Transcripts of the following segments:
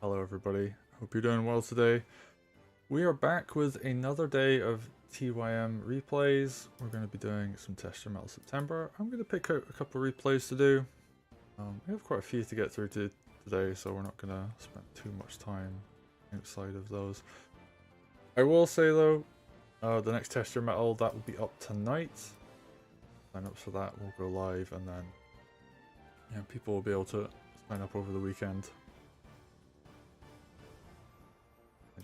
Hello everybody, hope you're doing well today. We are back with another day of TYM replays. We're going to be doing some Test Your Mettle September. I'm going to pick out a couple of replays to do. We have quite a few to get through today, so we're not going to spend too much time outside of those. I will say though, the next Test Your Mettle, that will be up tonight. Sign up for that, we'll go live, and then people will be able to sign up over the weekend.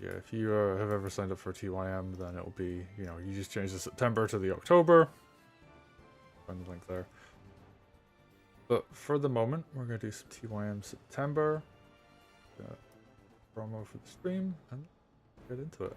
Yeah, if you have ever signed up for TYM, then it'll be, you just change the September to the October. Find the link there. But for the moment, we're going to do some TYM September. Promo for the stream and get into it.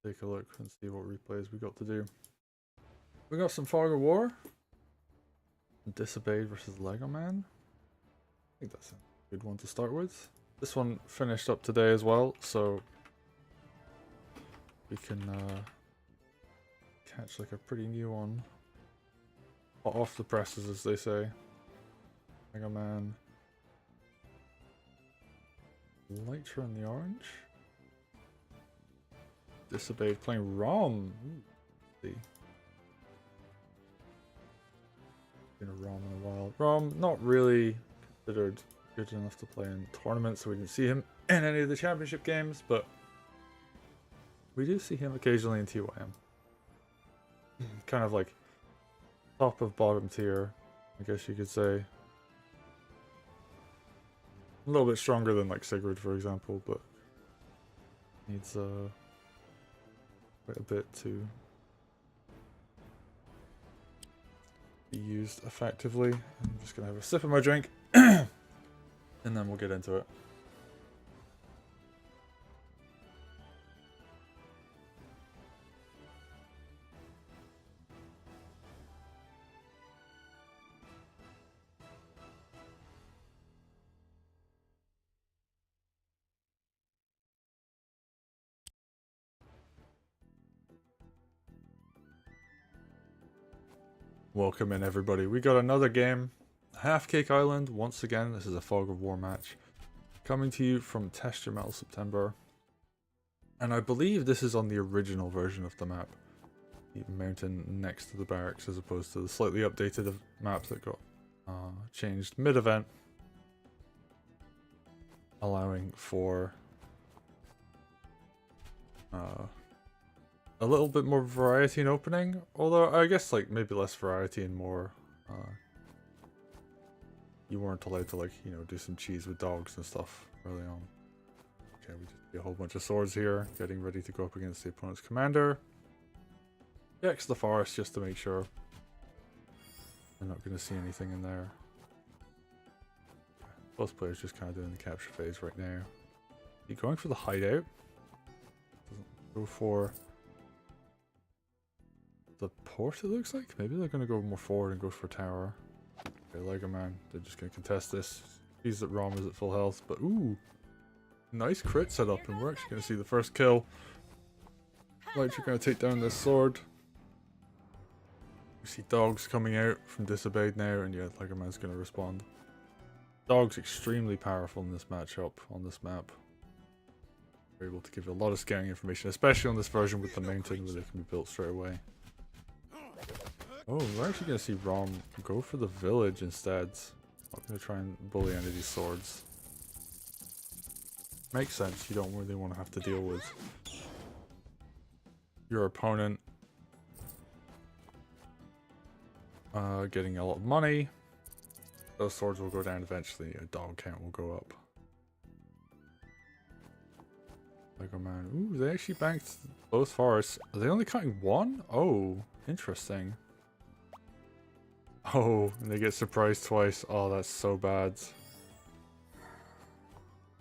Take a look and see what replays we got to do. We got some Fog of War. Disobeyed versus Lego Man. I think that's a good one to start with. This one finished up today as well, so we can catch like a pretty new one. Hot off the presses, as they say. Lego Man. Lighter in the orange. Disobeyed playing Rom. See. Been a Rom in a while. Rom not really considered good enough to play in tournaments, so we didn't see him in any of the championship games, but we do see him occasionally in TYM. Kind of like top of bottom tier, I guess you could say. A little bit stronger than like Sigrid, for example, but needs quite a bit to be used effectively. I'm just gonna have a sip of my drink and then we'll get into it. Welcome in everybody. We got another game. Half Cake Island, once again. This is a Fog of War match. Coming to you from Test Your Mettle September. And I believe this is on the original version of the map. The mountain next to the barracks, as opposed to the slightly updated map that got changed mid-event. Allowing for a little bit more variety in opening, although I guess like maybe less variety and more you weren't allowed to like, do some cheese with dogs and stuff early on. Okay, we just see a whole bunch of swords here, getting ready to go up against the opponent's commander. X the forest just to make sure they're not going to see anything in there. Both players just kind of doing the capture phase right now. He going for the hideout. Doesn't go for the port, it looks like. Maybe they're going to go more forward and go for tower. Okay, Lego Man, they're just going to contest this. Sees that Rom is at full health, but ooh, nice crit setup, and we're actually going to see the first kill. Right, you're going to take down this sword. We see dogs coming out from Disobeyed now, and yeah, Lego Man's going to respond. Dogs extremely powerful in this matchup on this map. They're able to give you a lot of scouting information, especially on this version with the mountain where they can be built straight away. Oh, we're actually going to see Rom go for the village instead. Not going to try and bully any of these swords. Makes sense, you don't really want to have to deal with your opponent getting a lot of money. Those swords will go down eventually, a dog count will go up. Lego Man, ooh, they actually banked both forests. Are they only counting one? Oh, interesting. Oh, and they get surprised twice. Oh, that's so bad.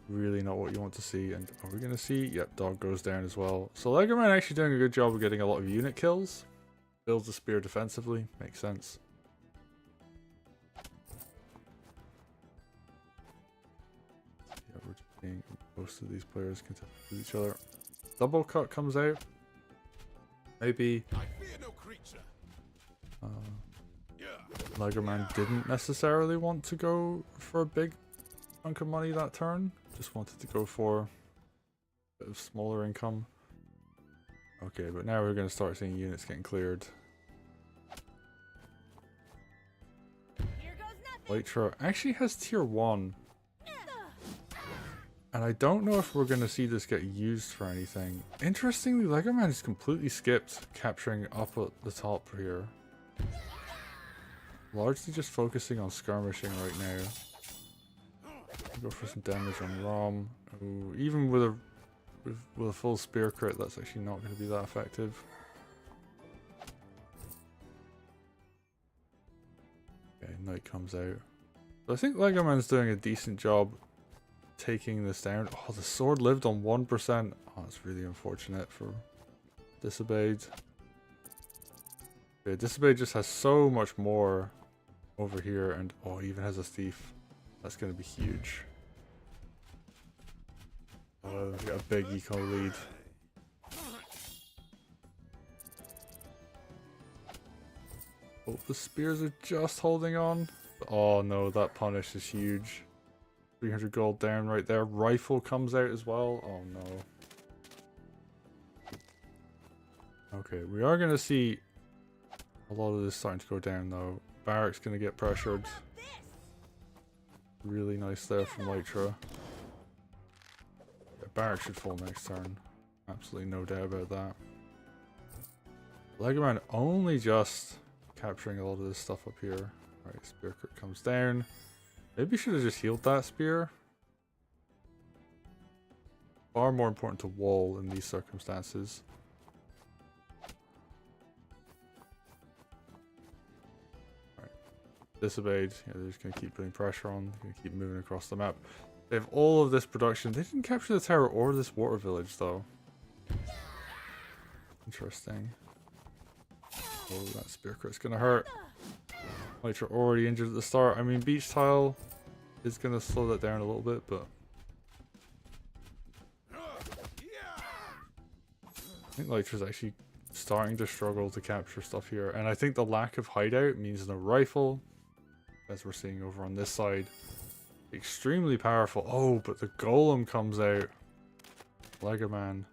Really not what you want to see. And are we going to see? Yep, dog goes down as well. So Lego Man actually doing a good job of getting a lot of unit kills. Builds the spear defensively. Makes sense. Yeah, we're just seeing most of these players contest with each other. Double cut comes out. Maybe Legoman didn't necessarily want to go for a big chunk of money that turn. Just wanted to go for a bit of smaller income. Okay, but now we're going to start seeing units getting cleared. Lytra actually has tier 1. And I don't know if we're going to see this get used for anything. Interestingly, Legoman has completely skipped capturing up at the top here. Largely just focusing on skirmishing right now. Go for some damage on Rom. Ooh, even with a full spear crit, that's actually not going to be that effective. Okay, Knight comes out. So I think Legoman's doing a decent job taking this down. Oh, the sword lived on 1%. Oh, that's really unfortunate for Disobeyed. Okay, Disobeyed just has so much more over here, and oh, even has a thief. That's going to be huge. Oh, we got a big eco lead. Oh, the spears are just holding on. Oh no, that punish is huge. 300 gold down right there. Rifle comes out as well. Oh no. Okay, we are going to see a lot of this starting to go down though. Barrack's going to get pressured. Really nice there from Lytra. Yeah, Barrack should fall next turn. Absolutely no doubt about that. Legoman only just capturing a lot of this stuff up here. Alright, spear crit comes down. Maybe should have just healed that spear. Far more important to wall in these circumstances. Alright. Disobeyed. Yeah, they're just going to keep putting pressure on. They're going to keep moving across the map. They have all of this production. They didn't capture the tower or this water village though. Interesting. Oh, that spear crit's going to hurt. Lytra already injured at the start. I mean, beach tile is going to slow that down a little bit, but I think Lytra's actually starting to struggle to capture stuff here, and I think the lack of hideout means no rifle, as we're seeing over on this side. Extremely powerful. Oh, but the golem comes out. Legoman.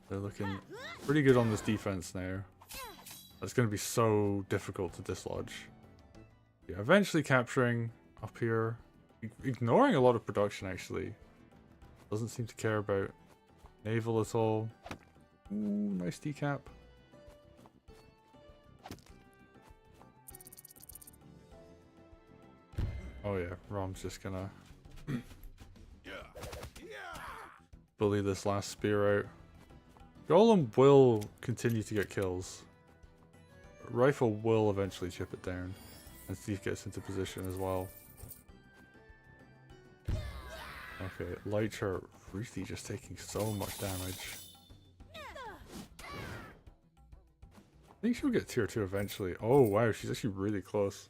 They're looking pretty good on this defense now. That's going to be so difficult to dislodge. Yeah, eventually capturing up here. Ignoring a lot of production actually. Doesn't seem to care about naval at all. Ooh, nice decap. Oh yeah, Rom's just gonna bully this last spear out. Golem will continue to get kills. Rifle will eventually chip it down. And Steve gets into position as well. Okay, Lytra really just taking so much damage. I think she'll get tier 2 eventually. Oh wow, she's actually really close.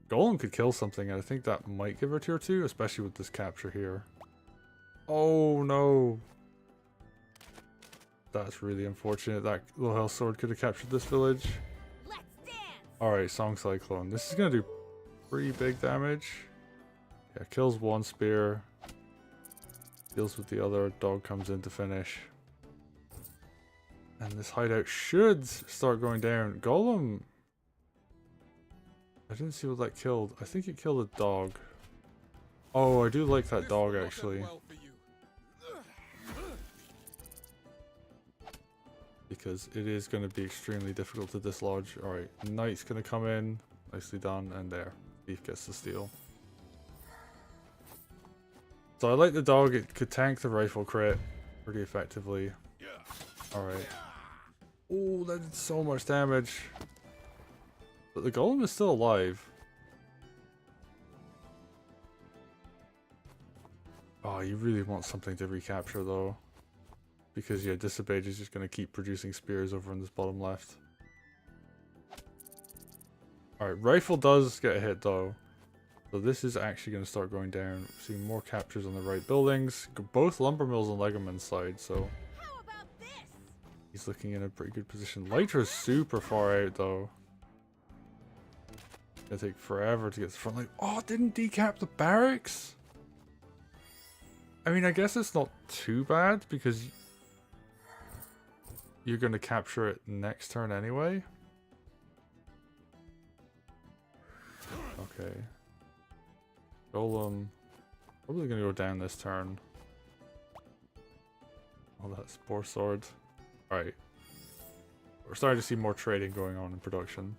Golem could kill something, and I think that might give her tier 2, especially with this capture here. Oh no! That's really unfortunate. That low health sword could have captured this village. Alright, Song Cyclone. This is going to do pretty big damage. Yeah, kills one spear. Deals with the other. Dog comes in to finish. And this hideout should start going down. Golem. I didn't see what that killed. I think it killed a dog. Oh, I do like that dog actually. Because it is going to be extremely difficult to dislodge. Alright, Knight's going to come in. Nicely done. And there. Thief gets the steal. So I like the dog. It could tank the rifle crit pretty effectively. Alright. Oh, that did so much damage. But the golem is still alive. Oh, you really want something to recapture though. because yeah, Dissipate is just going to keep producing spears over in this bottom left. Alright, Rifle does get a hit though. So this is actually going to start going down. Seeing more captures on the right buildings. Both Lumber Mills on Legerman's side, so How about this? he's looking in a pretty good position. Lytra's super far out though. Gonna take forever to get to the front line. Oh, it didn't decap the barracks? I mean, I guess it's not too bad because you're going to capture it next turn anyway. Okay. Golem. Probably going to go down this turn. Oh, that Spore Sword. Alright. We're starting to see more trading going on in production.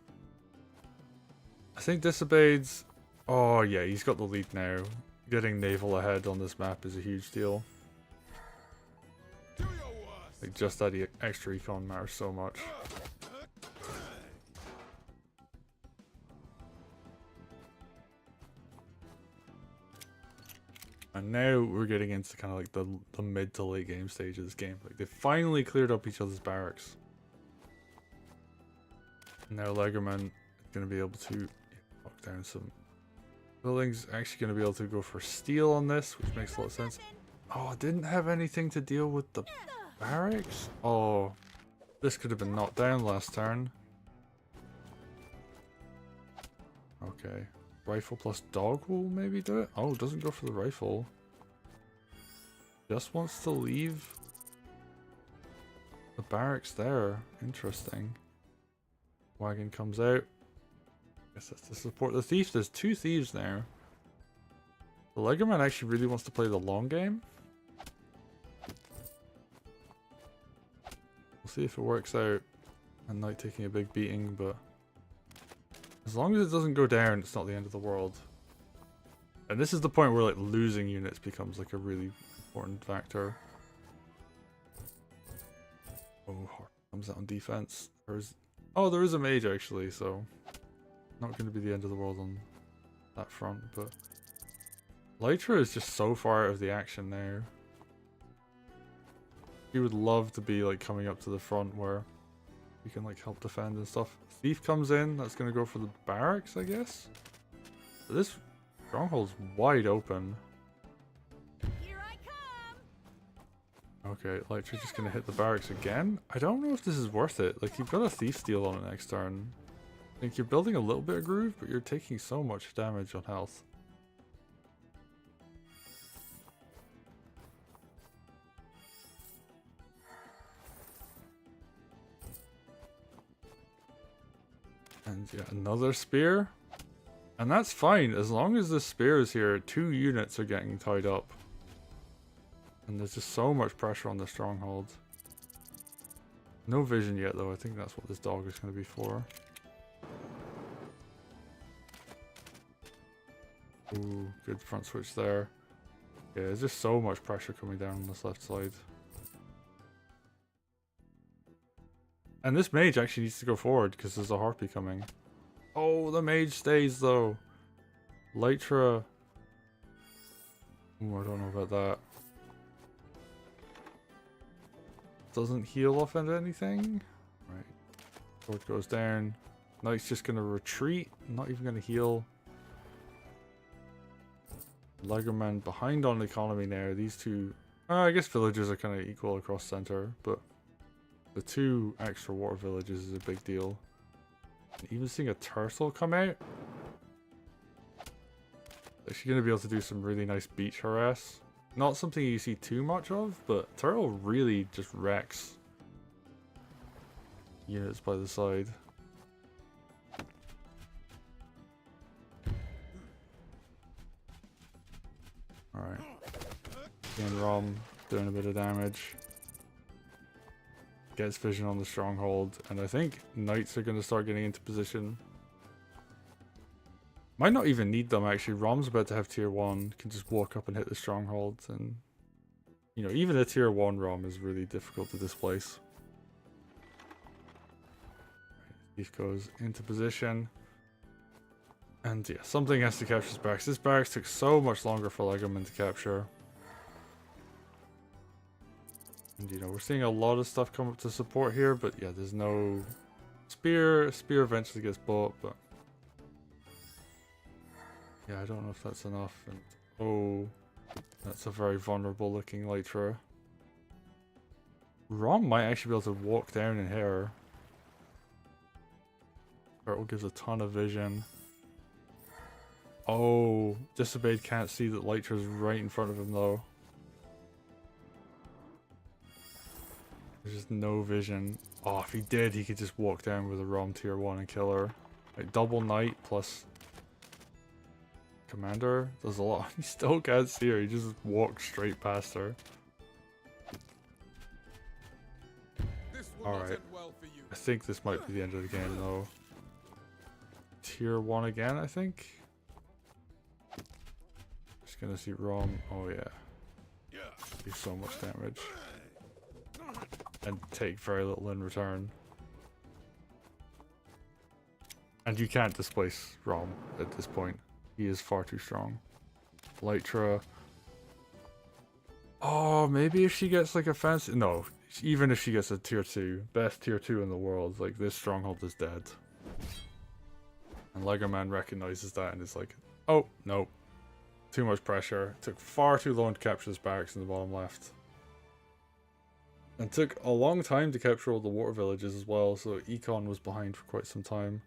I think Disobeyed's... Oh yeah, he's got the lead now. Getting naval ahead on this map is a huge deal. Like, just that extra econ matters so much. And now we're getting into kind of like the mid to late game stage of this game. Like, they finally cleared up each other's barracks. Now Legerman is going to be able to knock down some buildings. Actually going to be able to go for steel on this, which makes a lot of sense. Oh, I didn't have anything to deal with the barracks? Oh, this could have been knocked down last turn. Okay. Rifle plus dog will maybe do it? Oh, doesn't go for the rifle. Just wants to leave the barracks there. Interesting. Wagon comes out. Guess that's to support the thief. There's two thieves there. The Legerman actually really wants to play the long game. We'll see if it works out. And Knight taking a big beating, but as long as it doesn't go down, it's not the end of the world. And this is the point where like losing units becomes like a really important factor. Oh, Harp comes out on defense. Oh, there is a mage actually, so not going to be the end of the world on that front. But Lytra is just so far out of the action now. He would love to be like coming up to the front where you can like help defend and stuff. Thief comes in, that's going to go for the barracks, I guess. But this stronghold's wide open. Here I come. Okay, Lytra's just going to hit the barracks again. I don't know if this is worth it. Like, you've got a thief steal on it next turn. I think you're building a little bit of groove, but you're taking so much damage on health. And yeah, another spear. And that's fine, as long as the spear is here, 2 units are getting tied up. And there's just so much pressure on the stronghold. No vision yet though, I think that's what this dog is going to be for. Ooh, good front switch there. Yeah, there's just so much pressure coming down on this left side. And this mage actually needs to go forward because there's a harpy coming. Oh, the mage stays though. Lytra. Ooh, I don't know about that. Doesn't heal off into anything. Right. Sword goes down. Knight's just gonna retreat. Not even gonna heal. Legerman behind on the economy now. These two, I guess villagers are kind of equal across center, but the 2 extra water villages is a big deal. And even seeing a turtle come out, actually going to be able to do some really nice beach harass. Not something you see too much of, but turtle really just wrecks units by the side. Alright. Again, Rom doing a bit of damage. Gets vision on the stronghold, and I think knights are going to start getting into position. Might not even need them actually. Rom's about to have tier 1, can just walk up and hit the stronghold, and you know, even a tier 1 Rom is really difficult to displace. Thief goes into position. And yeah, something has to capture this barracks. This barracks took so much longer for Legerman to capture. And you know, we're seeing a lot of stuff come up to support here, but yeah, there's no spear. Spear eventually gets bought, but yeah, I don't know if that's enough. And oh, that's a very vulnerable looking Lytra. Rom might actually be able to walk down in here. Turtle gives a ton of vision. Oh, Disobeyed can't see that Lytra's right in front of him though. There's just no vision. Oh, if he did, he could just walk down with a Rom tier 1 and kill her. Like double knight plus commander does a lot. He still can't see her, he just walks straight past her. Alright, I think this might be the end of the game though. Tier 1 again, I think. Just gonna see Rom. Oh yeah. Do so much damage. And take very little in return. And you can't displace Rom at this point. He is far too strong. Lytra. Oh, maybe if she gets like a fancy... No, even if she gets a tier 2. Best tier 2 in the world. Like, this stronghold is dead. And Lego Man recognizes that and is like, oh, no. Too much pressure. Took far too long to capture this barracks in the bottom left. And took a long time to capture all the water villages as well, so Econ was behind for quite some time.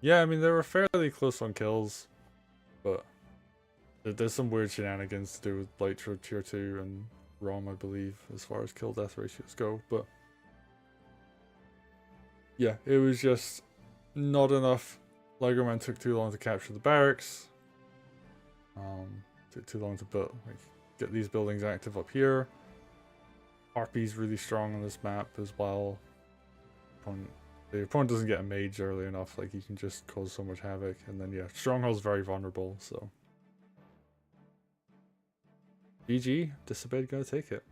Yeah, I mean, they were fairly close on kills, but there's some weird shenanigans to do with Lytra tier 2 and Rom, I believe, as far as kill death ratios go, but yeah, it was just not enough. Lego Man took too long to capture the barracks. Took too long to build, like, get these buildings active up here. Harpy's really strong on this map as well. The opponent doesn't get a mage early enough, like he can just cause so much havoc. And then yeah, Stronghold's very vulnerable, so. GG, Disobeyed gotta take it.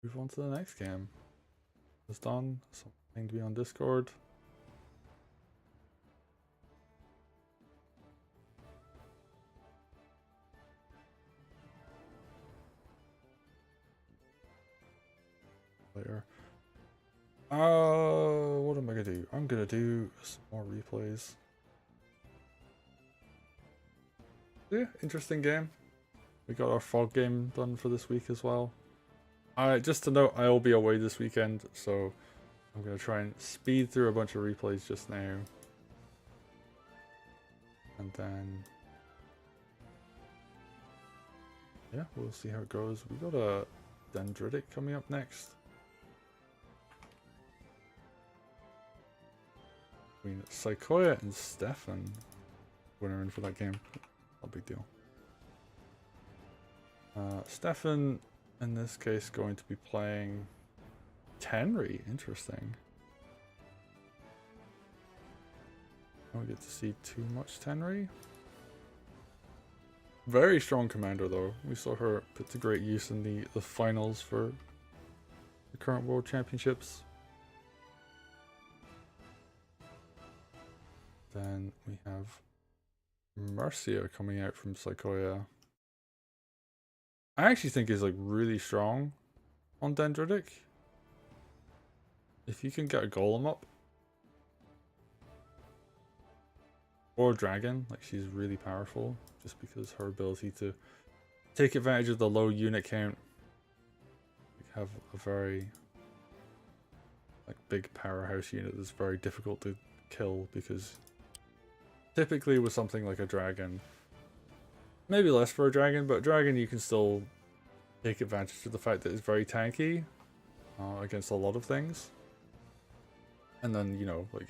Move on to the next game. It's done. Something to be on Discord. Later. What am I gonna do? I'm gonna do some more replays. Yeah, interesting game. We got our fog game done for this week as well. Just to note, I will be away this weekend, so I'm going to try and speed through a bunch of replays just now. And then, yeah, we'll see how it goes. We got a Dendritic coming up next. Between Psychoia and Stefan. Winner in for that game. Not a big deal. Stefan, in this case, going to be playing Tenri. Interesting. I don't get to see too much Tenri. Very strong commander though. We saw her put to great use in the finals for the current World Championships. Then we have Mercia coming out from Psychoia. I actually think is like really strong on Dendritic. If you can get a Golem up. Or Dragon, like she's really powerful. Just because her ability to take advantage of the low unit count. Like, have a very like big powerhouse unit that's very difficult to kill because typically with something like a dragon, maybe less for a dragon, but a dragon you can still take advantage of the fact that it's very tanky against a lot of things. And then, you know, like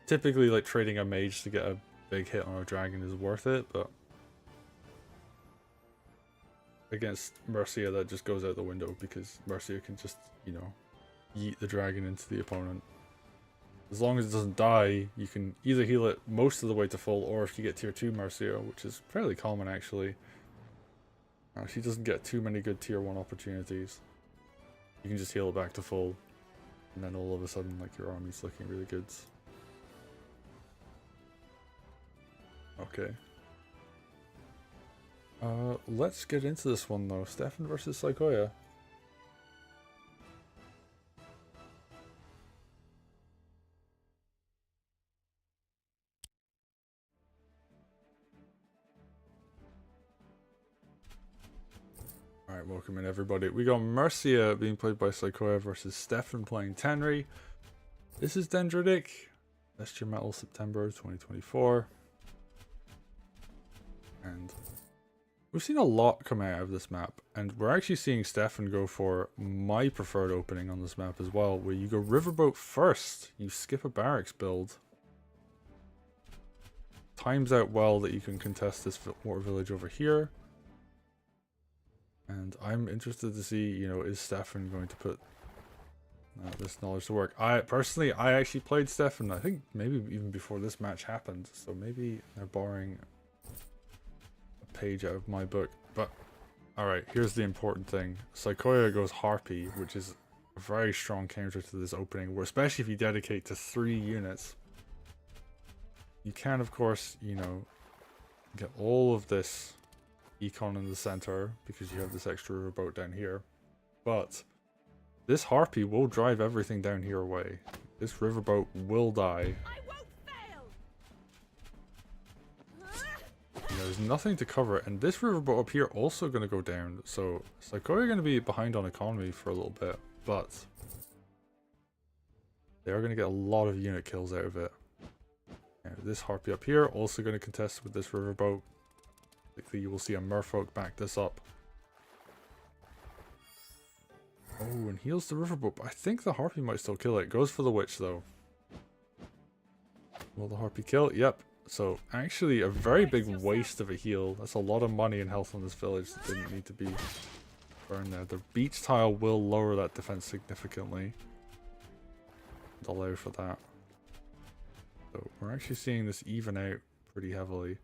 typically like trading a mage to get a big hit on a dragon is worth it, but against Mercia that just goes out the window because Mercia can just, you know, yeet the dragon into the opponent. As long as it doesn't die, you can either heal it most of the way to full, or if you get tier 2 Mercia, which is fairly common actually, she doesn't get too many good tier 1 opportunities. You can just heal it back to full. And then all of a sudden, like, your army's looking really good. Okay. Let's get into this one though. Stefan versus Psychoia. Alright, welcome in everybody. We got Mercia being played by Psychoia versus Stefan playing Tenri. This is Dendritic. That's your Mettle September 2024. And we've seen a lot come out of this map, and we're actually seeing Stefan go for my preferred opening on this map as well, where you go Riverboat first. You skip a barracks build. Times out well that you can contest this water village over here. And I'm interested to see, you know, is Stefan going to put this knowledge to work? I actually played Stefan, I think maybe even before this match happened, so maybe they're borrowing a page out of my book. But alright, here's the important thing. Psychoia goes Harpy, which is a very strong counter to this opening, where especially if you dedicate to 3 units, you can of course, you know, get all of this econ in the center because you have this extra riverboat down here, but this Harpy will drive everything down here away. This riverboat will die. I won't fail. And there's nothing to cover it, and this riverboat up here also going to go down, so Psychoia are going to be behind on economy for a little bit, but they are going to get a lot of unit kills out of it. Now, this Harpy up here also going to contest with this riverboat. You will see a merfolk back this up. Oh, and heals the riverboat, but I think the Harpy might still kill it. Goes for the witch though. Will the Harpy kill? Yep. So actually a very big waste of a heal. That's a lot of money and health on this village that didn't need to be burned there. The beach tile will lower that defense significantly and allow for that. So we're actually seeing this even out pretty heavily.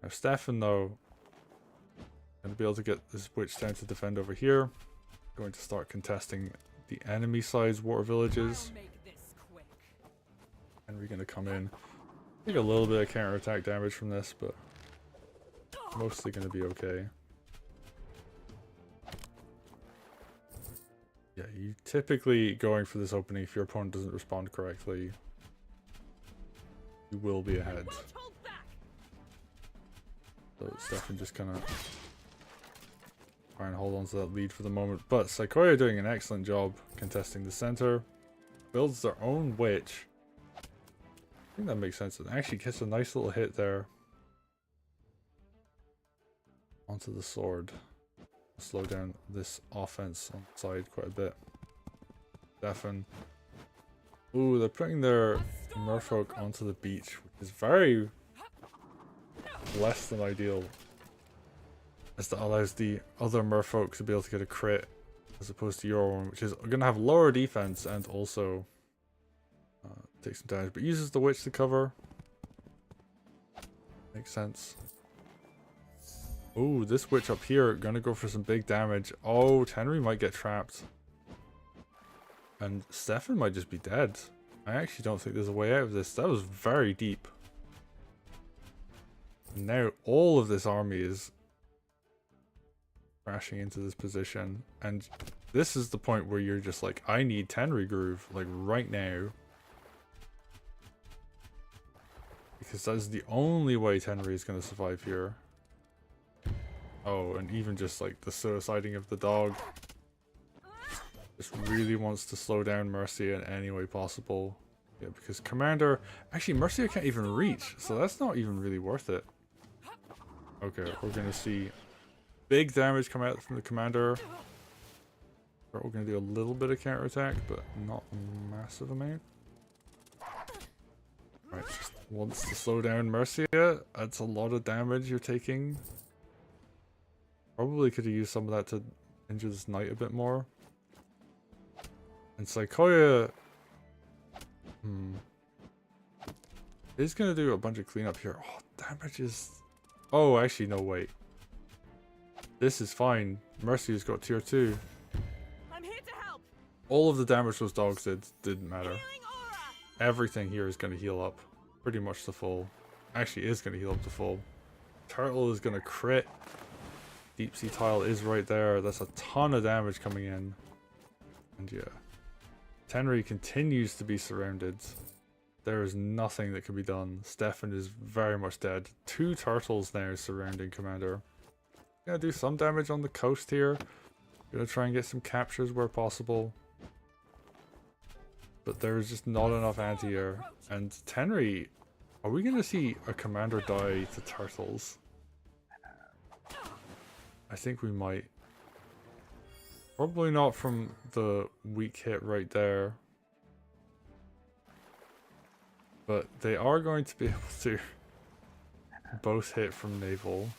Now Stefan though, going to be able to get this witch down to defend over here. Going to start contesting the enemy side's water villages. And we're going to come in, take a little bit of counterattack damage from this, but mostly going to be okay. Yeah, you typically going for this opening, if your opponent doesn't respond correctly, you will be ahead. So Stefan just kind of try and hold on to that lead for the moment. But Psychoia doing an excellent job contesting the center. Builds their own witch. I think that makes sense. It actually gets a nice little hit there. Onto the sword. Slow down this offense on the side quite a bit. Stefan. Ooh, they're putting their merfolk onto the beach, which is very less than ideal, as that allows the other merfolk to be able to get a crit as opposed to your one, which is going to have lower defense and also take some damage, but uses the witch to cover. Makes sense. Oh, this witch up here gonna go for some big damage. Oh, Tenri might get trapped, and Stefan might just be dead. I actually don't think there's a way out of this. That was very deep. Now all of this army is crashing into this position, and this is the point where you're just like, I need Tenri Groove like right now, because that's the only way Tenri is going to survive here. Oh, and even just like the suiciding of the dog just really wants to slow down Mercia in any way possible. Yeah, because Commander, actually Mercia can't even reach, so that's not even really worth it. Okay, we're going to see big damage come out from the Commander. We're going to do a little bit of counterattack, but not a massive amount. Right, just wants to slow down Mercia. That's a lot of damage you're taking. Probably could have used some of that to injure this knight a bit more. And Psychoia is going to do a bunch of cleanup here. Oh, damage is... Oh, actually, no, wait. This is fine. Mercia's got tier 2. I'm here to All of the damage those dogs didn't matter. Healing aura. Everything here is going to heal up pretty much to full. Actually is going to heal up to full. Turtle is going to crit. Deep sea tile is right there. That's a ton of damage coming in. And yeah. Tenri continues to be surrounded. There is nothing that can be done. Stefan is very much dead. 2 turtles now surrounding Commander. Gonna do some damage on the coast here. Gonna try and get some captures where possible. But there's just not enough anti-air. And Tenri, are we gonna see a Commander die to turtles? I think we might. Probably not from the weak hit right there. But they are going to be able to both hit from naval.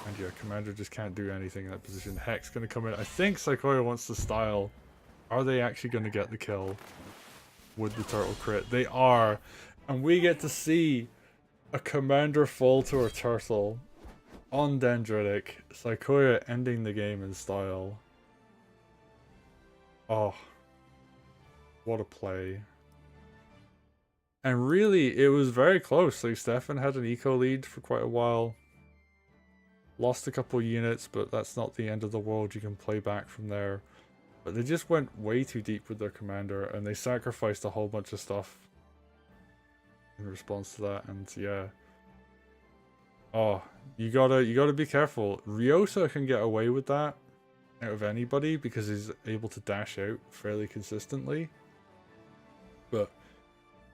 And yeah, Commander just can't do anything in that position. Hex gonna come in. I think Psychoia wants to style. Are they actually gonna get the kill with the turtle crit? They are. And we get to see a Commander fall to a turtle on Dendritic. Psychoia ending the game in style. Oh. What a play. And really, it was very close. Like, Stefan had an eco lead for quite a while. Lost a couple units, but that's not the end of the world. You can play back from there. But they just went way too deep with their commander, and they sacrificed a whole bunch of stuff in response to that. And yeah, oh, you gotta be careful. Ryosa can get away with that out of anybody because he's able to dash out fairly consistently. But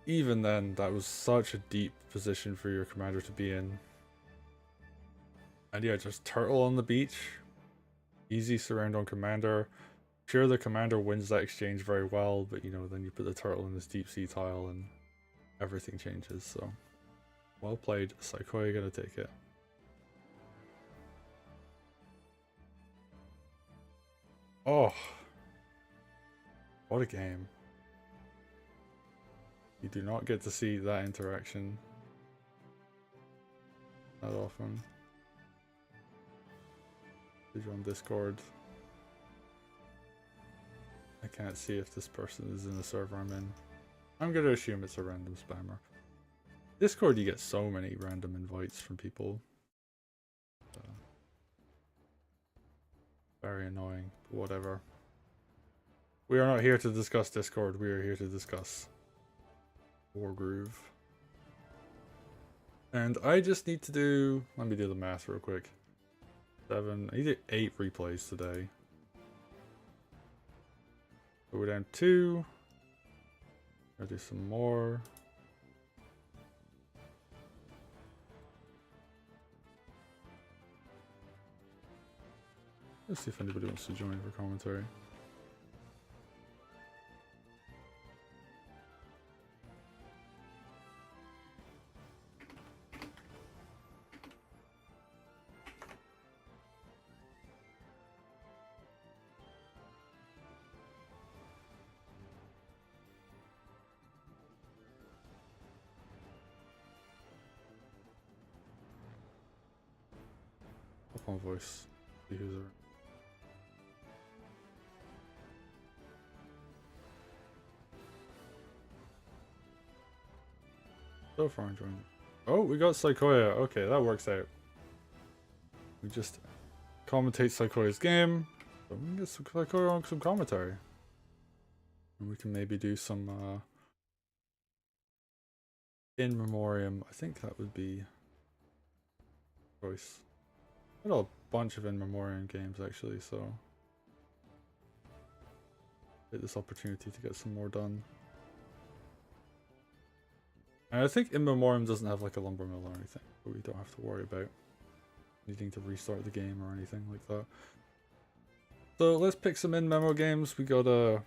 even then, that was such a deep position for your commander to be in. And yeah, just turtle on the beach. Easy surround on commander. Sure, the commander wins that exchange very well, but you know, then you put the turtle in this deep sea tile and everything changes. So, well played. Psychoia gonna take it. Oh, what a game. You do not get to see that interaction that often. On Discord. I can't see if this person is in the server I'm in. I'm gonna assume it's a random spammer. Discord, you get so many random invites from people. Very annoying, but whatever. We are not here to discuss Discord, we are here to discuss Wargroove. And I just need to do, let me do the math real quick. 7, I need 8 replays today. So we're down 2. I'll do some more. Let's see if anybody wants to join for commentary. Up on voice. See who's around. So far enjoying it. Oh, we got Psychoia. Okay, that works out. We just commentate Psychoia's game. So we can get some Psychoia on some commentary. And we can maybe do some in memoriam. I think that would be choice. I got a bunch of in memoriam games actually, so take this opportunity to get some more done. And I think in memoriam doesn't have like a lumber mill or anything, but we don't have to worry about needing to restart the game or anything like that. So let's pick some in memo games. We got a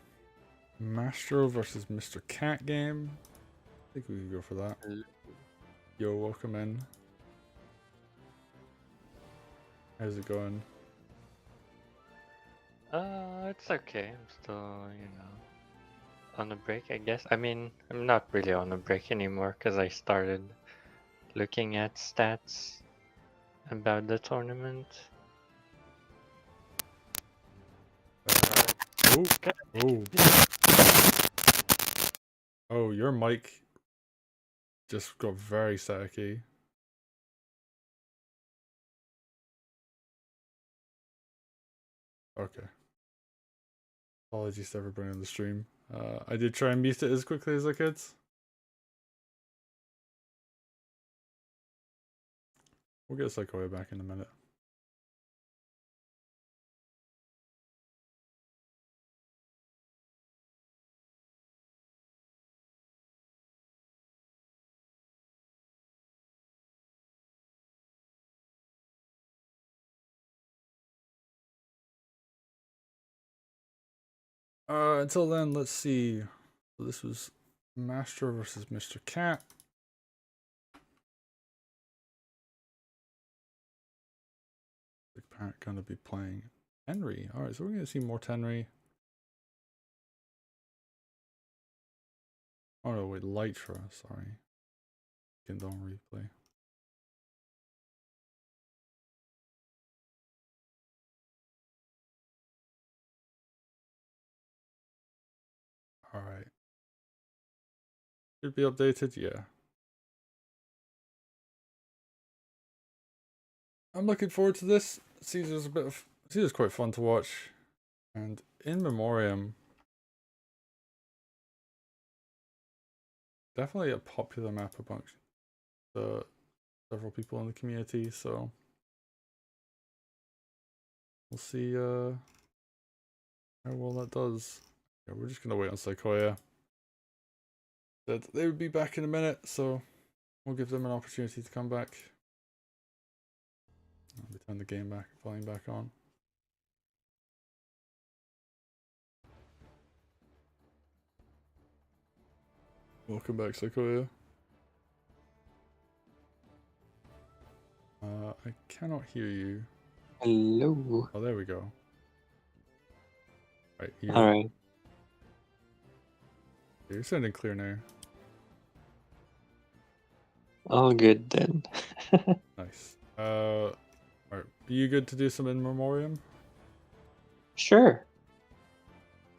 Mastro versus Mr. Cat game. I think we can go for that. Yo, welcome in. How's it going? It's okay. I'm still, you know, on a break, I guess. I mean, I'm not really on a break anymore because I started looking at stats about the tournament. Oh. Oh, your mic just got very staticky. Okay. Apologies to everybody on the stream. I did try and mute it as quickly as I could. We'll get Sequoia back in a minute. Until then, let's see. So this was Master versus Mr. Cat. Big Parrot gonna be playing Henry. Alright, so we're gonna see more Henry. Oh no, wait, Lytra, sorry. Kindle replay. Alright. Should be updated, yeah. I'm looking forward to this. Caesar's quite fun to watch. And In Memoriam, definitely a popular map amongst the several people in the community, so we'll see how well that does. Yeah, we're just gonna wait on Sequoia. Said they would be back in a minute, so we'll give them an opportunity to come back. Let me turn the game back, volume back on. Welcome back, Sequoia. I cannot hear you. Hello. Oh, there we go. Right, Alright. You're sounding clear now. All good then. Nice. Alright, are you good to do some In Memoriam? Sure.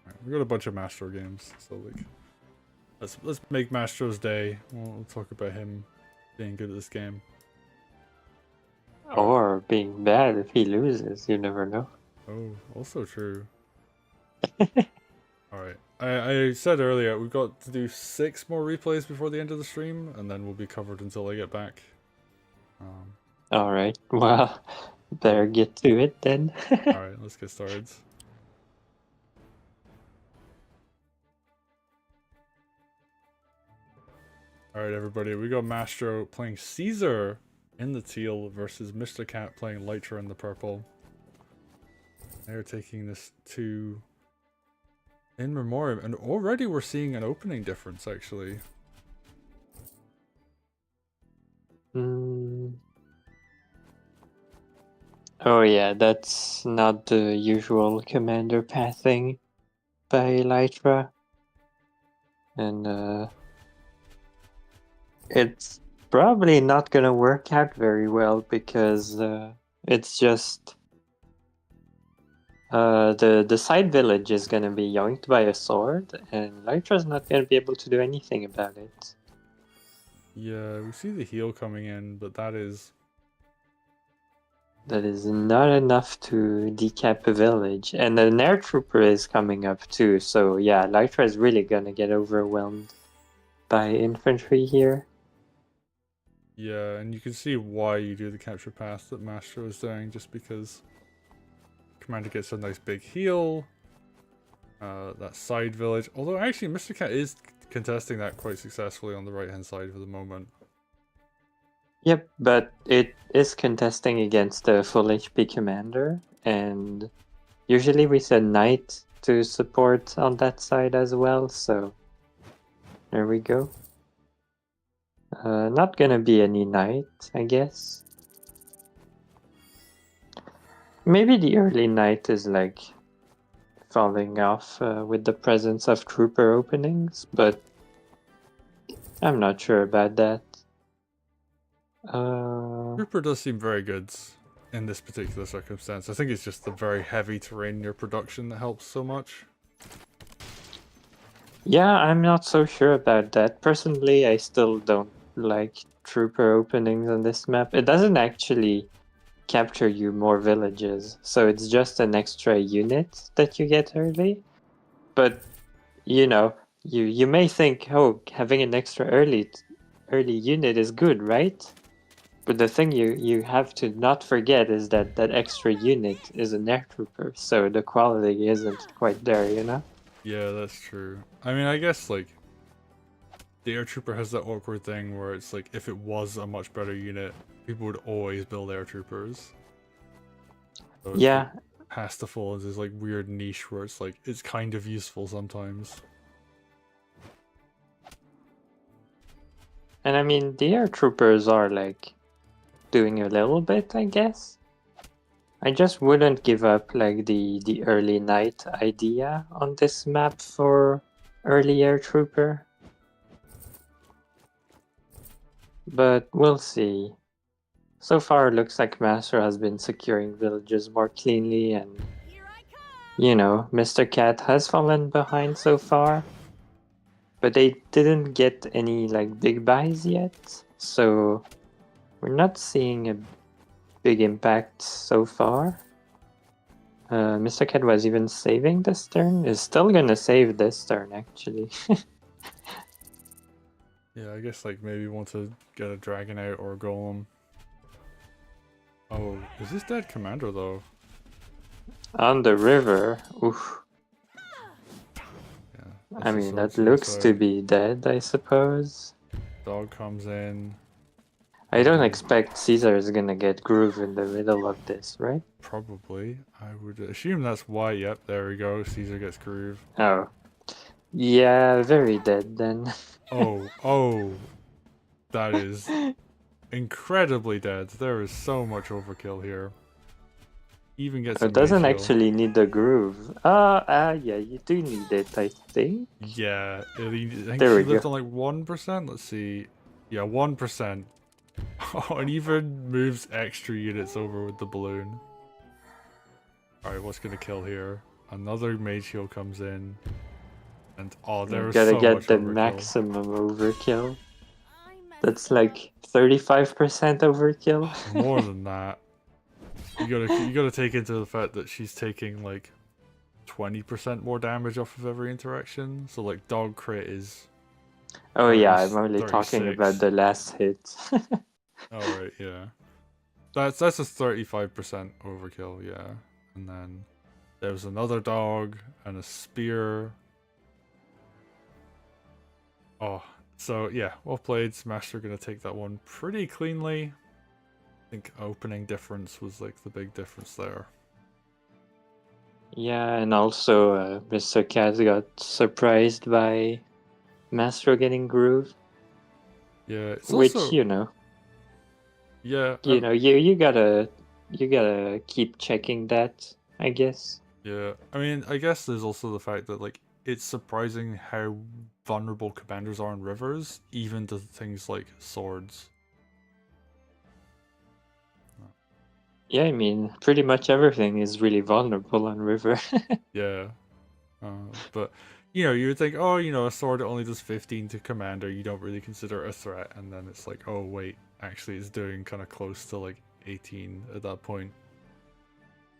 Alright, we got a bunch of Mastro games, so like, let's make Mastro's day. We'll talk about him being good at this game. Or being bad if he loses, you never know. Oh, also true. Alright, I said earlier we've got to do 6 more replays before the end of the stream, and then we'll be covered until I get back. Alright, well, better get to it then. Alright, let's get started. Alright everybody, we got Mastro playing Caesar in the teal versus Mr. Cat playing Lytra in the purple. They're taking this to In Memoriam, and already we're seeing an opening difference actually. Oh yeah, that's not the usual commander pathing by Elytra. And it's probably not gonna work out very well because it's just the side village is gonna be yoinked by a sword, and Elytra's not gonna be able to do anything about it. Yeah, we see the heal coming in, but that is not enough to decap a village, and an air trooper is coming up too, so yeah, Elytra is really gonna get overwhelmed by infantry here. yeah, and you can see why you do the capture path that Mastro is doing, just because Commander gets a nice big heal. That side village, although actually Mr. Cat is contesting that quite successfully on the right hand side for the moment. Yep, but it is contesting against a full HP commander, and usually we send knight to support on that side as well, so there we go. Not gonna be any knight, I guess. Maybe the early knight is like falling off with the presence of trooper openings, but I'm not sure about that. Trooper does seem very good in this particular circumstance. I think it's just the very heavy terrain near production that helps so much. Yeah, I'm not so sure about that. Personally, I still don't like trooper openings on this map. It doesn't actually capture you more villages, so it's just an extra unit that you get early. But you know, you may think, oh, having an extra early unit is good, right? But the thing you have to not forget is that that extra unit is an air trooper, so the quality isn't quite there, you know? Yeah, that's true. I mean, I guess like the air trooper has that awkward thing where it's like if it was a much better unit, people would always build air troopers. So it's like Yeah, has to fall into this like weird niche where it's like it's kind of useful sometimes. and I mean the air troopers are like doing a little bit, I guess. I just wouldn't give up like the early night idea on this map for early air trooper. But we'll see. So far, it looks like Master has been securing villages more cleanly, and Here I come. you know, Mr. Cat has fallen behind so far. But they didn't get any like big buys yet, so we're not seeing a big impact so far. Mr. Cat was even saving this turn. Is still gonna save this turn actually. Yeah, I guess like maybe want to get a dragon out or a golem. Oh, is this dead commander though? On the river. Oof. Yeah. I that's a mean, that sword looks to suicide. be dead, I suppose. Dog comes in. I don't Maybe. expect Caesar is gonna get groove in the middle of this, right? Probably. I would assume that's why. Yep, there we go. Caesar gets groove. Oh. Yeah, very dead then. Oh, that is incredibly dead. There is so much overkill here. Even gets a It doesn't mage heal. actually need the groove. Yeah, you do need it, I think. Yeah, I think There she we lived go. on like 1%. Let's see. Yeah, 1%. Oh, and even moves extra units over with the balloon. Alright, what's gonna kill here? Another mage heal comes in. And oh, there You is gotta so get much the overkill. maximum overkill. I messed That's up. like 35% overkill. More than that. You gotta take into the fact that she's taking like 20% more damage off of every interaction. So like dog crit is Oh 30, yeah, I'm only talking about 36. the last hit. Alright, yeah. That's a 35% overkill, yeah. And then there was another dog and a spear. Oh, so yeah, well played. Smasher gonna take that one pretty cleanly. I think opening difference was like the big difference there. Yeah, and also Mr. Cat got surprised by Mastro getting groove, Yeah, it's which also yeah, you gotta keep checking that, I guess. yeah. I mean, I guess there's also the fact that like it's surprising how vulnerable commanders are in rivers, even to things like swords. Yeah, I mean, pretty much everything is really vulnerable on river. Yeah, but you know, you would think, oh, you know, a sword only does 15 to commander. You don't really consider it a threat, and then it's like, oh wait, actually, it's doing kind of close to like 18 at that point.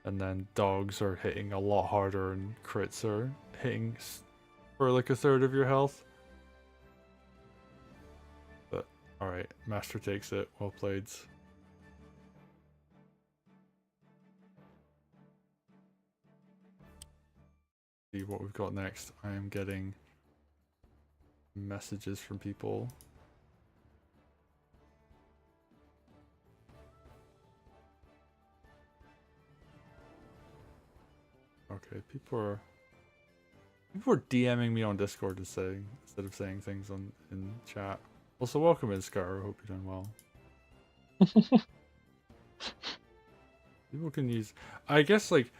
And then dogs are hitting a lot harder, and crits are hitting for like a third of your health. But all right, Master takes it. Well played. See what we've got next. I am getting messages from people. Okay, people are DMing me on Discord instead of saying things in chat. Also, welcome in, Scar. I hope you're doing well. People can use, I guess, like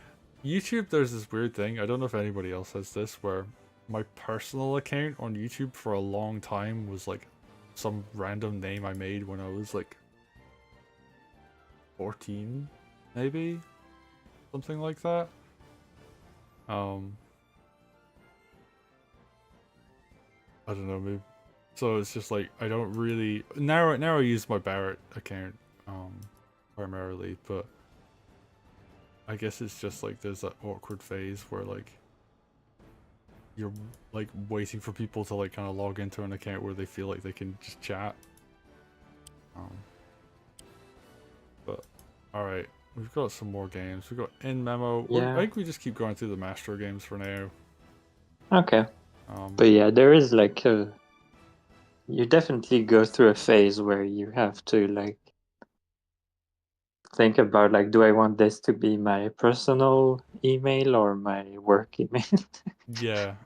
YouTube. There's this weird thing. I don't know if anybody else has this, where my personal account on YouTube for a long time was like some random name I made when I was like 14, maybe something like that. I don't know, maybe. So it's just like I don't really now I use my Barrett account primarily, but I guess it's just like there's that awkward phase where like you're like waiting for people to like kind of log into an account where they feel like they can just chat. But all right, we've got some more games. We've got In Memo. Yeah. I think we just keep going through the Master games for now. Okay. But yeah, there is like you definitely go through a phase where you have to like think about like, do I want this to be my personal email or my work email? Yeah,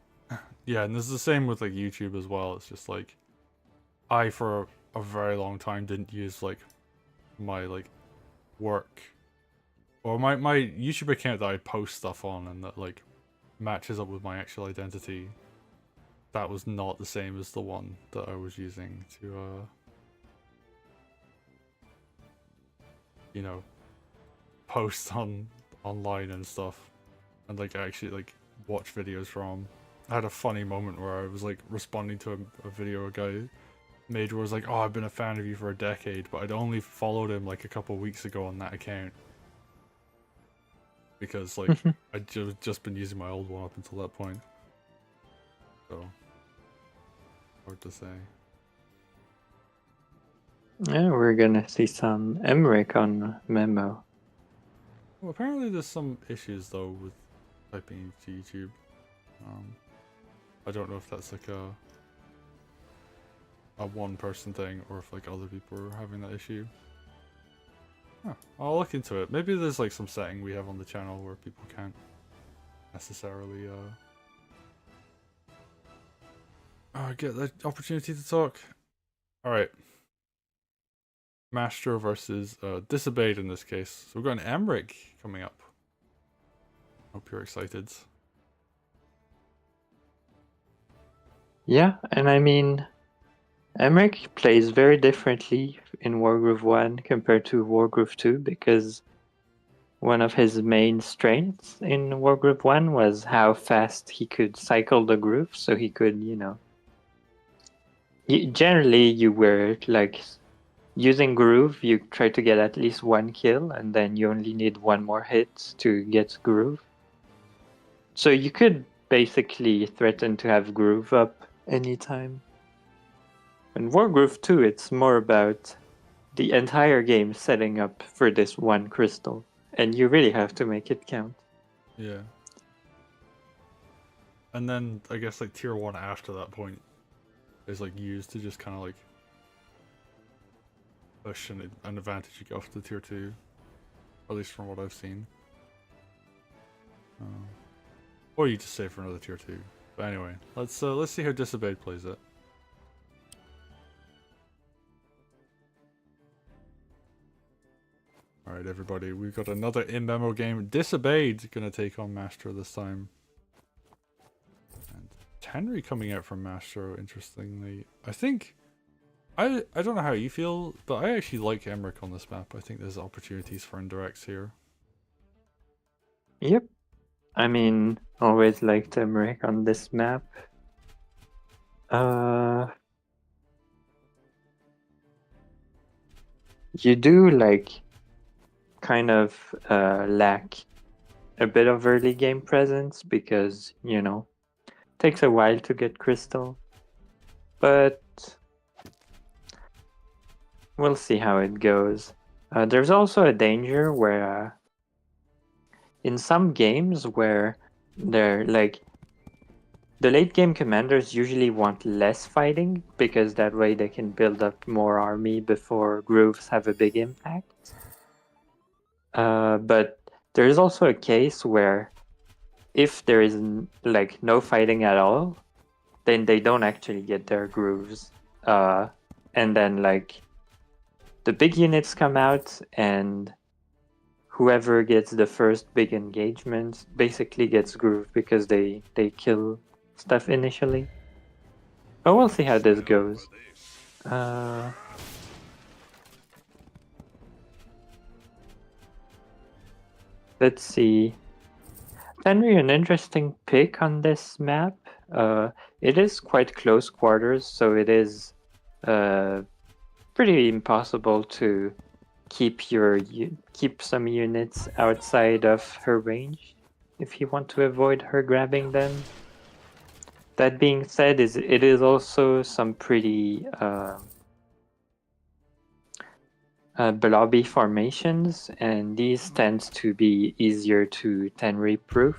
yeah, and it's the same with like YouTube as well. It's just like I for a very long time didn't use like my like work or my YouTube account that I post stuff on and that like matches up with my actual identity. That was not the same as the one that I was using to you know, post online and stuff and like actually like watch videos from. I had a funny moment where I was like responding to a video a guy made where I was like, oh, I've been a fan of you for a decade, but I'd only followed him like a couple of weeks ago on that account because like I'd just been using my old one up until that point. So hard to say. Yeah, we're gonna see some Emmerich on Memo. Well, apparently there's some issues though with typing to YouTube. I don't know if that's like a one person thing or if like other people are having that issue. Huh, I'll look into it. Maybe there's like some setting we have on the channel where people can't necessarily get the opportunity to talk. Alright. Master versus Disobeyed in this case. So we've got an Emmerich coming up. Hope you're excited. Yeah, and I mean, Emmerich plays very differently in Wargroove 1 compared to Wargroove 2 because one of his main strengths in Wargroove 1 was how fast he could cycle the groove, so he could, you know... Generally, you were like using groove, you try to get at least one kill, and then you only need one more hit to get groove. So you could basically threaten to have groove up anytime. In Wargroove 2, it's more about the entire game setting up for this one crystal, and you really have to make it count. Yeah. And then I guess like tier 1 after that point is like used to just kind of like push an advantage you get off to tier 2, at least from what I've seen. Or you just save for another tier 2. But anyway, let's see how Disobeyed plays it. Alright everybody, we've got another in-memo game. Disobeyed gonna take on Master this time. And Henry coming out from Master, interestingly. I think I don't know how you feel, but I actually like Emmerich on this map. I think there's opportunities for indirects here. Yep. I mean, always liked Emmerich on this map. You do like kind of lack a bit of early game presence because, you know, it takes a while to get crystal. But we'll see how it goes. There's also a danger where in some games where they're like the late game commanders usually want less fighting because that way they can build up more army before grooves have a big impact. But there is also a case where if there is like no fighting at all, then they don't actually get their grooves. And then like the big units come out and whoever gets the first big engagement basically gets groove because they kill stuff initially. But we'll see how this goes. Let's see. Henry, an interesting pick on this map. It is quite close quarters, so it is pretty impossible to keep keep some units outside of her range if you want to avoid her grabbing them. That being said, it is also some pretty blobby formations, and these tends to be easier to Tenri proof.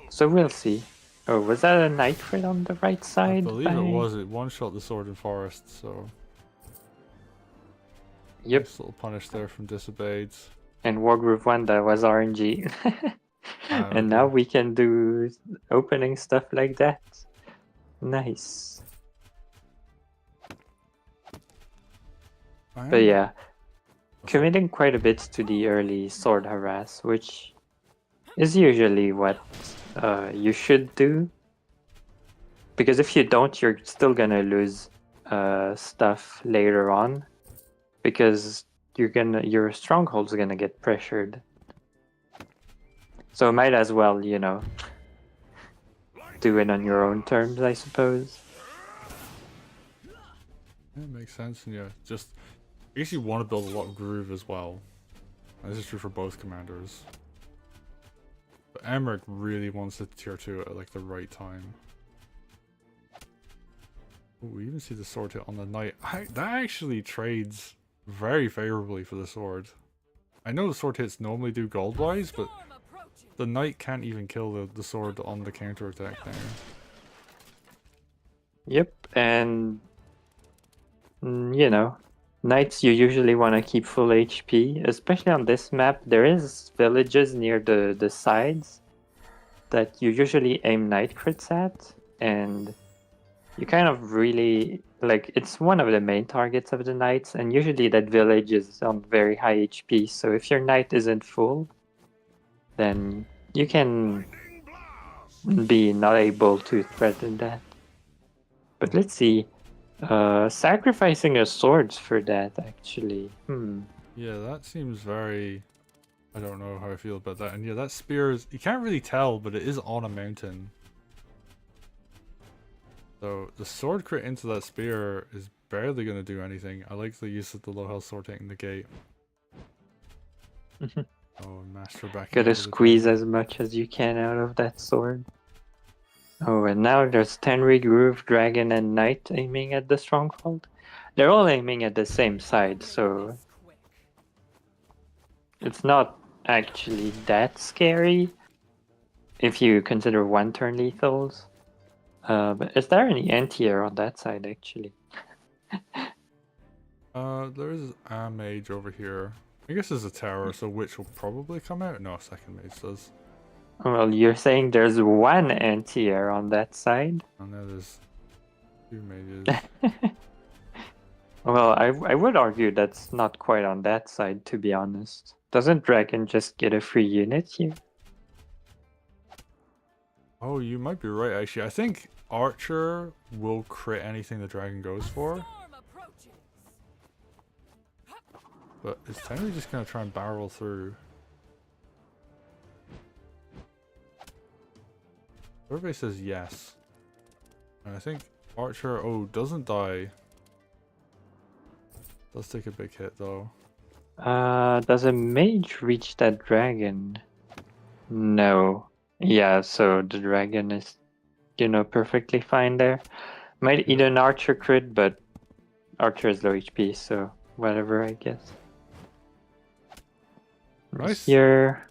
So we'll see. Oh, was that a night crit on the right I side? believe it was. It one-shot the sword in forest, so... Yep. Nice little punish there from Disobeyed. And Wargroove 1, that was RNG. And now we can do opening stuff like that. Nice. But yeah, committing quite a bit to the early sword harass, which is usually what you should do. Because if you don't, you're still gonna lose stuff later on. Because your stronghold's gonna get pressured. So might as well, you know, do it on your own terms, I suppose. It makes sense, and yeah, just I guess you want to build a lot of groove as well. And this is true for both commanders. But Emmerich really wants the tier 2 at like the right time. Ooh, we even see the sword hit on the knight. That actually trades very favorably for the sword. I know the sword hits normally do gold wise, but the knight can't even kill the sword on the counter attack there. Yep, and you know, knights you usually want to keep full HP, especially on this map. There is villages near the sides that you usually aim knight crits at, and you kind of really, like, it's one of the main targets of the knights, and usually that village is on very high HP, so if your knight isn't full, then you can be not able to threaten that. But let's see. Sacrificing a swords for that, actually. Yeah, that seems very... I don't know how I feel about that. And yeah, that spear is... You can't really tell, but it is on a mountain. So the sword crit into that spear is barely going to do anything. I like the use of the low health sword taking the gate. Oh, master back. Gotta squeeze as much as you can out of that sword. Oh, and now there's Tenri, Groove, Dragon, and Knight aiming at the stronghold. They're all aiming at the same side, so it's not actually that scary if you consider one turn lethals. But is there any anti-air on that side, actually? There is a mage over here. I guess there's a tower, so which will probably come out? No, second mage does. Well, you're saying there's one anti-air on that side? And now there's two mages. Well, I would argue that's not quite on that side, to be honest. Doesn't Dragon just get a free unit here? Oh, you might be right, actually. I think Archer will crit anything the dragon goes for. But is Tenri just going to try and barrel through? Everybody says yes. And I think Archer, doesn't die. Does take a big hit though. Does a mage reach that dragon? No. Yeah, so the dragon is, perfectly fine there. Might eat an archer crit, but archer is low HP, so whatever, I guess. Nice. Here.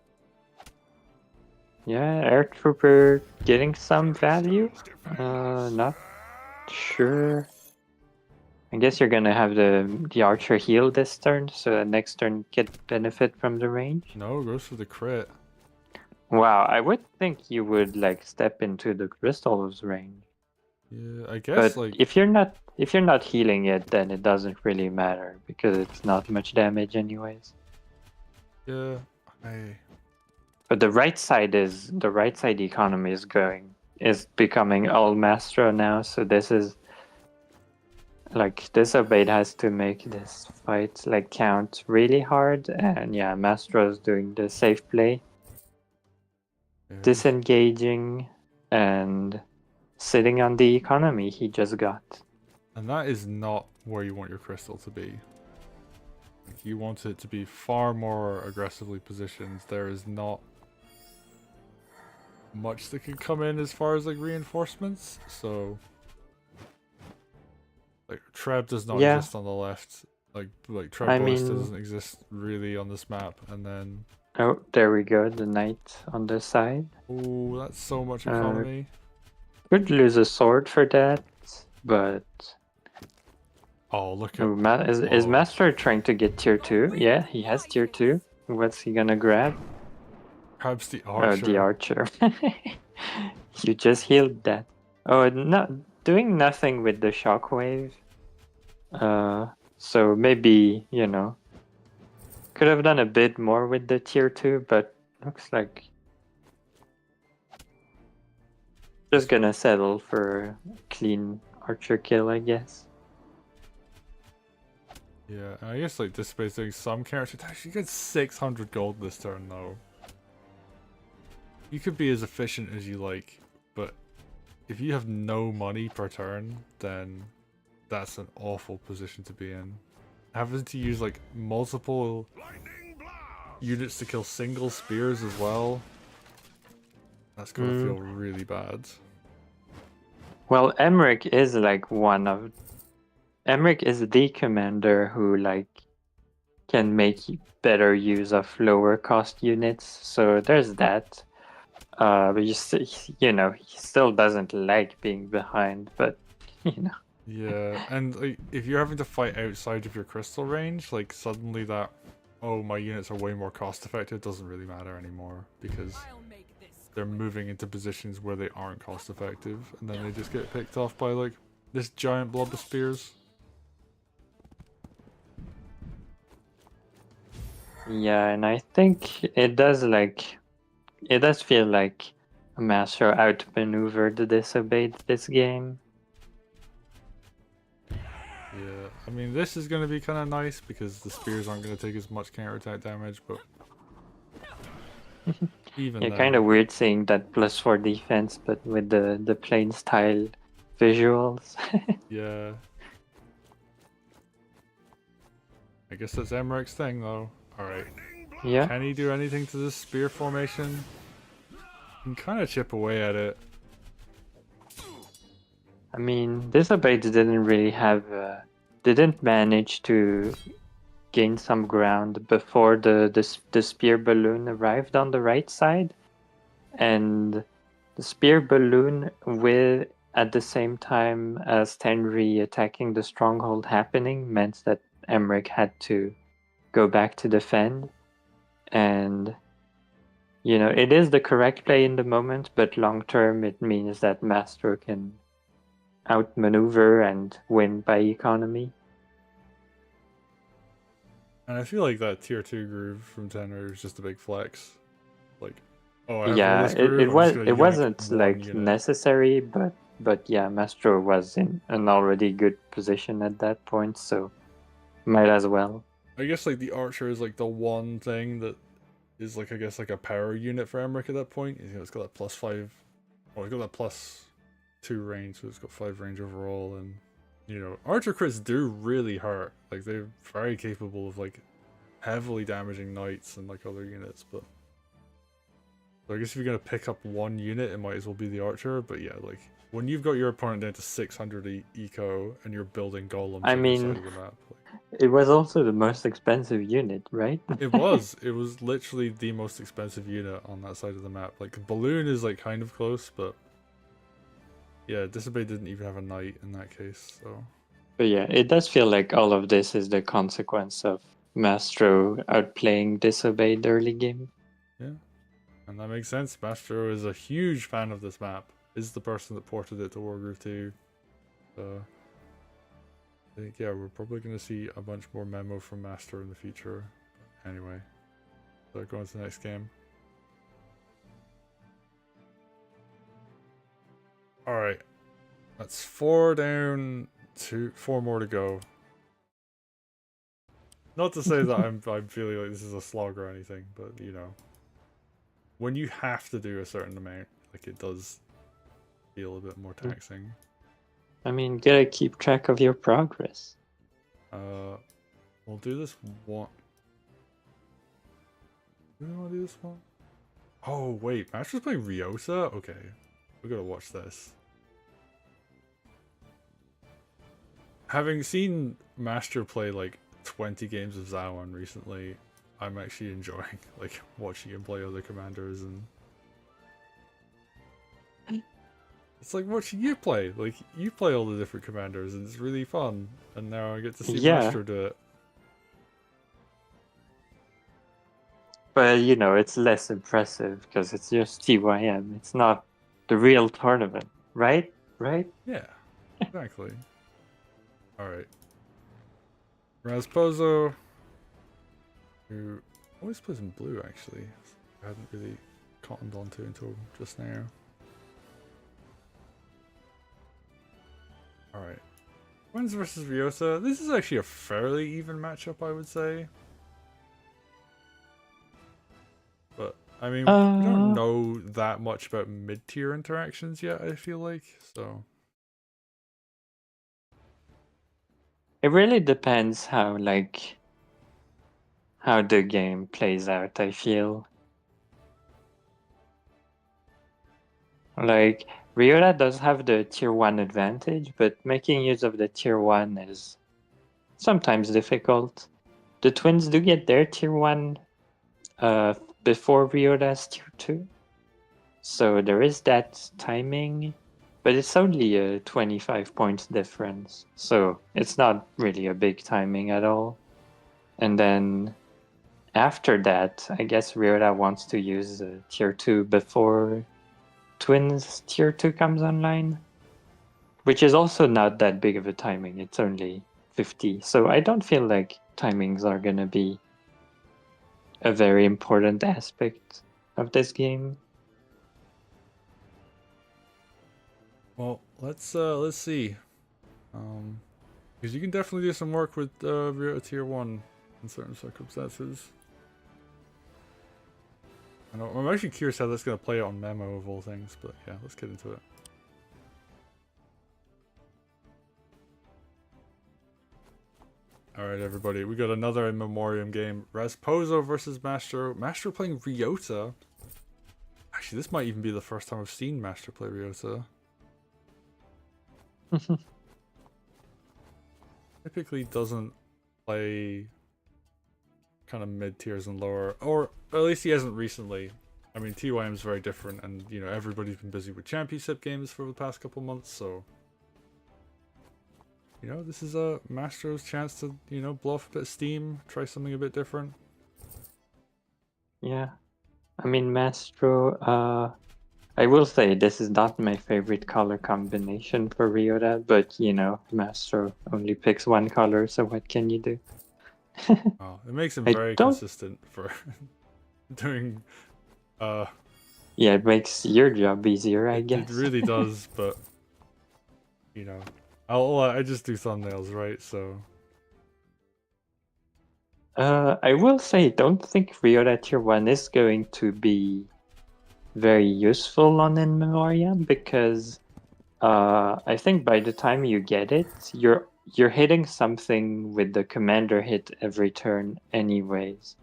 Yeah, air trooper getting some value. Not sure. I guess you're gonna have the archer heal this turn, so that next turn get benefit from the range. No, goes for the crit. Wow, I would think you would step into the crystal's range. Yeah, I guess But if you're not healing it, then it doesn't really matter because it's not much damage anyways. Yeah, But the right side economy is becoming all Mastro now, so this is Disobeyed has to make this fight count really hard, and yeah, Mastro is doing the safe play. yeah. Disengaging, and sitting on the economy he just got. And that is not where you want your crystal to be. Like, you want it to be far more aggressively positioned. There is not much that can come in as far as like reinforcements, so like Treb does not Yeah. exist on the left. Like Treb I Ballista mean- doesn't exist really on this map, and then Oh, there we go, the knight on the side. oh, that's so much economy. Could lose a sword for that, but Oh, look at oh, is oh. Master trying to get tier 2? Yeah, he has tier 2. What's he gonna grab? Perhaps the Oh, archer. the archer. You just healed that. Oh, not doing nothing with the shockwave. So maybe, you know, could have done a bit more with the tier 2, but looks like just gonna settle for a clean archer kill, I guess. Yeah, and I guess like Dissipate's doing some character attacks. You get 600 gold this turn though. You could be as efficient as you like, but if you have no money per turn, then that's an awful position to be in. Having to use like multiple units to kill single spears as well, that's gonna feel really bad. Well, Emmerich is like Emmerich is the commander who like can make better use of lower cost units, so there's that. But you know, he still doesn't like being behind, but you know. Yeah, and like, if you're having to fight outside of your crystal range, like suddenly that, oh, my units are way more cost effective, doesn't really matter anymore because they're moving into positions where they aren't cost effective, and then they just get picked off by like this giant blob of spears. Yeah, and I think it does feel like Master outmaneuvered the Disobeyed this game. Yeah, I mean this is going to be kind of nice because the spears aren't going to take as much counterattack damage, but even Yeah, then, kind of weird seeing that +4 defense, but with the plain style visuals. yeah. I guess that's Emmerich's thing though. Alright. Yeah. Can he do anything to this spear formation? He can kind of chip away at it. I mean, Disobeyed didn't really didn't manage to gain some ground before the spear balloon arrived on the right side, and the spear balloon with at the same time as Tenri attacking the stronghold happening meant that Emmerich had to go back to defend, and you know, it is the correct play in the moment, but long term it means that Master can outmaneuver and win by economy. And I feel like that tier 2 groove from Tenru is just a big flex. Like, oh, I have Yeah, this groove, it wasn't like unit. necessary, but yeah, Mastro was in an already good position at that point, so might as well. I guess like the archer is like the one thing that is like, I guess, like a power unit for Emmerich at that point. You know, it's got that +5, well, it's got that +2 range, so it's got 5 range overall, and you know, archer crits do really hurt. Like, they're very capable of like heavily damaging knights and like other units, but so I guess if you're gonna pick up one unit, it might as well be the archer. But yeah, like when you've got your opponent down to 600 eco and you're building golems I on mean, the side of the map, like, it was also the most expensive unit, right? it was literally the most expensive unit on that side of the map. Like, balloon is like kind of close, but yeah, Disobey didn't even have a knight in that case, so. But yeah, it does feel like all of this is the consequence of Mastro outplaying Disobeyed early game. Yeah, and that makes sense. Mastro is a huge fan of this map. Is the person that ported it to Wargroove 2. So I think, yeah, we're probably going to see a bunch more memo from Master in the future. Anyway, so going to the next game. Alright, that's 4 down, 4 more to go. Not to say that I'm feeling like this is a slog or anything, but you know, when you have to do a certain amount, like, it does feel a bit more taxing. I mean, gotta keep track of your progress. We'll do this one. Do we want to do this one? Oh wait, Master's playing Ryota? Okay, we gotta watch this. Having seen Master play like 20 games of Zawan recently, I'm actually enjoying like watching him play other commanders, and it's like watching you play. Like you play all the different commanders and it's really fun. And now I get to see Master do it. But you know, it's less impressive because it's just TYM. It's not the real tournament, right? Right? Yeah, exactly. Alright. Rasposo, who always plays in blue actually. I hadn't really cottoned onto until just now. Alright. Twins versus Ryota. This is actually a fairly even matchup, I would say. But, I mean, we don't know that much about mid-tier interactions yet, I feel like, so... It really depends how the game plays out, I feel. Like, Ryota does have the tier 1 advantage, but making use of the tier 1 is sometimes difficult. The twins do get their tier 1 before Ryota's tier 2. So there is that timing, but it's only a 25 points difference. So it's not really a big timing at all. And then after that, I guess Ryota wants to use tier 2 before Twins tier 2 comes online, which is also not that big of a timing. It's only 50. So I don't feel like timings are going to be a very important aspect of this game. Well, let's see. Because you can definitely do some work with Ryota tier 1 in certain circumstances. I'm actually curious how that's going to play out on Memo of all things, but yeah, let's get into it. Alright everybody, we got another in memoriam game. Rasposo versus Master. Master playing Ryota. Actually, this might even be the first time I've seen Master play Ryota. Typically doesn't play kind of mid tiers and lower, or at least he hasn't recently. I mean, TYM is very different, and you know everybody's been busy with championship games for the past couple months, so you know this is a Mastro's chance to blow off a bit of steam, try something a bit different. Yeah, I mean Mastro. I will say this is not my favorite color combination for Ryota, but you know, Mastro only picks one color, so what can you do? Oh, it makes him very consistent for doing. Yeah, it makes your job easier, I guess. It really does, but you know, I just do thumbnails, right? So. I will say, don't think Ryota tier 1 is going to be very useful on In Memoriam, because I think by the time you get it, you're hitting something with the commander hit every turn anyways.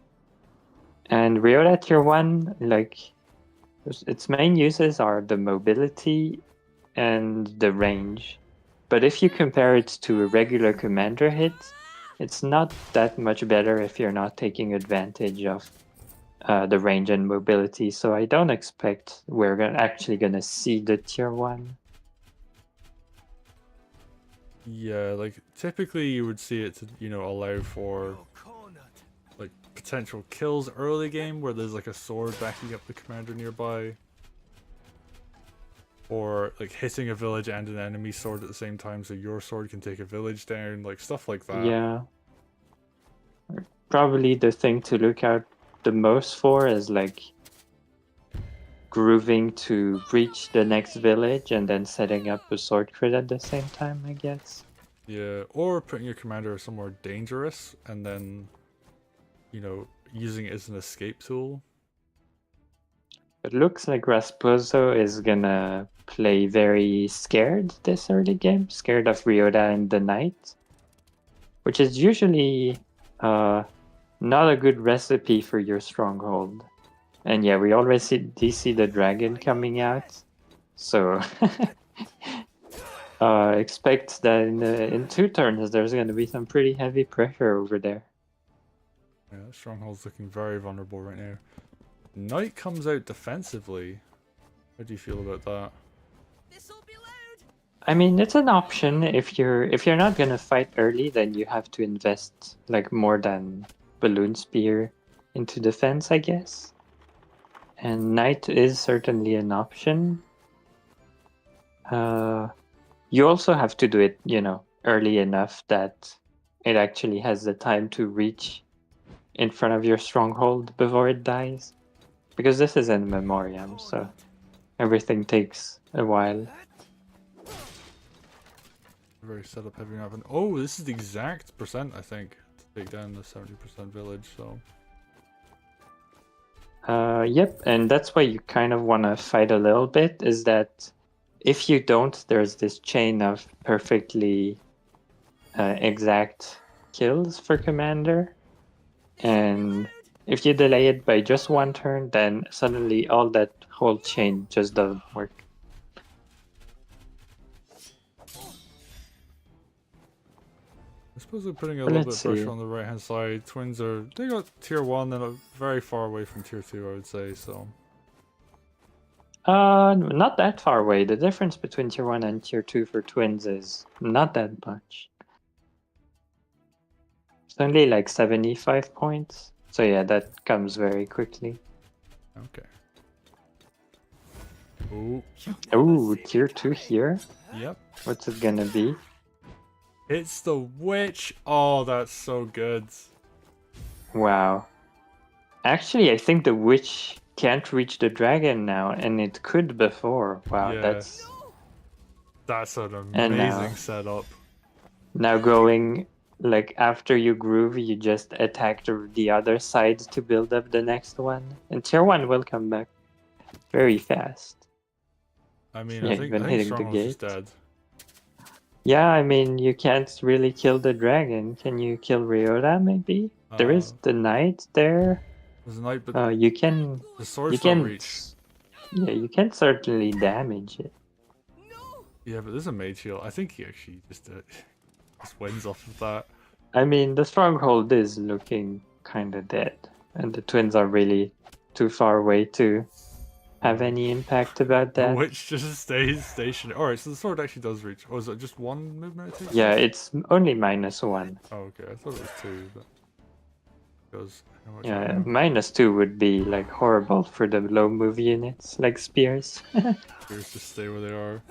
And Ryota tier 1, like, its main uses are the mobility and the range. But if you compare it to a regular commander hit, it's not that much better if you're not taking advantage of the range and mobility. So I don't expect we're actually going to see the tier 1. Yeah, like typically you would see it to, allow for like potential kills early game where there's like a sword backing up the commander nearby. Or like hitting a village and an enemy sword at the same time so your sword can take a village down, like stuff like that. Yeah. Probably the thing to look out the most for is like grooving to reach the next village and then setting up a sword crit at the same time, I guess. Yeah, or putting your commander somewhere dangerous and then, using it as an escape tool. It looks like Rasposo is gonna play very scared this early game, scared of Ryota and the Knight, which is usually not a good recipe for your stronghold. And yeah, we already see the dragon coming out, so expect that in 2 turns there's going to be some pretty heavy pressure over there. Yeah, Stronghold's looking very vulnerable right now. Knight comes out defensively. How do you feel about that? This'll be loud. I mean, it's an option. If you're not gonna fight early, then you have to invest like more than Balloon Spear into defense, I guess. And Knight is certainly an option. You also have to do it, early enough that it actually has the time to reach in front of your stronghold before it dies. Because this is in Memoriam, so everything takes a while. Very setup heavy enough. And oh, this is the exact percent, I think, to take down the 70% village, so. Yep, and that's why you kind of want to fight a little bit, is that if you don't, there's this chain of perfectly exact kills for Commander. And if you delay it by just 1 turn, then suddenly all that whole chain just doesn't work. I suppose they're putting a But little bit let's of pressure see. on the right hand side. Twins they got tier 1 and are very far away from tier 2, I would say, so. Not that far away. The difference between tier 1 and tier 2 for Twins is not that much. It's only like 75 points. So yeah, that comes very quickly. Okay. Oh, Ooh, tier 2 here? yep. What's it gonna be? It's the witch. Oh, that's so good. Wow. Actually, I think the witch can't reach the dragon now, and it could before. Wow, Yeah. That's an And amazing setup. now going like after you groove, you just attack the other side to build up the next one, and tier 1 will come back very fast. I mean, Yeah, I think even hitting the Stronghold's just gate. dead. Yeah, I mean, you can't really kill the dragon. Can you kill Ryota, maybe? There is the knight there. There's a knight, but You can... the swords You don't can... reach. Yeah, you can certainly damage it. Yeah, but there's a mage heal. I think he actually just wins off of that. I mean, the stronghold is looking kind of dead, and the twins are really too far away to have any impact about The that. witch just stays stationary. Alright, so the sword actually does reach. Oh, is it just 1 movement it takes? Yeah, it's only -1. Oh, okay. I thought it was 2, but... Because how much Yeah, ammo? -2 would be like horrible for the low move units, like spears. Spears just stay where they are.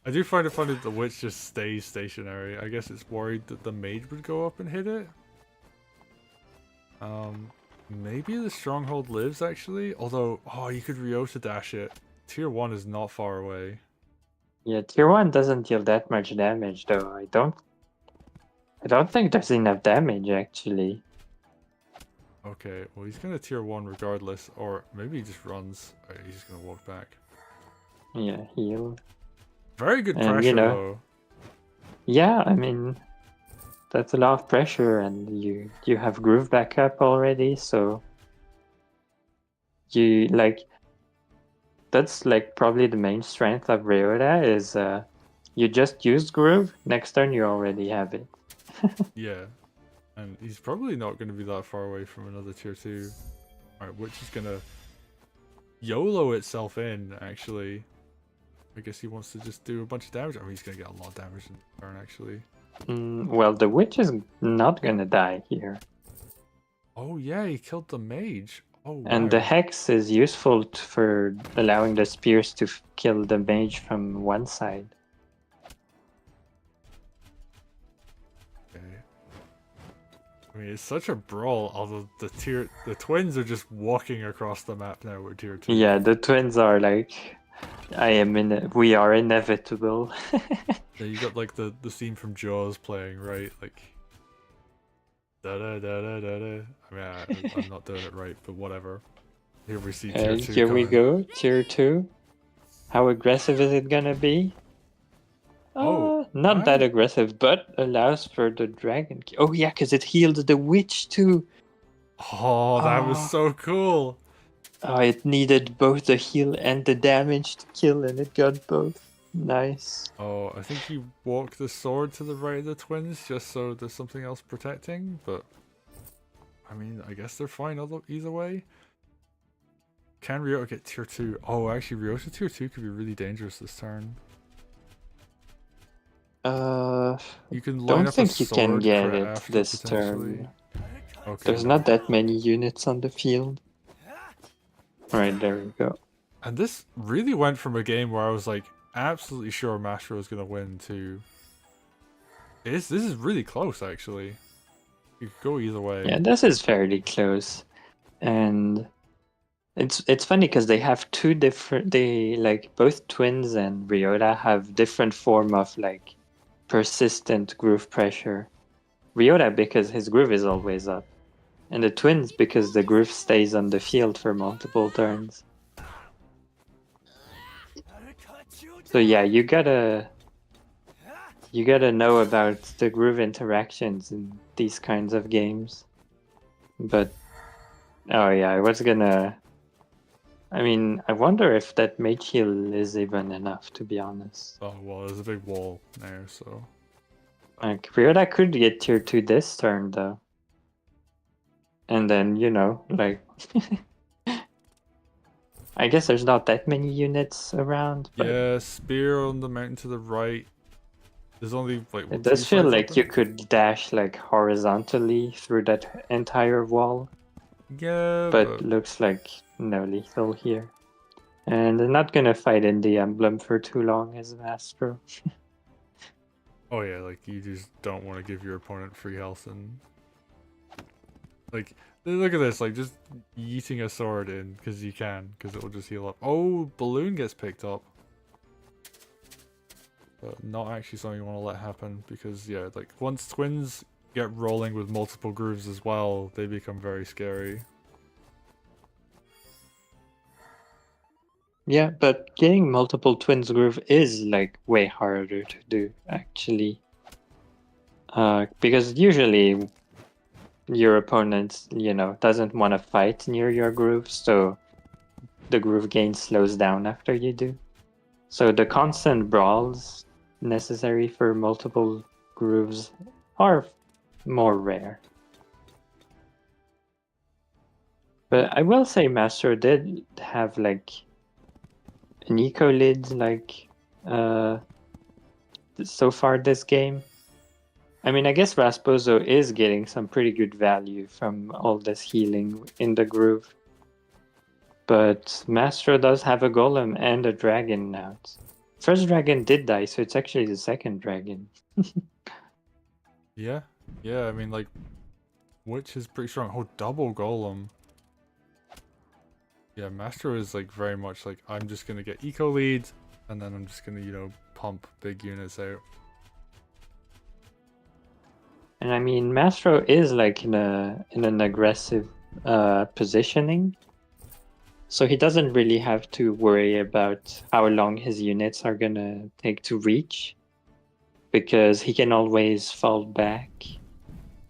I do find it funny that the witch just stays stationary. I guess it's worried that the mage would go up and hit it. Maybe the stronghold lives actually. Although, oh, you could Ryota dash it. Tier 1 is not far away. Yeah, tier 1 doesn't deal that much damage though. I don't think there's enough damage actually. Okay, well he's gonna tier 1 regardless, or maybe he just runs. Alright, he's just gonna walk back. Yeah, heal. Very good And, pressure though. Yeah, I mean, that's a lot of pressure, and you have groove back up already, so you that's like probably the main strength of Ryota is you just use groove, next turn you already have it. Yeah. And he's probably not going to be that far away from another tier 2. Alright, which is going to YOLO itself in, actually. I guess he wants to just do a bunch of damage. I mean, he's going to get a lot of damage in turn, actually. Well, the witch is not gonna die here. Oh, yeah, he killed the mage. Oh, wow. And the hex is useful for allowing the spears to kill the mage from one side. Okay. I mean, it's such a brawl, although the twins are just walking across the map now with tier 2. Yeah, the twins are like, we are inevitable. Yeah, you got like the scene from Jaws playing, right? Like, da da da da da da. I mean, I'm not doing it right, but whatever. Here we see tier 2 Here we coming. go, tier 2. How aggressive is it gonna be? Oh, Not that aggressive, but allows for the dragon. Oh yeah, because it healed the witch too. Oh, that was so cool. Oh, it needed both the heal and the damage to kill, and it got both. Nice. Oh, I think he walked the sword to the right of the twins just so there's something else protecting, but I mean, I guess they're fine either way. Can Ryota get tier 2? Oh, actually, Ryota tier 2 could be really dangerous this turn. You can line Don't up think a you can sword get crit it after this potentially. turn. Okay. There's not that many units on the field. Right, there we go. And this really went from a game where I was like absolutely sure Master was gonna win to this is really close actually. You could go either way. Yeah, this is fairly close. And it's funny because they have two different, they like both twins and Ryota have different form of like persistent groove pressure. Ryota because his groove is always up, and the twins because the groove stays on the field for multiple turns. So yeah, you gotta know about the groove interactions in these kinds of games. But oh yeah, I mean, I wonder if that mage heal is even enough, to be honest. Oh well, there's a big wall there, so Like, Ryota could get tier 2 this turn, though. And then, you know, like... I guess there's not that many units around, but... yeah, spear on the mountain to the right. There's only like It what, does two feel sides like open? you could dash, like, horizontally through that entire wall. Yeah, But looks like no lethal here. And they're not gonna fight in the emblem for too long as Mastro. oh yeah, like you just don't want to give your opponent free health and like look at this, like just yeeting a sword in because you can, because it will just heal up. Oh, balloon gets picked up, but not actually something you want to let happen because yeah, like once twins get rolling with multiple grooves as well, they become very scary. Yeah, but getting multiple twins groove is like way harder to do actually. Because usually your opponent, you know, doesn't want to fight near your groove, so the groove gain slows down after you do. So the constant brawls necessary for multiple grooves are more rare. But I will say Master did have like an eco lid like so far this game. I mean, I guess Rasposo is getting some pretty good value from all this healing in the groove. But Mastro does have a golem and a dragon now. First dragon did die, so it's actually the second dragon. Yeah, I mean like, Witch is pretty strong. Oh, double golem. Yeah, Master is like very much like, I'm just gonna get eco leads, and then I'm just gonna, you know, pump big units out. And I mean, Mastro is like in an aggressive positioning, so he doesn't really have to worry about how long his units are gonna take to reach, because he can always fall back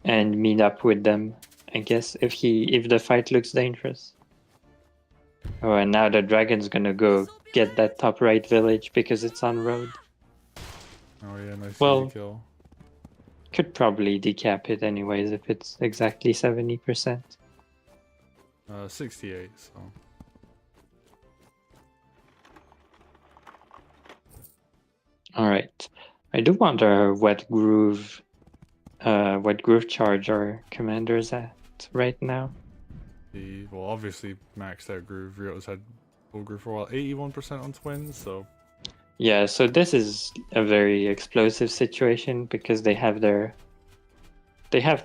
and meet up with them, I guess, if the fight looks dangerous. Oh, and now the dragon's gonna go get that top right village because it's on road. Oh yeah, nice Well, easy kill. could probably decap it anyways if it's exactly 70%. 68, so. Alright. I do wonder what groove charge our commander's at right now. Well, obviously maxed out groove. Ryota's had full groove for a while. 81% on twins, so. Yeah, so this is a very explosive situation because they have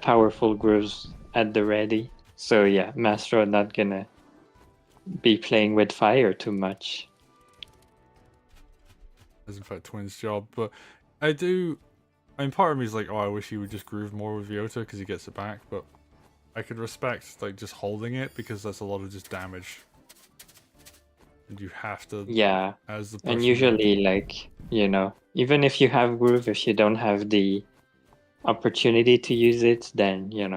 powerful grooves at the ready. So yeah, Mastro not gonna be playing with fire too much. As in fact twins job, but I mean part of me is like, oh, I wish he would just groove more with Ryota because he gets it back, but I could respect like just holding it because that's a lot of just damage and you have to, Yeah, as the and person. usually, like, even if you have Groove, if you don't have the opportunity to use it, then, you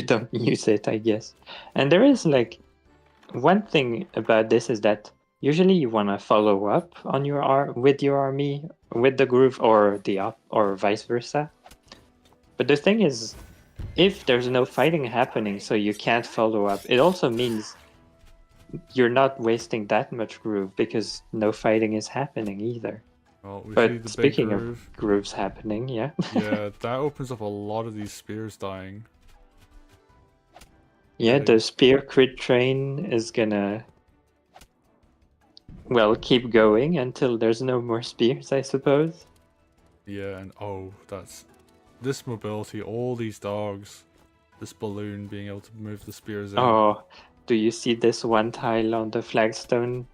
don't use it, I guess. And there is, like, one thing about this is that usually you want to follow up on with your army, with the Groove, or or vice versa. But the thing is, if there's no fighting happening, so you can't follow up, it also means you're not wasting that much groove because no fighting is happening either. Well, we see But the big speaking groove. of grooves happening, yeah. Yeah, that opens up a lot of these spears dying. Yeah, Like- the spear crit train is gonna, well, keep going until there's no more spears, I suppose. Yeah, and that's this mobility, all these dogs, this balloon being able to move the spears in. Oh, do you see this one tile on the flagstone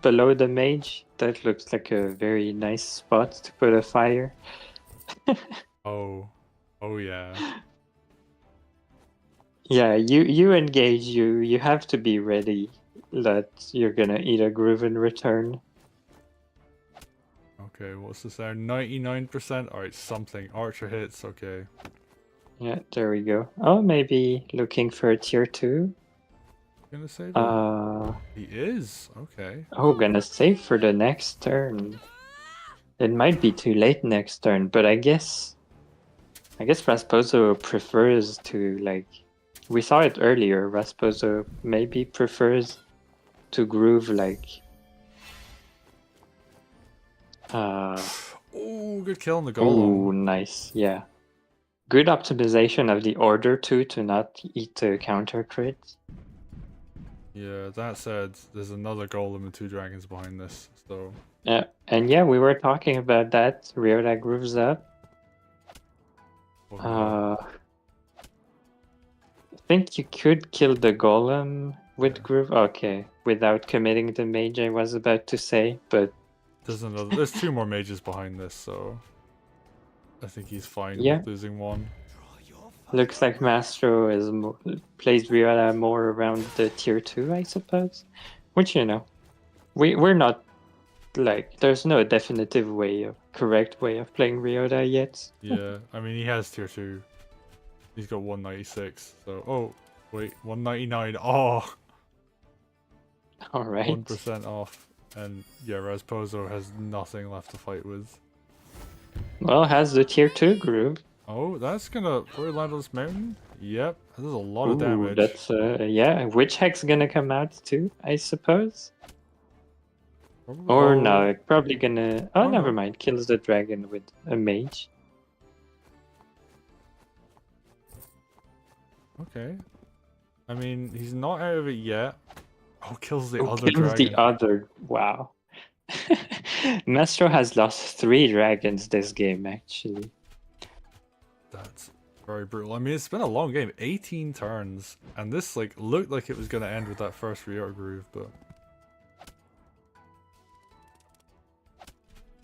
below the mage? That looks like a very nice spot to put a fire. Oh yeah. Yeah, you engage, you have to be ready that you're gonna eat a groove in return. Okay, what's this there? 99%? Alright, something. Archer hits, okay. Yeah, there we go. Oh, maybe looking for a tier 2. Gonna save it? Uh He is, okay. oh, gonna save for the next turn. It might be too late next turn, but I guess Rasposo prefers to, like, we saw it earlier, Rasposo maybe prefers to groove like Oh, good kill on the oh, golem. nice, yeah. Good optimization of the order too, to not eat the counter crit. Yeah, that said, there's another golem and 2 dragons behind this, so... Yeah, and yeah, we were talking about that. Ryota grooves up. Oh, no. I think you could kill the golem with groove. Okay, without committing the mage, I was about to say, but There's 2 more mages behind this, so... I think he's fine yeah. with losing one. Looks like Mastro plays Ryota more around the tier 2, I suppose. Which, we're not, like, there's no definitive correct way of playing Ryota yet. Yeah, I mean, he has tier 2. He's got 196, so... Oh, wait, 199. Oh! Alright. 1% off. And yeah, Rasposo has nothing left to fight with. Well, has the tier 2 groove. Oh, that's gonna probably land on this mountain? Yep, this is a lot of Ooh, damage. that's, yeah, Witch Hex gonna come out too, I suppose? Probably- Or oh, no, probably gonna... Oh, Oh, never no. mind, kills the dragon with a mage. Okay. I mean, he's not out of it yet. Oh, kills the Oh, other kills dragon. the other... Wow. Mastro has lost 3 dragons this game, actually. That's very brutal. I mean, it's been a long game, 18 turns, and this like looked like it was gonna end with that first Riot groove, but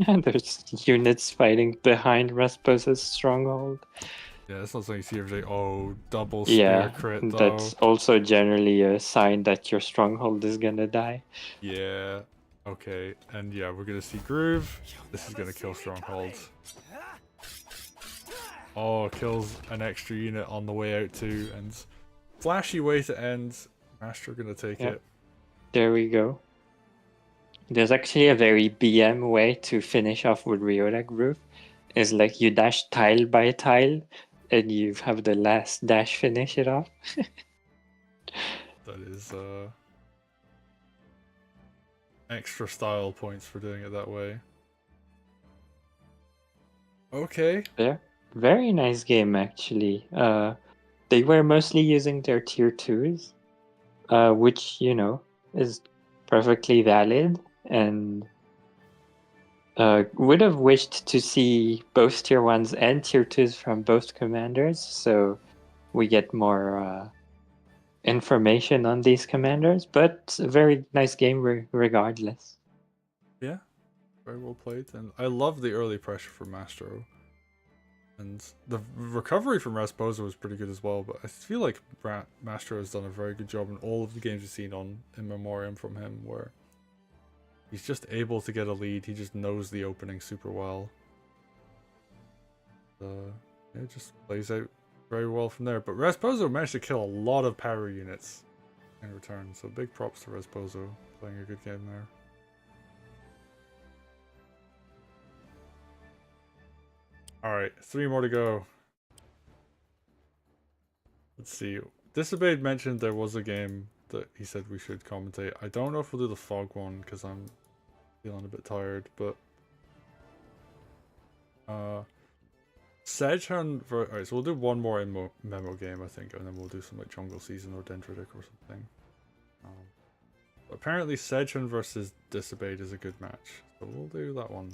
And there's units fighting behind Rasposa's stronghold. yeah, it's not something you see every day. Oh, double spear crit though. That's also generally a sign that your stronghold is gonna die. Yeah. Okay, and yeah, we're gonna see groove. This is gonna kill stronghold. Oh, kills an extra unit on the way out too, and flashy way to end. Master gonna take Yeah. it. There we go. There's actually a very BM way to finish off with Ryota Groove. Is like you dash tile by tile, and you have the last dash finish it off. That is extra style points for doing it that way. Okay. Yeah, very nice game actually. They were mostly using their tier 2s, which is perfectly valid, and would have wished to see both tier 1s and tier 2s from both commanders, so we get more information on these commanders, but a very nice game regardless. Yeah. Very well played. And I love the early pressure for Mastro. And the recovery from Rasposa was pretty good as well, but I feel like Mastro has done a very good job in all of the games we've seen on In Memoriam from him, where he's just able to get a lead. He just knows the opening super well. It just plays out very well from there. But Rasposo managed to kill a lot of power units in return, so big props to Rasposo playing a good game there. Alright, 3 more to go. Let's see. Disobeyed mentioned there was a game that he said we should commentate. I don't know if we'll do the fog one because I'm feeling a bit tired, but Sedgehan. Alright, so we'll do one more memo game, I think, and then we'll do some like Jungle Season or Dendritic or something. Apparently Sedgehan versus Disobeyed is a good match, so we'll do that one.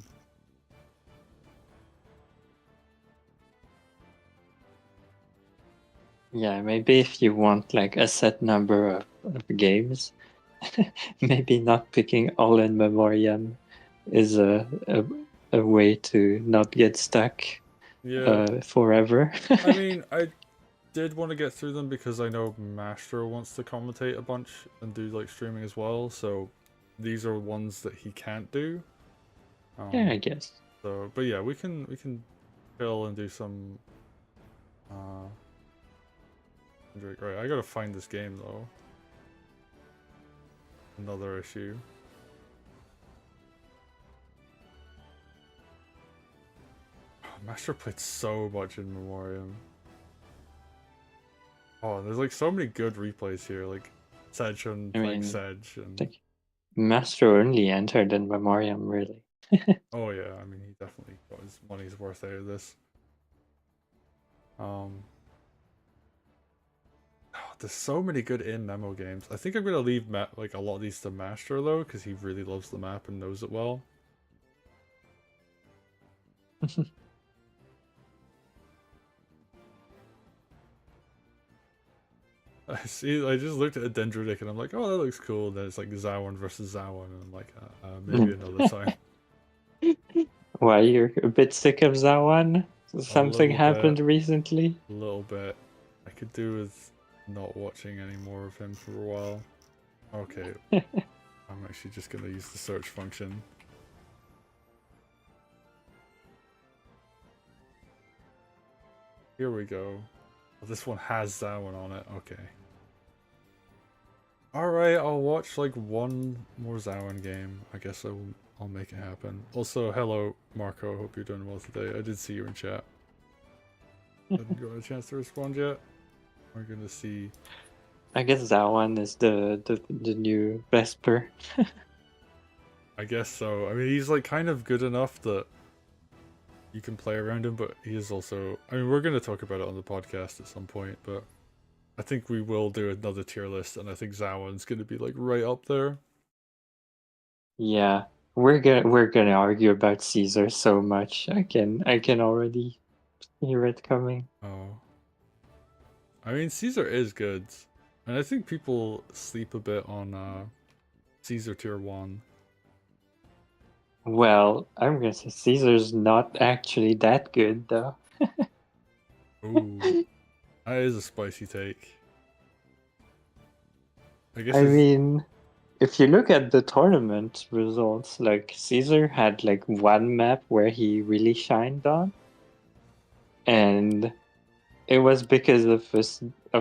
Yeah, maybe if you want like a set number of games, maybe not picking all in memoriam is a way to not get stuck forever. I mean, I did want to get through them because I know Mastro wants to commentate a bunch and do like streaming as well, so these are ones that he can't do. Yeah, I guess. So, but yeah, we can chill and do some. Right, I gotta find this game though. Another issue. Master played so much in Memoriam. Oh, there's like so many good replays here, like Sedge and playing Sedge and like Master only entered in memoriam, really. Oh yeah, I mean he definitely got his money's worth out of this. There's so many good in-memo games. I think I'm gonna leave like a lot of these to Master though, because he really loves the map and knows it well. I see. I just looked at a Dendritic and I'm like, oh, that looks cool. And then it's like Zawon versus Zawon, and I'm like, maybe another time. Why, you're a bit sick of Zawon? Something happened recently? A little bit. I could do with not watching any more of him for a while. Okay. I'm actually just gonna use the search function. Here we go. Oh, this one has Zawon on it. Okay. Alright, I'll watch like one more Zawon game. I guess I'll make it happen. Also, hello Marco, hope you're doing well today. I did see you in chat. Didn't got a chance to respond yet. We're gonna see. I guess Zawon is the new Vesper. I guess so. I mean, he's like kind of good enough that you can play around him, but he is also. I mean, we're gonna talk about it on the podcast at some point, but I think we will do another tier list, and I think Zawon's gonna be like right up there. Yeah, we're gonna argue about Caesar so much. I can already hear it coming. Oh. I mean, Caesar is good. And I think people sleep a bit on Caesar tier 1. Well, I'm gonna say Caesar's not actually that good, though. Ooh. That is a spicy take. I mean, if you look at the tournament results, like Caesar had like one map where he really shined on. And it was because of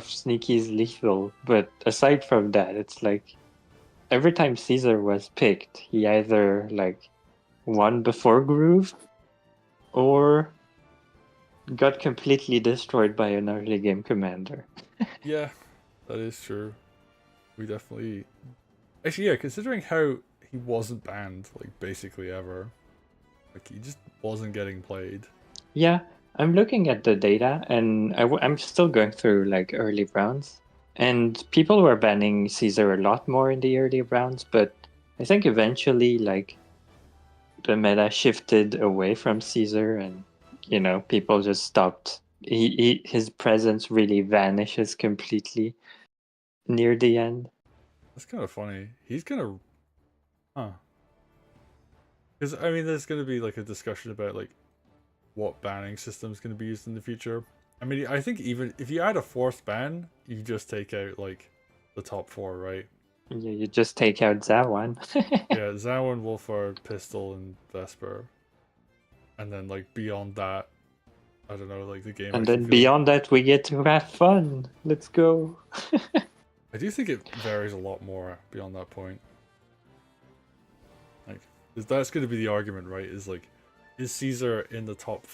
Sneaky's lethal, but aside from that, it's like every time Caesar was picked, he either like won before Groove or got completely destroyed by an early game commander. Yeah, that is true. We definitely... Actually, yeah, considering how he wasn't banned, like, basically ever. Like, he just wasn't getting played. Yeah, I'm looking at the data, and I'm still going through like early rounds, and people were banning Caesar a lot more in the early rounds, but I think eventually like the meta shifted away from Caesar, and you know, people just stopped. His presence really vanishes completely near the end. That's kind of funny. He's gonna... Huh. Because, I mean, there's gonna be like a discussion about like what banning system is going to be used in the future. I mean, I think even if you add a fourth ban, you just take out like the top 4, right? Yeah, you just take out that one. Yeah, Zawin, Wolfard, Pistol, and Vesper. And then like beyond that, I don't know, like the game And actually then feels... beyond that, we get to have fun. Let's go. I do think it varies a lot more beyond that point. Like, that's going to be the argument, right? Is like, is Caesar in the top...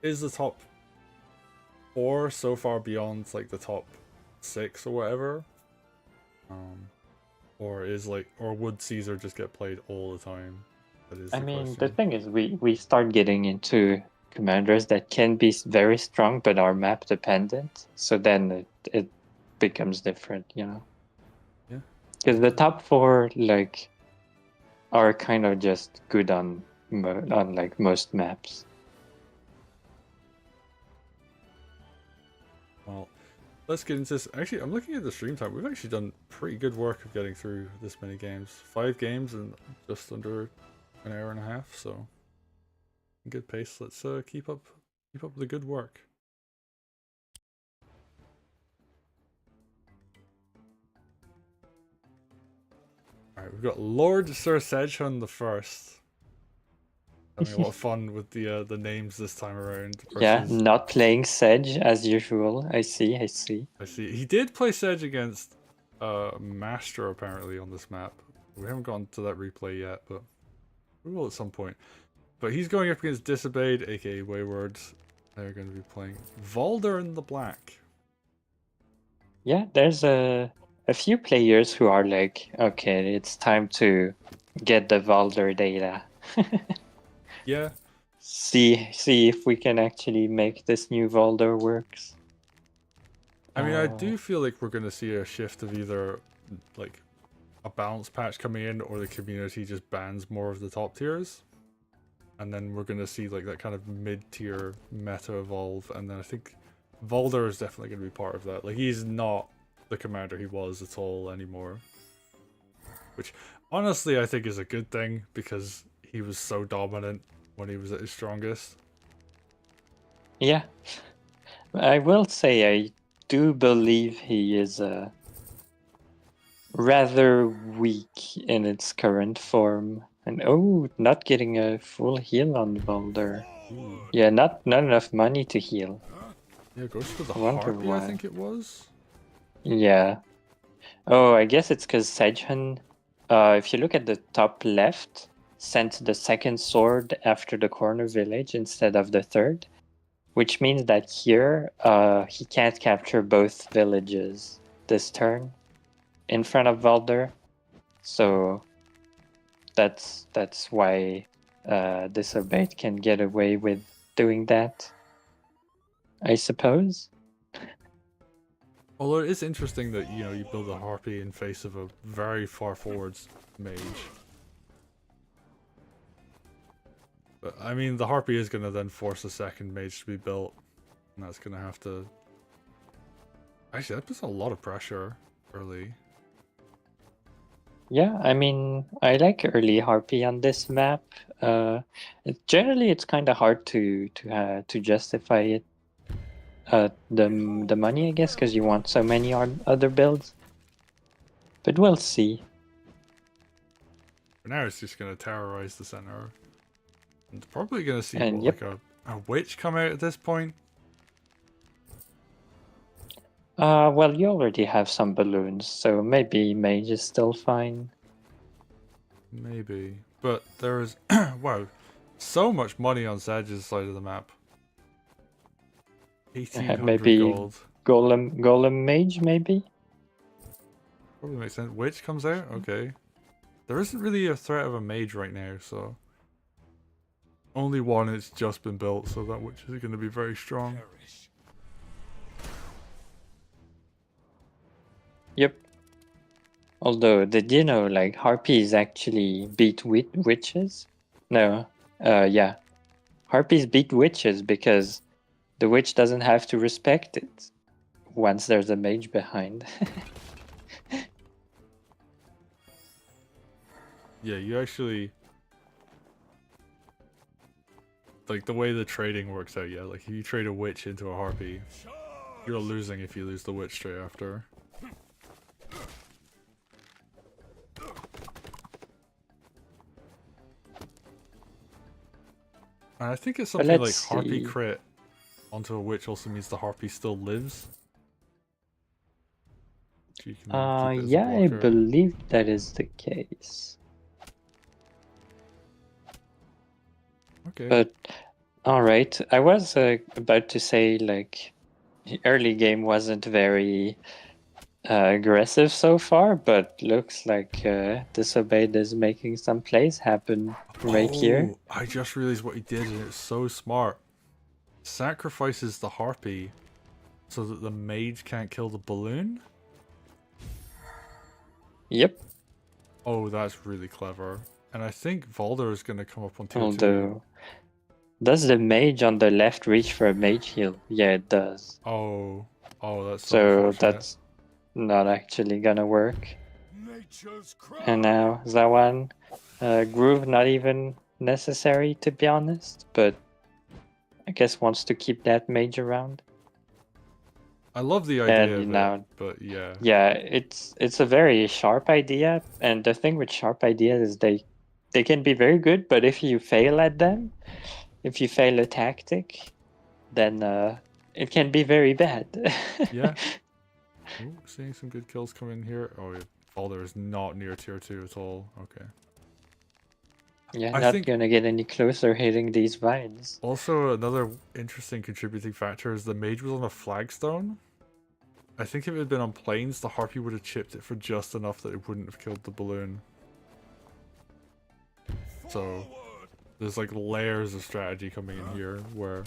Is the top 4 so far beyond like the top 6 or whatever? Or is like, or would Caesar just get played all the time? That is I the mean, question. the thing is, we start getting into commanders that can be very strong but are map dependent. So then it becomes different, you know. Yeah. Because the top 4 like are kind of just good on like most maps. Well, let's get into this. Actually, I'm looking at the stream time. We've actually done pretty good work of getting through this many games. 5 games in just under an hour and a half, so good pace. Let's keep up the good work. Alright, we've got Lord Sir Sedgehun the First. Having a lot of fun with the names this time around. Yeah, Versus... not playing Sedge as usual. I see. I see. He did play Sedge against Master apparently on this map. We haven't gotten to that replay yet, but we will at some point. But he's going up against Disobeyed, aka Wayward. They're going to be playing Valder in the Black. Yeah, there's a few players who are like, okay, it's time to get the Valder data. Yeah. See if we can actually make this new Valder works. I mean, I do feel like we're going to see a shift of either like a balance patch coming in, or the community just bans more of the top tiers. And then we're going to see like that kind of mid-tier meta evolve. And then I think Valder is definitely going to be part of that. Like, he's not the commander he was at all anymore. Which, honestly, I think is a good thing, because he was so dominant when he was at his strongest. Yeah. I will say I do believe he is rather weak in its current form. And oh, not getting a full heal on Valder. Ooh. Yeah, not enough money to heal. Yeah, goes for the I wonder Harpy, why. I think it was. Yeah. Oh, I guess it's because Sedgehun, if you look at the top left, sent the second sword after the corner village instead of the third, which means that here he can't capture both villages this turn in front of Valder. So that's why Disobeyed can get away with doing that, I suppose. Although it is interesting that, you know, you build a Harpy in face of a very far forwards mage. But, I mean, the Harpy is going to then force a second mage to be built. And that's going to have to... Actually, that puts a lot of pressure early. Yeah, I mean, I like early Harpy on this map. Generally, it's kind of hard to justify it. The money, I guess, because you want so many other builds. But we'll see. For now, it's just going to terrorize the center. And probably going to see And what, like a witch come out at this point. Well, you already have some balloons, so maybe mage is still fine. Maybe. But there is... wow. So much money on Sedge's side of the map. 1800 Maybe gold. golem mage, maybe? Probably makes sense. Witch comes out? Okay. There isn't really a threat of a mage right now, so... Only one has just been built, so that witch is going to be very strong. Yep. Although, did you know, like, Harpies actually beat witches? No. Yeah. Harpies beat witches because the witch doesn't have to respect it once there's a mage behind. Yeah, you actually... like the way the trading works out, yeah. Like if you trade a witch into a harpy, you're losing if you lose the witch straight after. And I think it's But something like let's harpy see. crit onto a witch also means the harpy still lives. So you can keep it as a Yeah, I blocker. believe that is the case. Okay. But all right, I was about to say like the early game wasn't very aggressive so far, but looks like Disobeyed is making some plays happen right here. Oh, I just realized what he did, and it's so smart. Sacrifices the harpy so that the mage can't kill the balloon. Yep. Oh, that's really clever. And I think Valder is going to come up on tier 2. Although, does the mage on the left reach for a mage heal? Yeah, it does. Oh, that's so So unfortunate. that's not actually gonna work. And now Zawan, Groove not even necessary to be honest, but I guess wants to keep that mage around. I love the idea And of now, it, but yeah. yeah, it's a very sharp idea, and the thing with sharp ideas is they can be very good, but if you fail at them, if you fail a tactic, then it can be very bad. Yeah. Ooh, seeing some good kills come in here. Oh, yeah. Valder is not near tier 2 at all. Okay. Yeah, I not think gonna get any closer hitting these vines. also another interesting contributing factor is the mage was on a flagstone. I think if it had been on planes, the harpy would have chipped it for just enough that it wouldn't have killed the balloon. So there's like layers of strategy coming in here where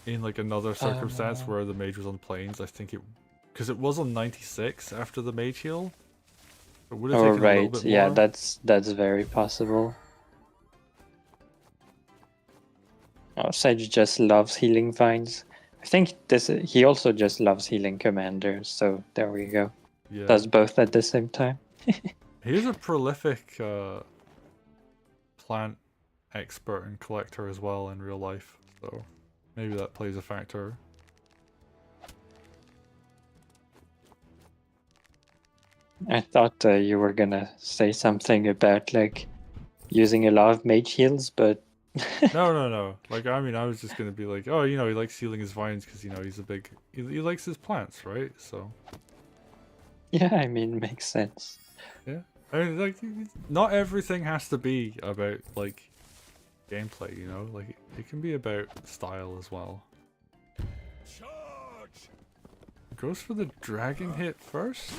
in like another circumstance where the mage was on planes, I think it, because it was on 96 after the mage heal, it would have Oh taken a little right, bit yeah, more. that's very possible. Oh, Sage just loves healing vines. I think he also just loves healing commanders, so there we go. Yeah. Does both at the same time. He is a prolific plant expert and collector as well in real life, so maybe that plays a factor. I thought you were gonna say something about like using a lot of mage heals, but No. Like, I mean, I was just gonna be like, oh, you know, he likes healing his vines because, you know, he's a big, he likes his plants, right? So, yeah, I mean, makes sense. yeah. I mean, like, not everything has to be about, like, gameplay, you know? Like, it can be about style as well. Goes for the dragon hit first,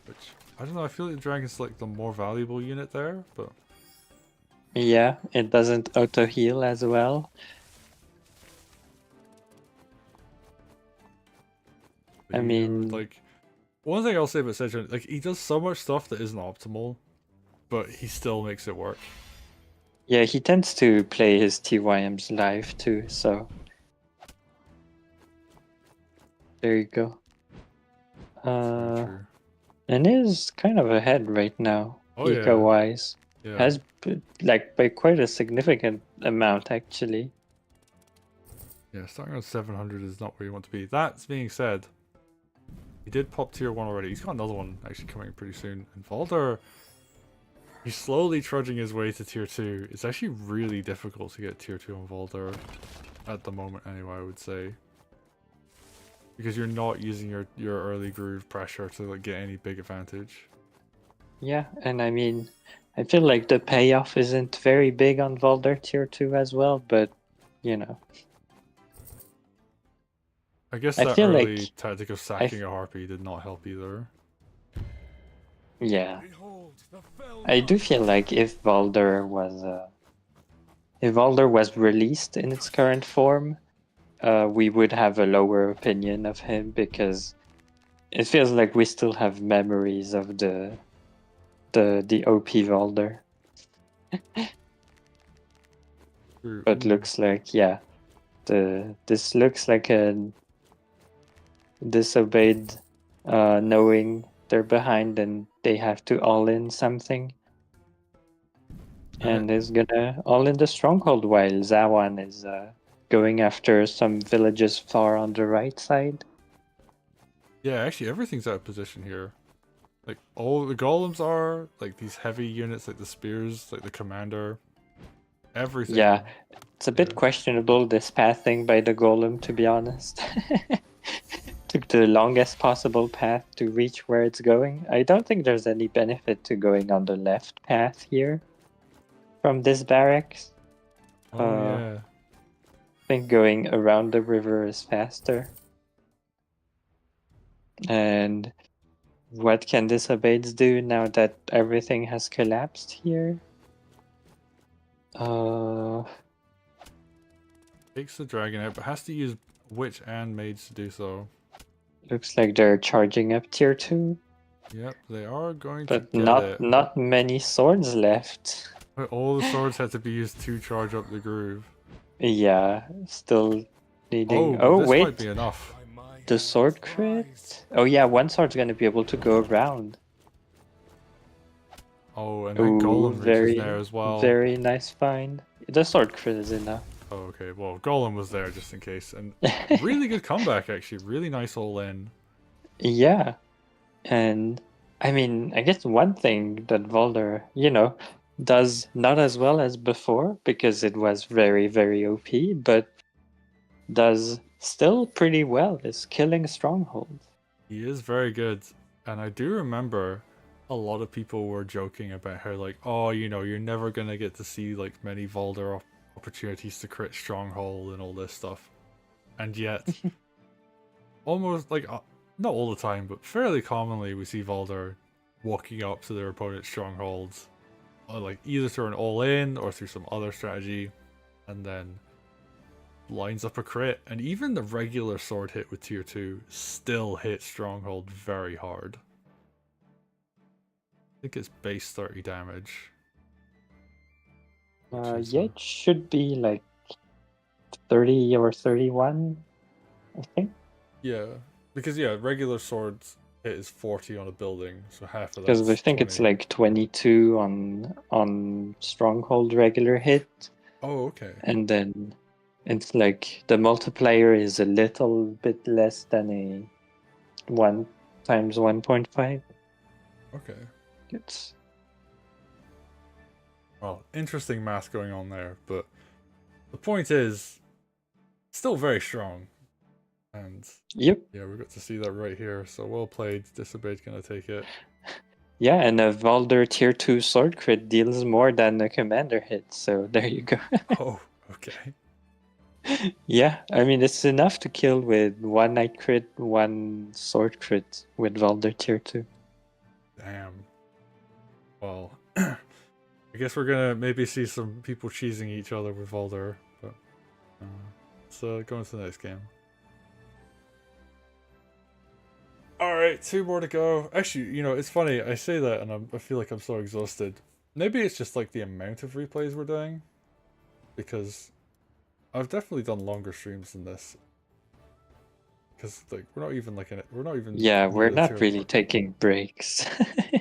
which, I don't know, I feel like the dragon's, like, the more valuable unit there, but... Yeah, it doesn't auto heal as well. I mean, like, one thing I'll say about Sedge, like, he does so much stuff that isn't optimal, but he still makes it work. yeah, he tends to play his TYMs live too, so there you go. Very true. And is kind of ahead right now, Oh, eco-wise. Yeah. Has like by quite a significant amount actually. Yeah, starting on 700 is not where you want to be. That being said, he did pop tier 1 already. He's got another one actually coming pretty soon. And Valder, he's slowly trudging his way to tier 2. It's actually really difficult to get tier 2 on Valder at the moment anyway, I would say. Because you're not using your early groove pressure to like get any big advantage. Yeah, and I mean, I feel like the payoff isn't very big on Valder tier 2 as well, but you know. I guess I that feel early like tactic of sacking a harpy did not help either. Yeah. I do feel like if Valder was released in its current form, we would have a lower opinion of him because it feels like we still have memories of the OP Valder. But looks like, yeah, this looks like a Disobeyed, knowing they're behind and they have to all in something. and is gonna all in the stronghold while Zawan is going after some villages far on the right side. Yeah, actually everything's out of position here. Like all the golems are, like these heavy units like the spears, like the commander. Everything. Yeah, it's a bit here. questionable this pathing by the golem, to be honest. Took the longest possible path to reach where it's going. I don't think there's any benefit to going on the left path here from this barracks. Oh yeah. I think going around the river is faster. And what can this Abades do now that everything has collapsed here? Takes the dragon out, but has to use witch and mage to do so. Looks like they're charging up tier 2. Yep, they are going But to get it. not many swords left. But all the swords had to be used to charge up the groove. Yeah, still needing... Oh, this wait, might be enough. the sword crit? Oh yeah, one sword's gonna be able to go around. Oh, and then Ooh, Golem reaches very, there as well. very nice find. The sword crit is enough. Oh, okay, well, Golem was there just in case. And really good comeback, actually. Really nice all in. Yeah, and I mean, I guess one thing that Volder, does not as well as before because it was very, very OP, but does still pretty well is killing strongholds. He is very good. And I do remember a lot of people were joking about how, like, oh, you're never going to get to see, like, many Volder opportunities to crit Stronghold and all this stuff. And yet, almost, like, not all the time, but fairly commonly, we see Volder walking up to their opponent's Strongholds, like, either through an all-in or through some other strategy, and then lines up a crit. And even the regular sword hit with tier 2 still hits Stronghold very hard. I think it's base 30 damage. Yeah, it should be like 30 or 31, I think. Yeah, because regular swords hit is 40 on a building, so half of that. Because I think 20. it's like 22 on stronghold regular hit. Oh, okay. And then it's like the multiplier is a little bit less than a 1 times 1.5. Okay. It's Well, interesting math going on there, but the point is, still very strong. And yep. yeah, we got to see that right here. So well played. Disobeyed gonna take it. Yeah, and a Valder tier 2 sword crit deals more than a commander hit, so there you go. Oh, okay. Yeah, I mean, it's enough to kill with 1 knight crit, 1 sword crit with Valder tier 2. Damn. Well, I guess we're gonna maybe see some people cheesing each other with Valder, but let's go into the next game. Alright, 2 more to go. Actually, it's funny, I say that and I feel like I'm so exhausted. Maybe it's just like the amount of replays we're doing, because I've definitely done longer streams than this. Because like we're not even Yeah, we're near the not 2 really mark. taking breaks.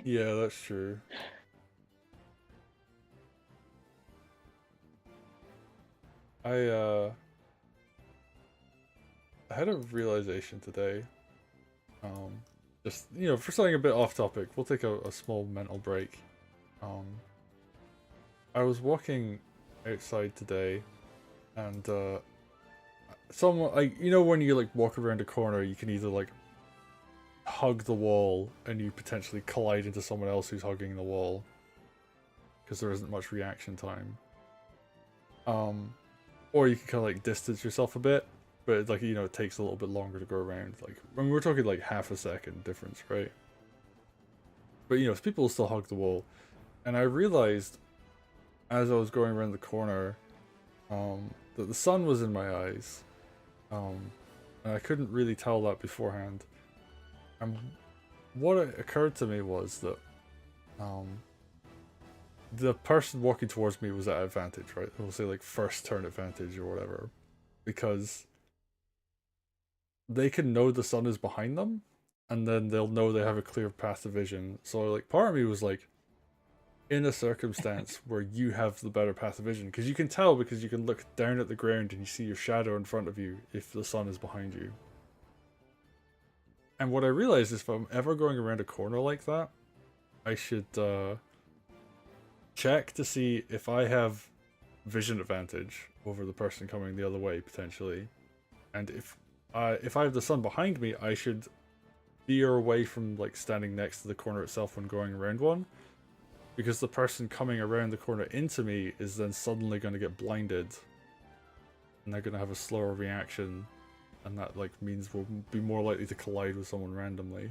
Yeah, that's true. I had a realization today. Just for something a bit off topic, we'll take a small mental break. I was walking outside today, and someone when you like walk around a corner, you can either like hug the wall and you potentially collide into someone else who's hugging the wall because there isn't much reaction time. Or you can kind of like distance yourself a bit, but it's like it takes a little bit longer to go around. Like when we're talking like half a second difference, right? But people still hug the wall, and I realized as I was going around the corner, that the sun was in my eyes, and I couldn't really tell that beforehand. And what occurred to me was that the person walking towards me was at advantage, right? We'll say like first turn advantage or whatever, because they can know the sun is behind them, and then they'll know they have a clear path of vision. So like part of me was like, in a circumstance where you have the better path of vision, because you can tell because you can look down at the ground and you see your shadow in front of you if the sun is behind you. And what I realized is if I'm ever going around a corner like that, I should check to see if I have vision advantage over the person coming the other way potentially, and if I have the sun behind me, I should veer away from like standing next to the corner itself when going around one, because the person coming around the corner into me is then suddenly going to get blinded, and they're going to have a slower reaction, and that like means we'll be more likely to collide with someone randomly.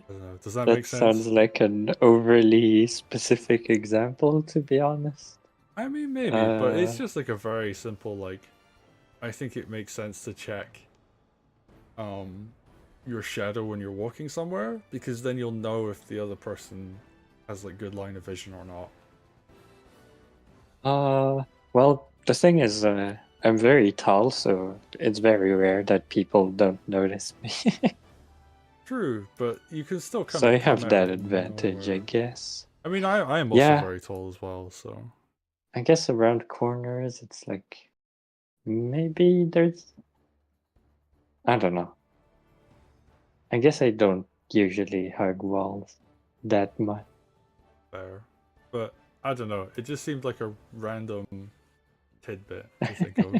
I don't know. Does that make That sense? sounds like an overly specific example, to be honest. I mean, maybe, but it's just like a very simple, like, I think it makes sense to check your shadow when you're walking somewhere, because then you'll know if the other person has like good line of vision or not. Well, the thing is, I'm very tall, so it's very rare that people don't notice me. True, but you can still come. So I come have out that of advantage, I nowhere. guess. I mean, I am also Yeah. very tall as well, so I guess around corners, it's like maybe there's. I don't know. I guess I don't usually hug walls that much. fair. But I don't know. It just seemed like a random tidbit to think of.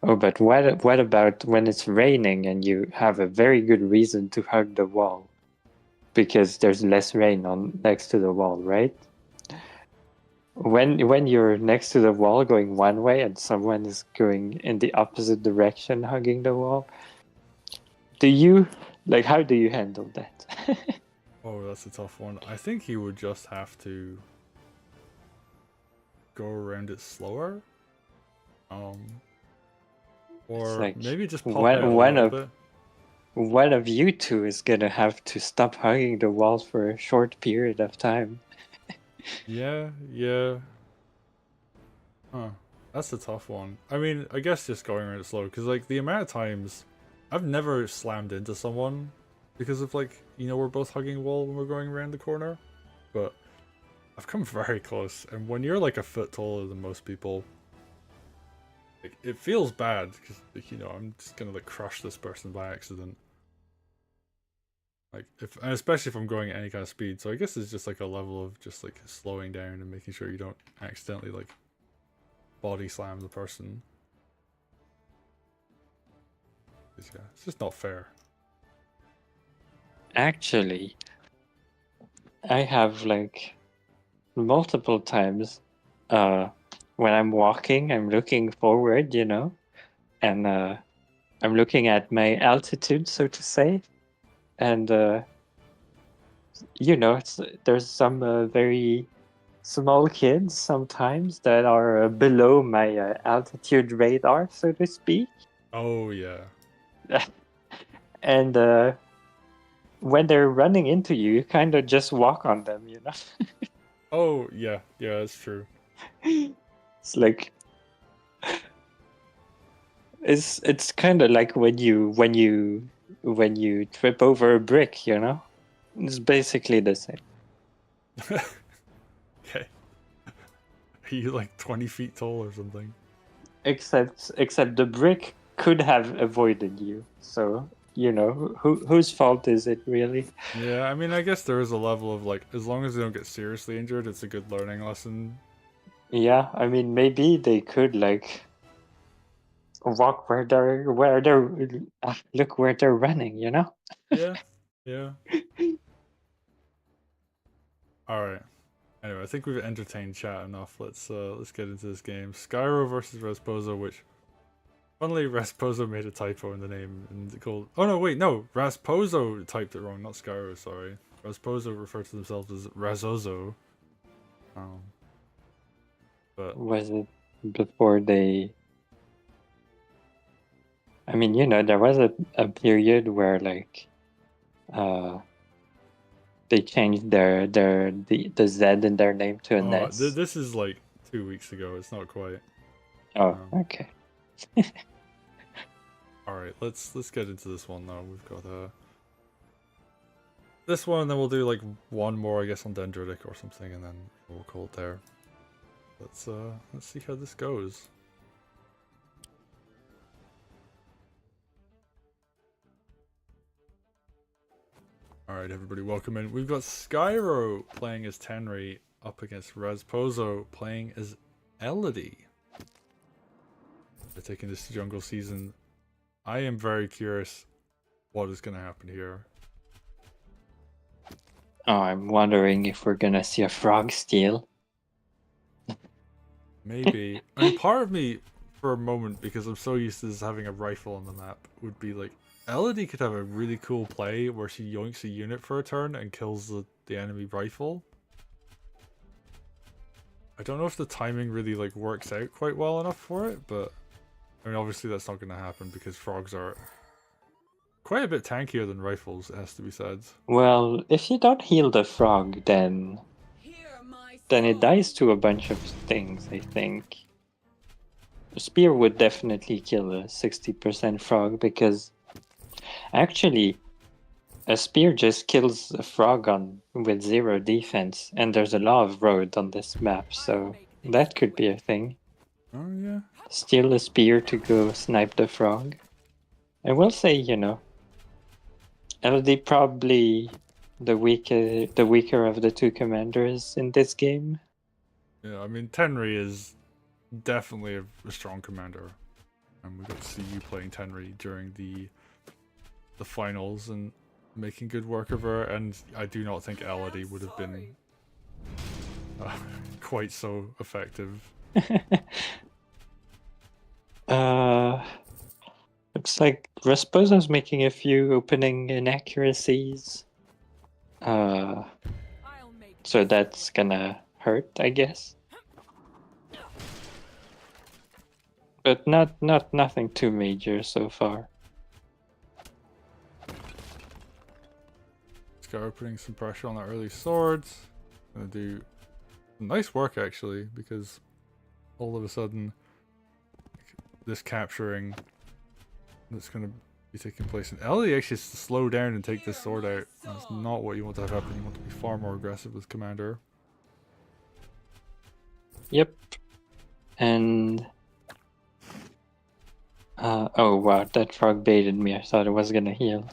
Oh, but what about when it's raining and you have a very good reason to hug the wall? Because there's less rain on next to the wall, right? When you're next to the wall going one way and someone is going in the opposite direction hugging the wall, how do you handle that? Oh, that's a tough one. I think you would just have to go around it slower. Or like maybe just pop out a little bit. one of you two is gonna have to stop hugging the wall for a short period of time. Yeah. Huh. That's a tough one. I mean, I guess just going around it slow, because like the amount of times I've never slammed into someone because of like, we're both hugging a wall when we're going around the corner, but I've come very close, and when you're like a foot taller than most people, like, it feels bad because like, I'm just gonna like crush this person by accident. Like and especially if I'm going at any kind of speed. So I guess it's just like a level of just like slowing down and making sure you don't accidentally like body slam the person. Yeah, it's just not fair. Actually, I have like multiple times when I'm walking, I'm looking forward, and I'm looking at my altitude, so to say, and there's some very small kids sometimes that are below my altitude radar, so to speak. Oh yeah. And when they're running into you, you kind of just walk on them, Oh yeah, that's true. It's like it's kind of like when you trip over a brick, It's basically the same. Okay. Are you like 20 feet tall or something? Except the brick could have avoided you. So, whose fault is it really? Yeah, I mean, I guess there is a level of like, as long as they don't get seriously injured, it's a good learning lesson. Yeah, I mean, maybe they could like walk look where they're running, Yeah. All right. Anyway, I think we've entertained chat enough. Let's get into this game. Skyro versus Rasposo, which funnily Rasposo made a typo in the name and called. Oh no, wait, no, Rasposo typed it wrong, not Skyro. Sorry, Rasposo referred to themselves as Razozo. But Was it before they? I mean, there was a period where like, they changed the Z in their name to an S. This is like 2 weeks ago. It's not quite. Oh, okay. All right, let's get into this one now. We've got this one, and then we'll do like one more, I guess, on Dendritic or something, and then we'll call it there. Let's see how this goes. Alright, everybody, welcome in. We've got Skyro playing as Tenri up against Razpozo playing as Elodie. They're taking this jungle season. I am very curious what is going to happen here. Oh, I'm wondering if we're gonna see a frog steal. Maybe. I mean, part of me, for a moment, because I'm so used to this having a rifle on the map, would be like, Elodie could have a really cool play where she yoinks a unit for a turn and kills the enemy rifle. I don't know if the timing really like works out quite well enough for it, but I mean, obviously that's not going to happen because frogs are quite a bit tankier than rifles, it has to be said. Well, if you don't heal the frog, then it dies to a bunch of things, I think. A spear would definitely kill a 60% frog because actually a spear just kills a frog with 0 defense, and there's a lot of road on this map, so that could be a thing. Oh yeah. Steal a spear to go snipe the frog. I will say, you know, Elodie probably the weaker of the two commanders in this game. Yeah, I mean, Tenri is definitely a strong commander. And we got to see you playing Tenri during the finals and making good work of her, and I do not think Elodie would have been quite so effective. Looks like Rasposa's making a few opening inaccuracies. So that's gonna hurt, I guess. But nothing too major so far. Scar putting some pressure on the early swords. Gonna do nice work actually, because all of a sudden this capturing that's gonna be taking place, and Ellie actually has to slow down and take this sword out. That's not what you want to have happen. You want to be far more aggressive with Commander. Yep. And oh wow, that frog baited me. I thought it was gonna heal.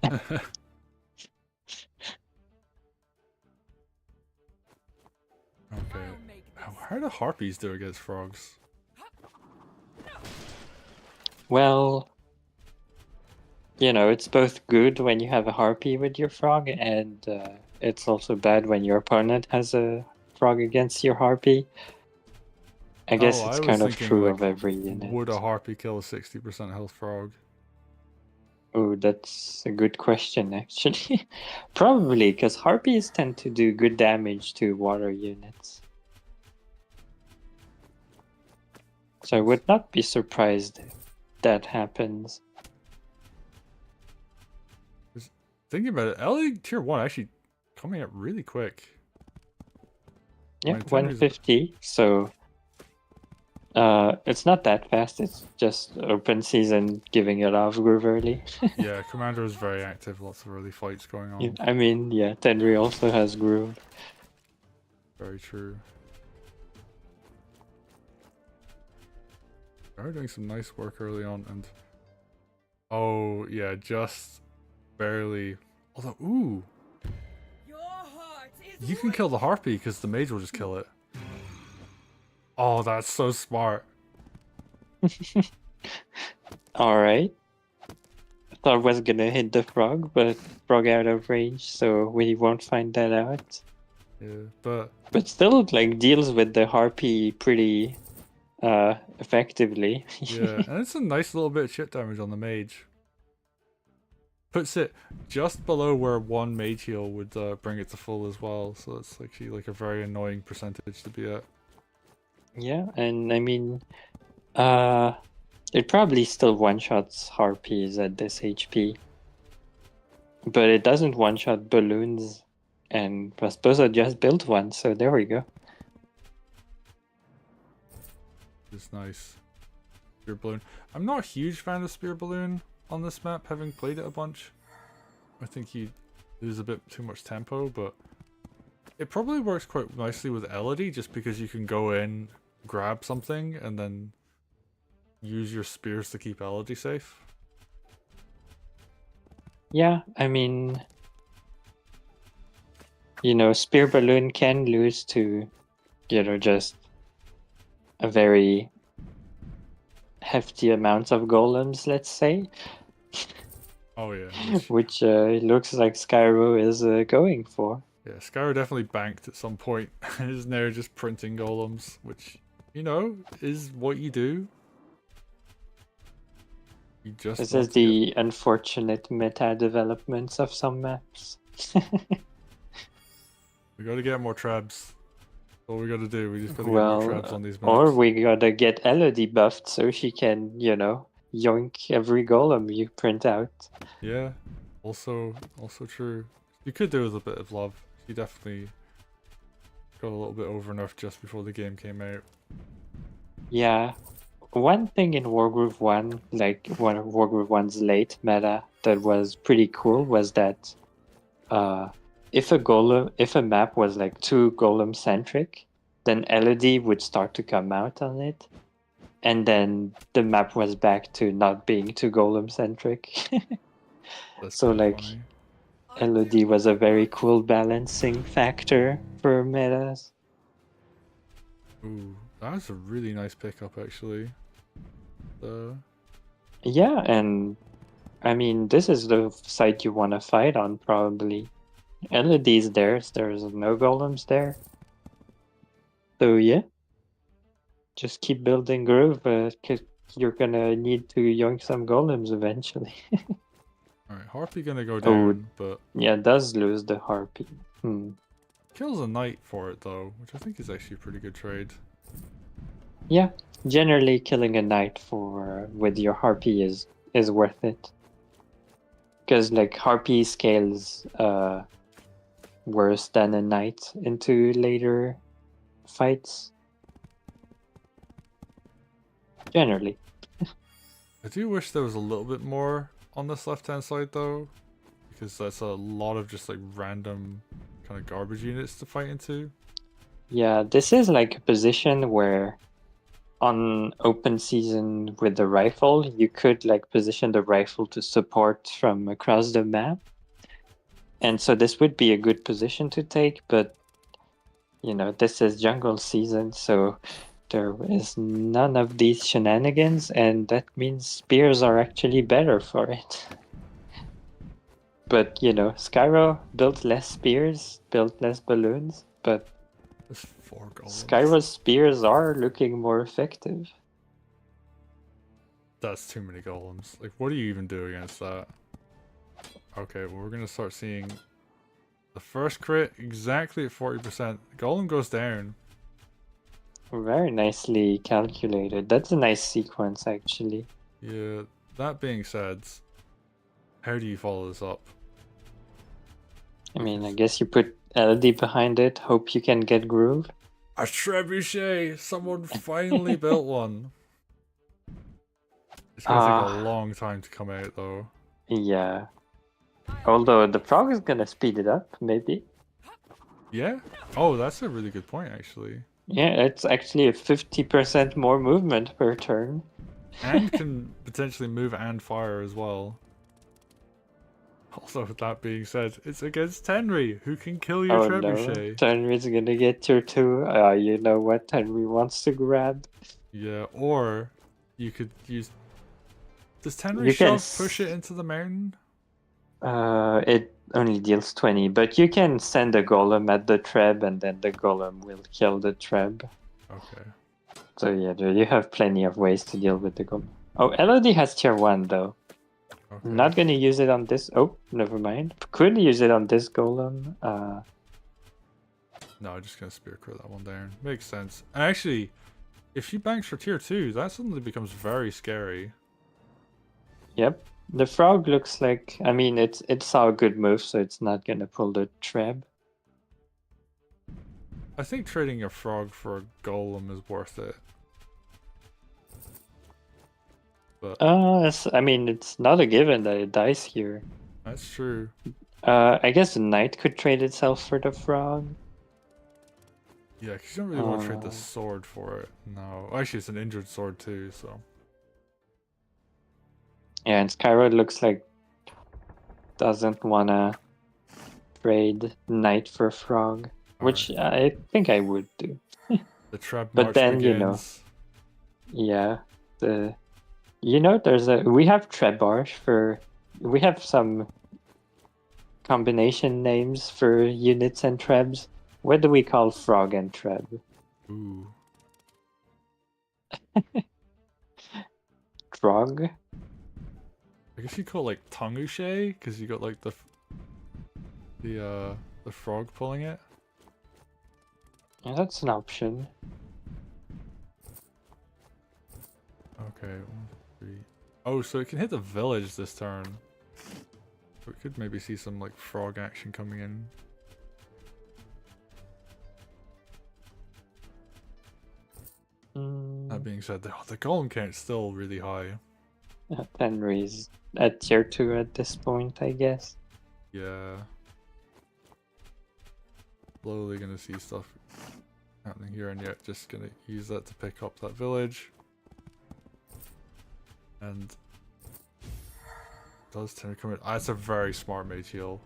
Okay. How do harpies do against frogs? Well, you know, it's both good when you have a harpy with your frog, and it's also bad when your opponent has a frog against your harpy. I guess I it's was kind of thinking, true like, of every unit. Would a harpy kill a 60% health frog? Oh, that's a good question, actually. Probably, because harpies tend to do good damage to water units. So I would not be surprised if that happens. Thinking about it, Ellie tier 1 actually coming up really quick. Yeah, My Tenri's 150, so it's not that fast, it's just open season giving it off groove early. Yeah, Commander is very active, lots of early fights going on. Yeah, I mean, yeah, Tenri also has groove. Very true. They're doing some nice work early on, and oh yeah, just barely. Although, ooh, Your heart is you can kill the harpy because the mage will just kill it. Oh, that's so smart. Alright. I thought I was gonna hit the frog, but frog out of range, so we won't find that out. Yeah, but still, like, deals with the harpy pretty effectively. yeah, and it's a nice little bit of shit damage on the mage. Puts it just below where one mage heal would bring it to full as well, so it's actually like a very annoying percentage to be at. Yeah, and I mean, it probably still one-shots harpies at this HP. But it doesn't one-shot balloons, and I suppose I just built one, so there we go. It's nice. Spear Balloon. I'm not a huge fan of Spear Balloon on this map, having played it a bunch. I think you lose a bit too much tempo, but it probably works quite nicely with Elodie just because you can go in, grab something, and then use your spears to keep Elodie safe. Yeah, I mean, you know, Spear Balloon can lose to, you know, just a very hefty amount of golems, let's say. Oh yeah, Which looks like Skyro is going for. yeah, Skyro definitely banked at some point and is now just printing golems, which, you know, is what you do. You just This want is to get... the unfortunate meta developments of some maps. We gotta get more trebs. That's all we gotta do. We just gotta get more trebs on these maps. Or we gotta get Elodie buffed so she can, you know, yoink every golem you print out. Yeah, also true. You could do with a bit of love. She definitely got a little bit over nerfed just before the game came out. Yeah. One thing in Wargroove 1, like one of Wargroove 1's late meta that was pretty cool was that if a map was like too golem centric, then Elodie would start to come out on it. And then the map was back to not being too golem centric. So like Funny. Elodie was a very cool balancing factor for metas. Ooh, that's a really nice pickup actually. Yeah, and I mean this is the side you want to fight on probably. Elodie's there's no golems there. So yeah, just keep building groove, cause you're gonna need to yoink some golems eventually. Alright, Harpy gonna go down, but... Yeah, does lose the Harpy. Kills a knight for it though, which I think is actually a pretty good trade. Yeah, generally killing a knight for with your Harpy is worth it. Because like Harpy scales worse than a knight into later fights. Generally. I do wish there was a little bit more on this left-hand side though, because that's a lot of just like random kind of garbage units to fight into. Yeah, this is like a position where on open season with the rifle, you could like position the rifle to support from across the map. And so this would be a good position to take, but you know, this is jungle season, so there is none of these shenanigans, and that means spears are actually better for it. But, you know, Skyro built less spears, built less balloons, but There's 4 golems. Skyro's spears are looking more effective. That's too many golems. Like, what do you even do against that? Okay, well, we're gonna start seeing the first crit exactly at 40%. Golem goes down. Very nicely calculated. That's a nice sequence, actually. Yeah, that being said, how do you follow this up? I mean, I guess you put LD behind it, hope you can get groove. A trebuchet! Someone finally built one. It's gonna take a long time to come out, though. Yeah. Although the frog is gonna speed it up, maybe. Yeah? Oh, that's a really good point, actually. Yeah, it's actually a 50% more movement per turn. And can potentially move and fire as well. Also, with that being said, it's against Tenri, who can kill your trebuchet. No. Tenri's gonna get your 2. You know what Tenri wants to grab. Yeah, or you could use... Does Tenri You shove can push it into the mountain? It only deals 20, but you can send a golem at the treb and then the golem will kill the treb. Okay. So yeah, you have plenty of ways to deal with the golem. Oh, Elodie has tier 1 though. Okay. I'm not gonna use it on this. Oh, never mind. Could use it on this golem. No, I'm just gonna spear crit that one down. Makes sense. And actually, if she banks for tier 2, that suddenly becomes very scary. Yep. The frog looks like, I mean, it's a good move, so it's not gonna pull the treb. I think trading a frog for a golem is worth it. But I mean, it's not a given that it dies here. that's true. I guess the knight could trade itself for the frog. Yeah, because you don't really want to trade the Uh. sword for it. No. Actually, it's an injured sword too, so. Yeah, and Skyro looks like doesn't wanna trade knight for frog, which I think I would do. The trap But march then, begins. yeah, we have Trebarch we have some combination names for units and trebs. What do we call frog and treb? Ooh. Frog? I guess you call it like Tongushe, because you got like the frog pulling it. Yeah, that's an option. Okay, 1, 3. Oh, so it can hit the village this turn. So we could maybe see some like frog action coming in. That being said, the golem count's still really high. Henry's at tier 2 at this point, I guess. Yeah. Slowly gonna see stuff happening here, and yet just gonna use that to pick up that village. And does tend to come in. That's a very smart mage heal.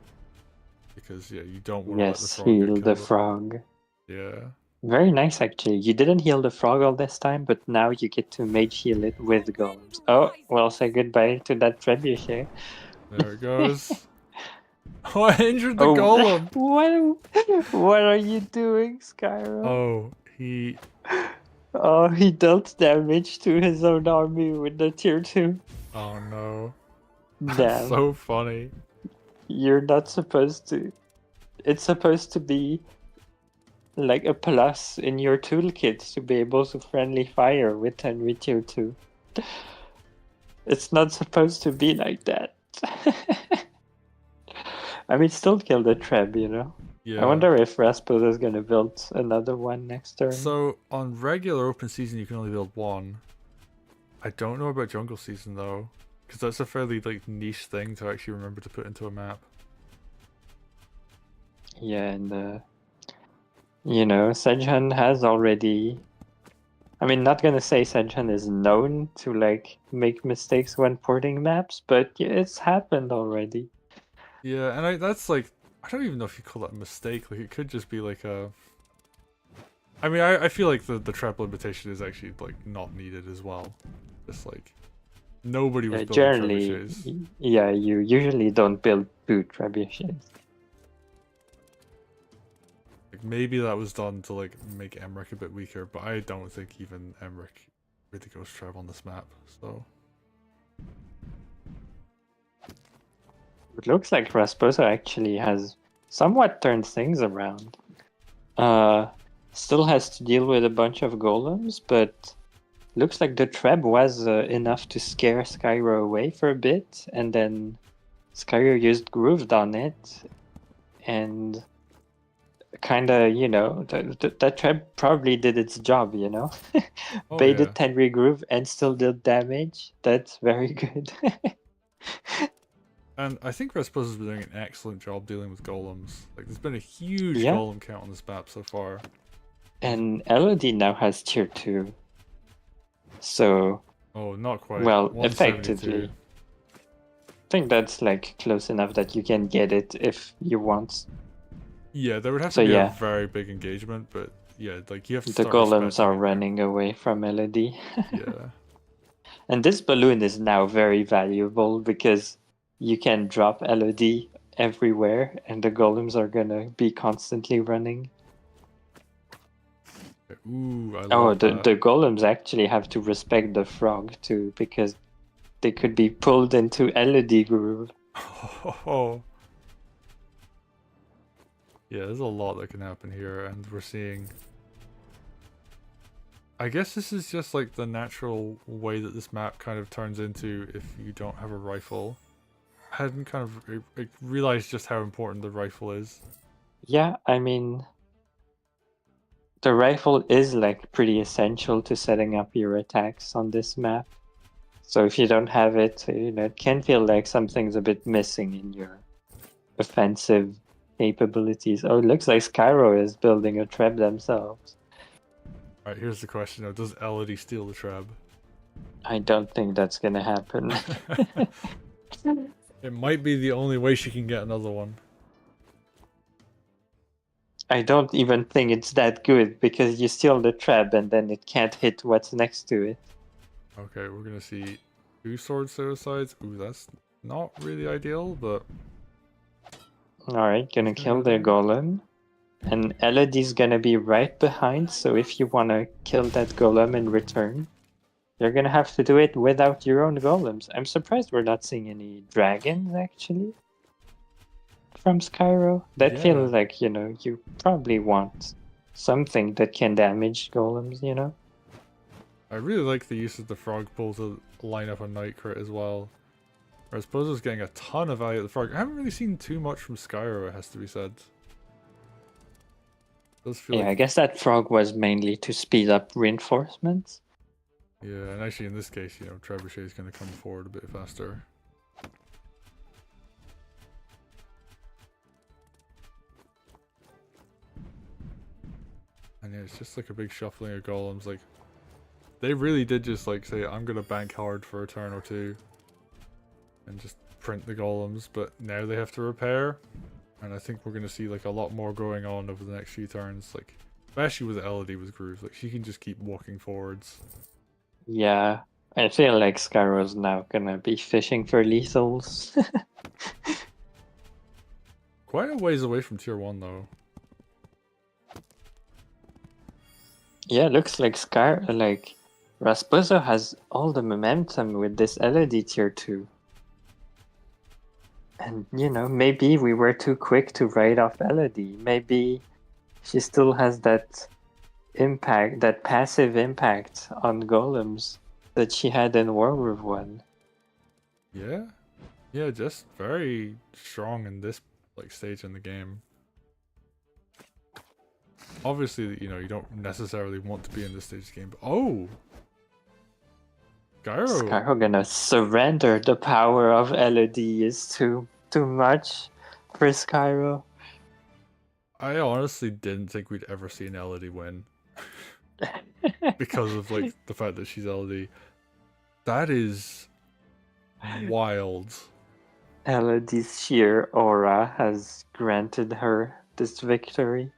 Because yeah, you don't want to let the Yes, frog get heal the killed. frog. Yeah. Very nice, actually. You didn't heal the frog all this time, but now you get to mage heal it with golems. Oh, well, say goodbye to that trebuchet. There it goes. Oh, I injured the golem! What are you doing, Skyro? Oh, he... Oh, he dealt damage to his own army with the tier 2. Oh no. That's Damn. so funny. You're not supposed to. It's supposed to be like a plus in your toolkit to be able to friendly fire with Henry tier 2. It's not supposed to be like that. I mean, still kill the treb, you know? Yeah. I wonder if Rasputin is gonna build another one next turn. So, on regular open season, you can only build one. I don't know about jungle season, though. Because that's a fairly, like, niche thing to actually remember to put into a map. Yeah, and Sejhan has already... I mean, not gonna say Sejhan is known to, like, make mistakes when porting maps, but yeah, it's happened already. Yeah, and that's, like... I don't even know if you call that a mistake. Like, it could just be, like, a... I mean, I feel like the trap limitation is actually, like, not needed as well. Just, like... Nobody was building generally, trebuchets. yeah, you usually don't build 2 trebuchets. Like, maybe that was done to like make Emmerich a bit weaker, but I don't think even Emmerich really goes treb on this map. So It looks like Rasposa actually has somewhat turned things around. Still has to deal with a bunch of golems, but looks like the treb was enough to scare Skyro away for a bit, and then Skyro used Grooved on it, and kind of, that treb probably did its job, oh, Baited yeah. 10 regroove and still did damage. That's very good. And I think Rasputin has been doing an excellent job dealing with golems. Like, there's been a huge Yeah. golem count on this map so far. And Elodie now has tier 2. So, Oh, not quite. well, 172. effectively. I think that's like close enough that you can get it if you want. Yeah, there would have So, to be yeah. a very big engagement, but yeah, like you have to The start golems respecting are it. running away from Elodie. Yeah. And this balloon is now very valuable because you can drop Elodie everywhere and the golems are gonna be constantly running. Ooh, I Oh, love that. the golems actually have to respect the frog too, because they could be pulled into Elodie groove. Oh. Yeah, there's a lot that can happen here, and we're seeing... I guess this is just like the natural way that this map kind of turns into if you don't have a rifle. I hadn't kind of realized just how important the rifle is. Yeah, I mean, the rifle is like pretty essential to setting up your attacks on this map. So if you don't have it, it can feel like something's a bit missing in your offensive capabilities. Oh, it looks like Skyro is building a trap themselves. Alright, here's the question though. Does Elodie steal the trap? I don't think that's gonna happen. It might be the only way she can get another one. I don't even think it's that good because you steal the trap and then it can't hit what's next to it. Okay, we're gonna see 2 sword suicides. Ooh, that's not really ideal, but Alright, gonna kill their golem. And Elodie's gonna be right behind, so if you wanna kill that golem in return, you're gonna have to do it without your own golems. I'm surprised we're not seeing any dragons, actually, from Skyro. That Yeah. feels like, you probably want something that can damage golems, I really like the use of the frog pull to line up a night crit as well. I suppose it's getting a ton of value at the frog. I haven't really seen too much from Skyro, it has to be said. Does feel Yeah, like... I guess that frog was mainly to speed up reinforcements. Yeah, and actually in this case, Trebuchet is going to come forward a bit faster. And yeah, it's just like a big shuffling of golems. Like, they really did just like say, I'm going to bank hard for a turn or two. And just print the golems, but now they have to repair. And I think we're going to see like a lot more going on over the next few turns. Like, especially with Elodie with Groove. Like, she can just keep walking forwards. Yeah, I feel like Skyro's now gonna be fishing for lethals. Quite a ways away from tier 1 though. Yeah, looks like Raspusso has all the momentum with this Elodie tier 2. And, maybe we were too quick to write off Elodie. Maybe she still has that impact, that passive impact on golems that she had in Wargroove 1. Yeah, just very strong in this like stage in the game. Obviously, you don't necessarily want to be in this stage of the game, but oh! Skyro gonna surrender. The power of Elodie is too much for Skyro. I honestly didn't think we'd ever see an Elodie win. Because of like the fact that she's Elodie. That is wild. Elodie's sheer aura has granted her this victory.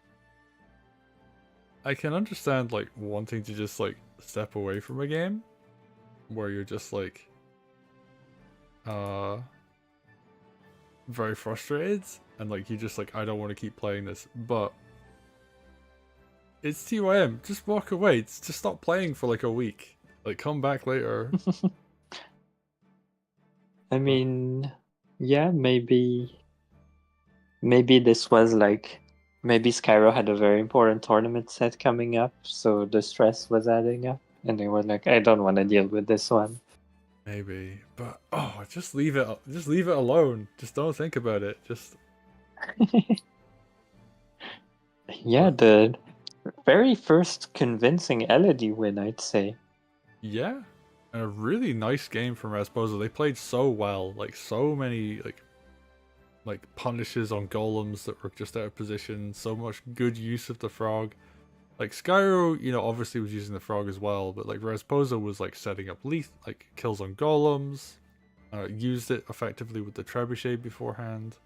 I can understand like wanting to just like step away from a game where you're just like very frustrated and like you just like, I don't want to keep playing this, but it's TYM, just walk away, just stop playing for like a week, like come back later. I mean, yeah, maybe this was like, maybe Skyro had a very important tournament set coming up, so the stress was adding up, and they were like, I don't want to deal with this one. Maybe, but just leave it alone. Just don't think about it. Just yeah, the very first convincing Elodie win, I'd say. Yeah, and a really nice game from Rasposa. They played so well, like so many like punishes on golems that were just out of position. So much good use of the frog. Like Skyro, obviously was using the frog as well, but like Rasposa was like setting up like kills on golems, used it effectively with the trebuchet beforehand,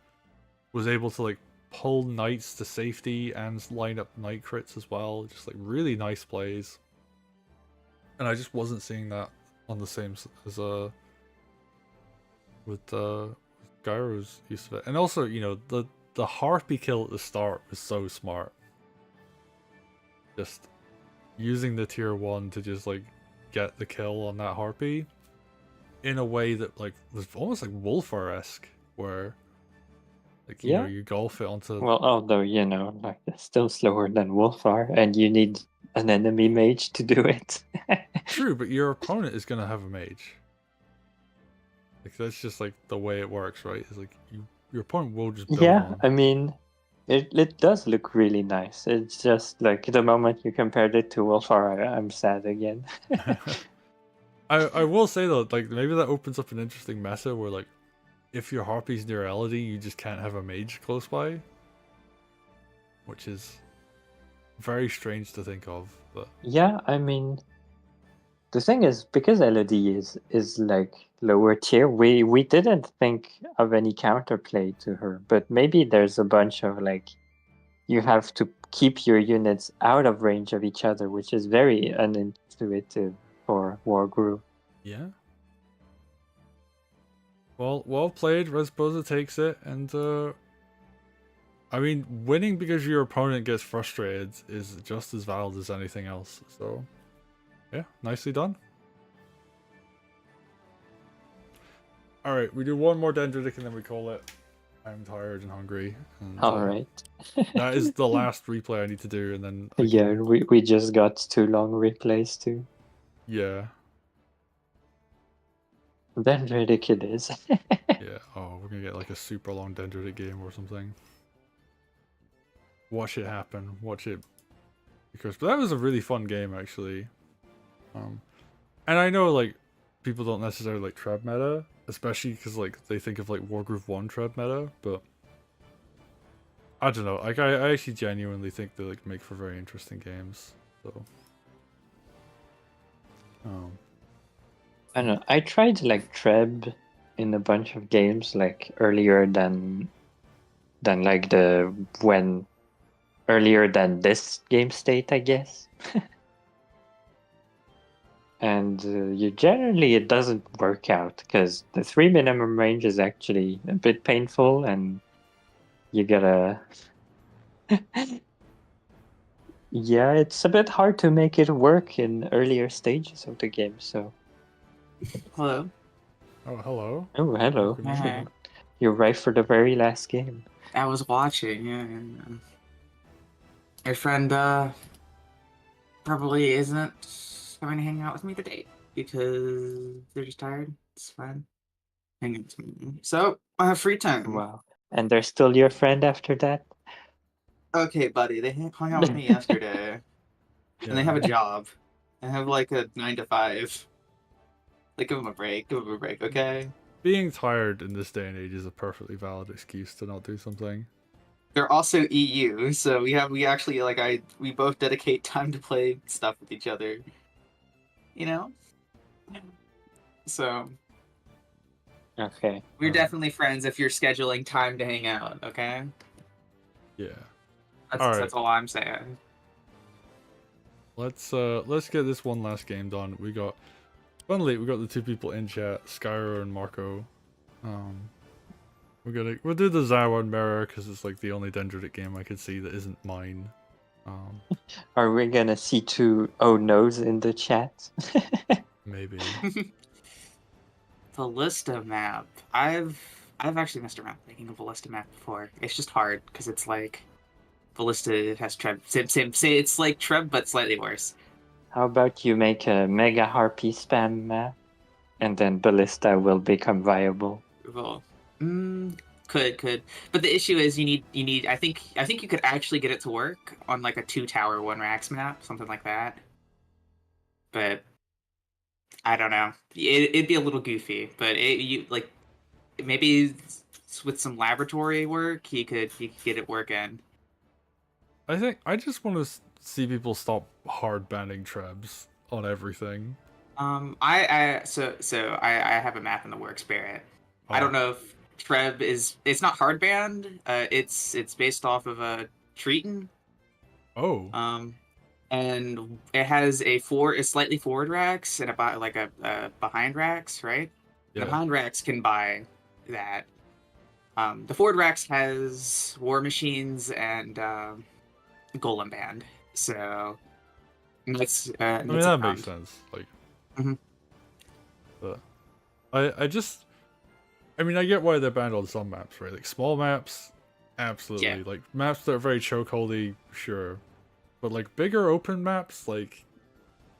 was able to like pull knights to safety and line up knight crits as well. Just like really nice plays, and I just wasn't seeing that on the same as with Skyro's use of it. And also, the harpy kill at the start was so smart. Just using the tier 1 to just like get the kill on that harpy in a way that like was almost like Wolfar-esque, where like you golf it onto. Well, although like it's still slower than Wolfar, and you need an enemy mage to do it. True, but your opponent is gonna have a mage. Like that's just like the way it works, right? It's like your opponent will just build on. I mean, it does look really nice. It's just like the moment you compared it to Wolfar, I'm sad again. I will say though, like maybe that opens up an interesting meta where like if your harpy's near Elodie, you just can't have a mage close by, which is very strange to think of. But Yeah, I mean, the thing is, because Elodie is like lower tier, we didn't think of any counterplay to her. But maybe there's a bunch of like, you have to keep your units out of range of each other, which is very unintuitive for Wargroove. yeah. Well played. Resposa takes it, and I mean, winning because your opponent gets frustrated is just as valid as anything else. So, yeah, nicely done. All right, we do one more Dendritic and then we call it. I'm tired and hungry. And, All right. that is the last replay I need to do, and then Yeah, we just got 2 long replays too. yeah. Then ridiculous. Yeah. Oh, we're gonna get like a super long Dendritic game or something. Watch it happen. Watch it. Because but that was a really fun game actually. And I know like people don't necessarily like Treb meta, especially because like they think of like Wargroove 1 Treb meta, but I don't know. Like I actually genuinely think they like make for very interesting games. So I don't know. I tried like Treb in a bunch of games like earlier than like earlier than this game state, I guess. And you generally it doesn't work out because the 3 minimum range is actually a bit painful, and you gotta. Yeah, it's a bit hard to make it work in earlier stages of the game. So. Hello. oh hello. Oh, hello. Welcome in. Hey. You're right for the very last game. I was watching, yeah. Your friend probably isn't coming to hang out with me today because they're just tired. It's fine. Hang out with me. So I have free time. Wow. And they're still your friend after that? Okay, buddy. They hung out with me yesterday, and they have a job. They have like a 9 to 5. Like, give them a break. Give them a break, okay? Being tired in this day and age is a perfectly valid excuse to not do something. They're also EU, so we actually we both dedicate time to play stuff with each other. You know? So Okay. we're definitely friends if you're scheduling time to hang out, okay? Yeah. That's all I'm saying. Let's get this one last game done. We got the 2 people in chat, Skyro and Marco. We'll do the Zawad Mirror because it's like the only Dendritic game I could see that isn't mine. Are we gonna see 2 oh no's in the chat? Maybe. Ballista map. I've actually messed around making a Ballista map before. It's just hard because it's like Ballista has Treb. Say it's like Treb but slightly worse. How about you make a Mega Harpy spam map, and then Ballista will become viable? Well, could. But the issue is you need. I think you could actually get it to work on like a 2-tower 1-rax map, something like that. But I don't know. It'd be a little goofy, but maybe with some laboratory work, he could get it working. I think I just want to see people stop hard banning Trebs on everything. I have a map in the works, Barrett. I don't know if Treb it's not hard banned. It's based off of a Triton. Oh. And it has a slightly forward racks and about like a behind racks, right? Yeah. The behind racks can buy that. The forward racks has War Machines and Golem Band. So that's I mean that makes sense. Like, but I get why they're banned on some maps, right? Like small maps, absolutely. Yeah. Like maps that are very chokeholdy, sure. But like bigger open maps, like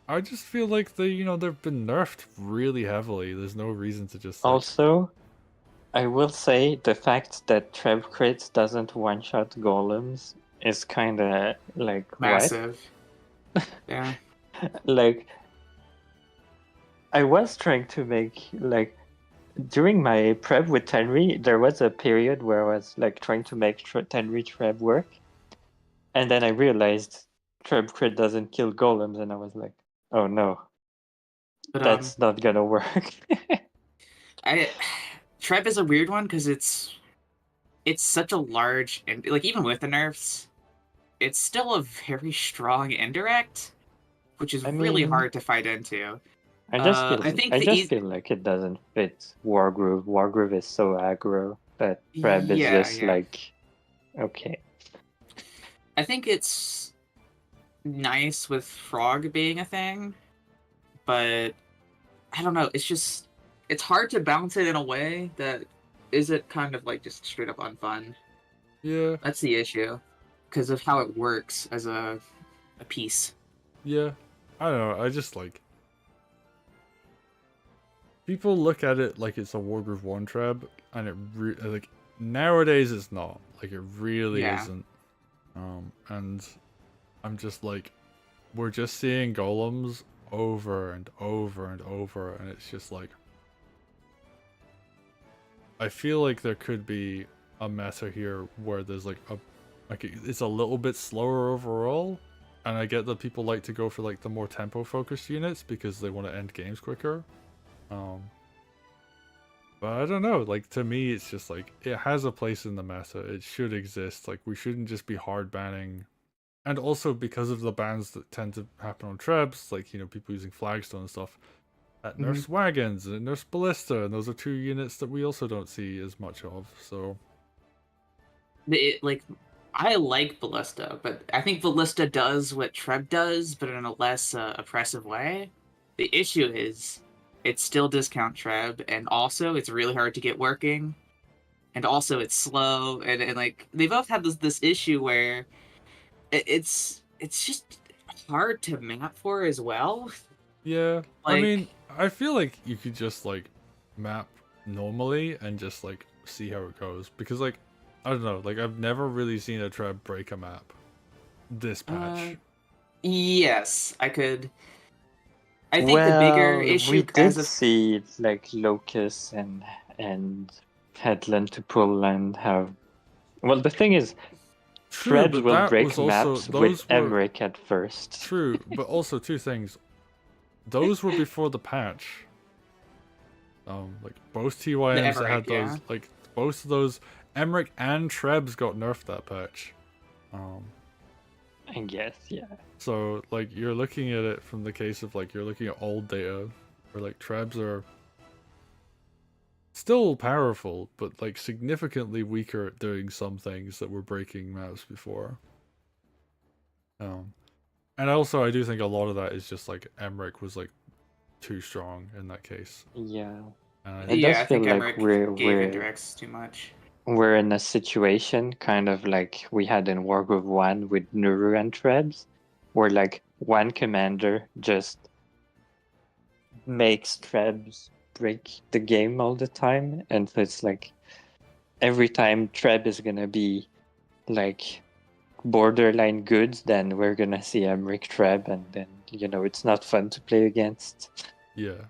I just feel like they've been nerfed really heavily. There's no reason to just Also, I will say the fact that Treb Crit doesn't one-shot golems is kind of like massive. Yeah. Like, I was trying to make like during my prep with Tenri, there was a period where I was like trying to make Tenri Treb work, and then I realized Treb crit doesn't kill golems, and I was like, oh no, But that's not gonna work. I Treb is a weird one because it's such a large, and like even with the nerfs, it's still a very strong indirect, which is I really mean, hard to fight into. I just feel I think I the just feel like it doesn't fit Wargroove. Wargroove is so aggro that Treb is yeah, just yeah. like okay. I think it's nice with Frog being a thing, but I don't know. It's hard to balance it in a way that isn't kind of like just straight up unfun. Yeah, That's the issue because of how it works as a piece. yeah. I don't know. I just like people look at it like it's a Wargroove 1 treb, and it like nowadays it's not. Like it really Yeah. isn't. And I'm just like, we're just seeing golems over and over and over, and it's just like, I feel like there could be a meta here where there's like it's a little bit slower overall, and I get that people like to go for like the more tempo focused units because they want to end games quicker. But I don't know, like to me it's just like it has a place in the meta. It should exist. Like we shouldn't just be hard banning. And also because of the bans that tend to happen on trebs, like, you know, people using flagstone and stuff, that nerfs wagons and it nerfs ballista, and those are two units that we also don't see as much of, so Like I like Ballista, but I think Ballista does what Treb does, but in a less oppressive way. The issue is it's still discount Treb, and also it's really hard to get working, and also it's slow, and like they both have this issue where it's just hard to map for as well. yeah. I Like mean, I feel like you could just like map normally and just like see how it goes, because like I don't know, like I've never really seen a treb break a map this patch. yes, I could. I think the bigger Well, we issue did as of see like Locust and Headland to pull and have. Well, the thing is, True, Trebs but will that break was also, maps with those were Emmerich at first. true, but also two things. Those were before the patch. Like both the TYMs that Emmerich, had those, yeah. like both of those, Emmerich and Trebs got nerfed that patch. I guess, yeah. So like you're looking at it from the case of like you're looking at old data, where like Trebs are still powerful, but like significantly weaker at doing some things that were breaking maps before. And also I do think a lot of that is just like Emmerich was like too strong in that case. Yeah. And It does Yeah, I feel think like Emmerich we're gave we're indirects too much. we're in a situation kind of like we had in Wargroove 1 with Nuru and Trebs, where like one commander just makes Trebs break the game all the time, and so it's like every time Treb is gonna be like borderline good, then we're gonna see Emmerich Treb, and then it's not fun to play against. yeah,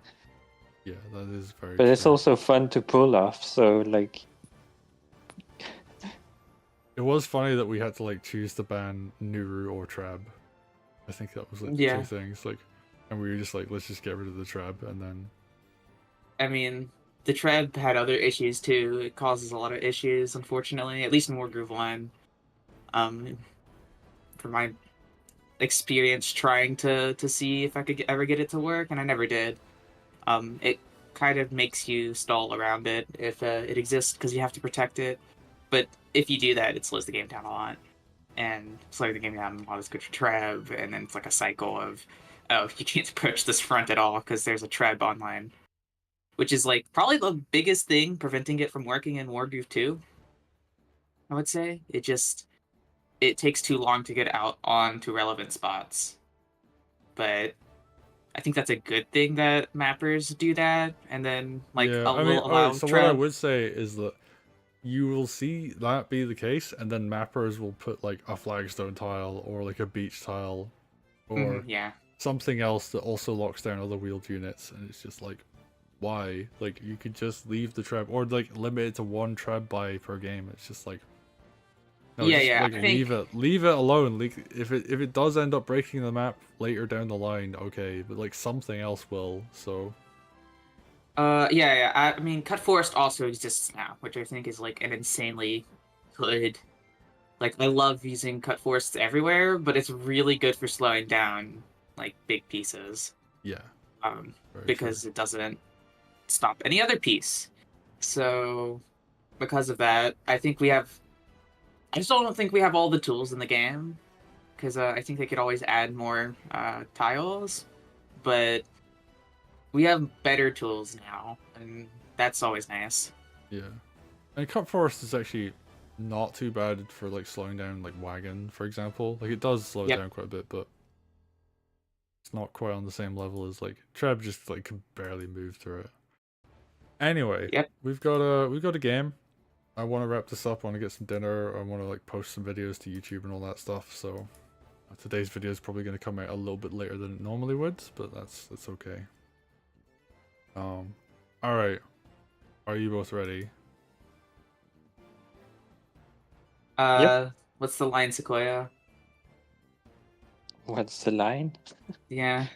that is very But true. it's also fun to pull off. So like, It was funny that we had to like choose to ban Nuru or Trab. I think that was like the Yeah. two things. Like, and we were just like, let's just get rid of the Trab, and then I mean, the Treb had other issues too. It causes a lot of issues, unfortunately, at least in Wargroove 1. From my experience trying to see if I could ever get it to work, and I never did. It kind of makes you stall around it if it exists because you have to protect it. But if you do that, it slows the game down a lot. And slowing the game down a lot is good for Treb, and then it's like a cycle of, oh, you can't approach this front at all because there's a Treb online. Which is like probably the biggest thing preventing it from working in Wargroove 2. I would say. It takes too long to get out onto relevant spots. But I think that's a good thing that mappers do that, and then like yeah, a I mean, will allow so what I Treb. would say is that you will see that be the case, and then mappers will put like a flagstone tile or like a beach tile or Yeah. something else that also locks down other wheeled units, and it's just like, why. Like, you could just leave the treb, or like limit it to one treb buy per game. It's just like, no, Yeah, just, yeah, like I think- leave it alone. Like, if it does end up breaking the map later down the line, okay, but like something else will. So Yeah. I mean, Cut Forest also exists now, which I think is like an insanely good. Like, I love using Cut Forests everywhere, but it's really good for slowing down like big pieces. yeah, very Because true. it doesn't stop any other piece. So, because of that, I think we have. I just don't think we have all the tools in the game, because I think they could always add more tiles, but we have better tools now, and that's always nice. Yeah, and Cut Forest is actually not too bad for like slowing down like wagon, for example. Like, it does slow it Yep. down quite a bit, but it's not quite on the same level as like Treb just like can barely move through it. Anyway, Yep. we've got a game. I want to wrap this up. I want to get some dinner. I want to like post some videos to YouTube and all that stuff. So today's video is probably going to come out a little bit later than it normally would, but that's okay. All right. Are you both ready? What's the line, Sequoia? What's the line? Yeah.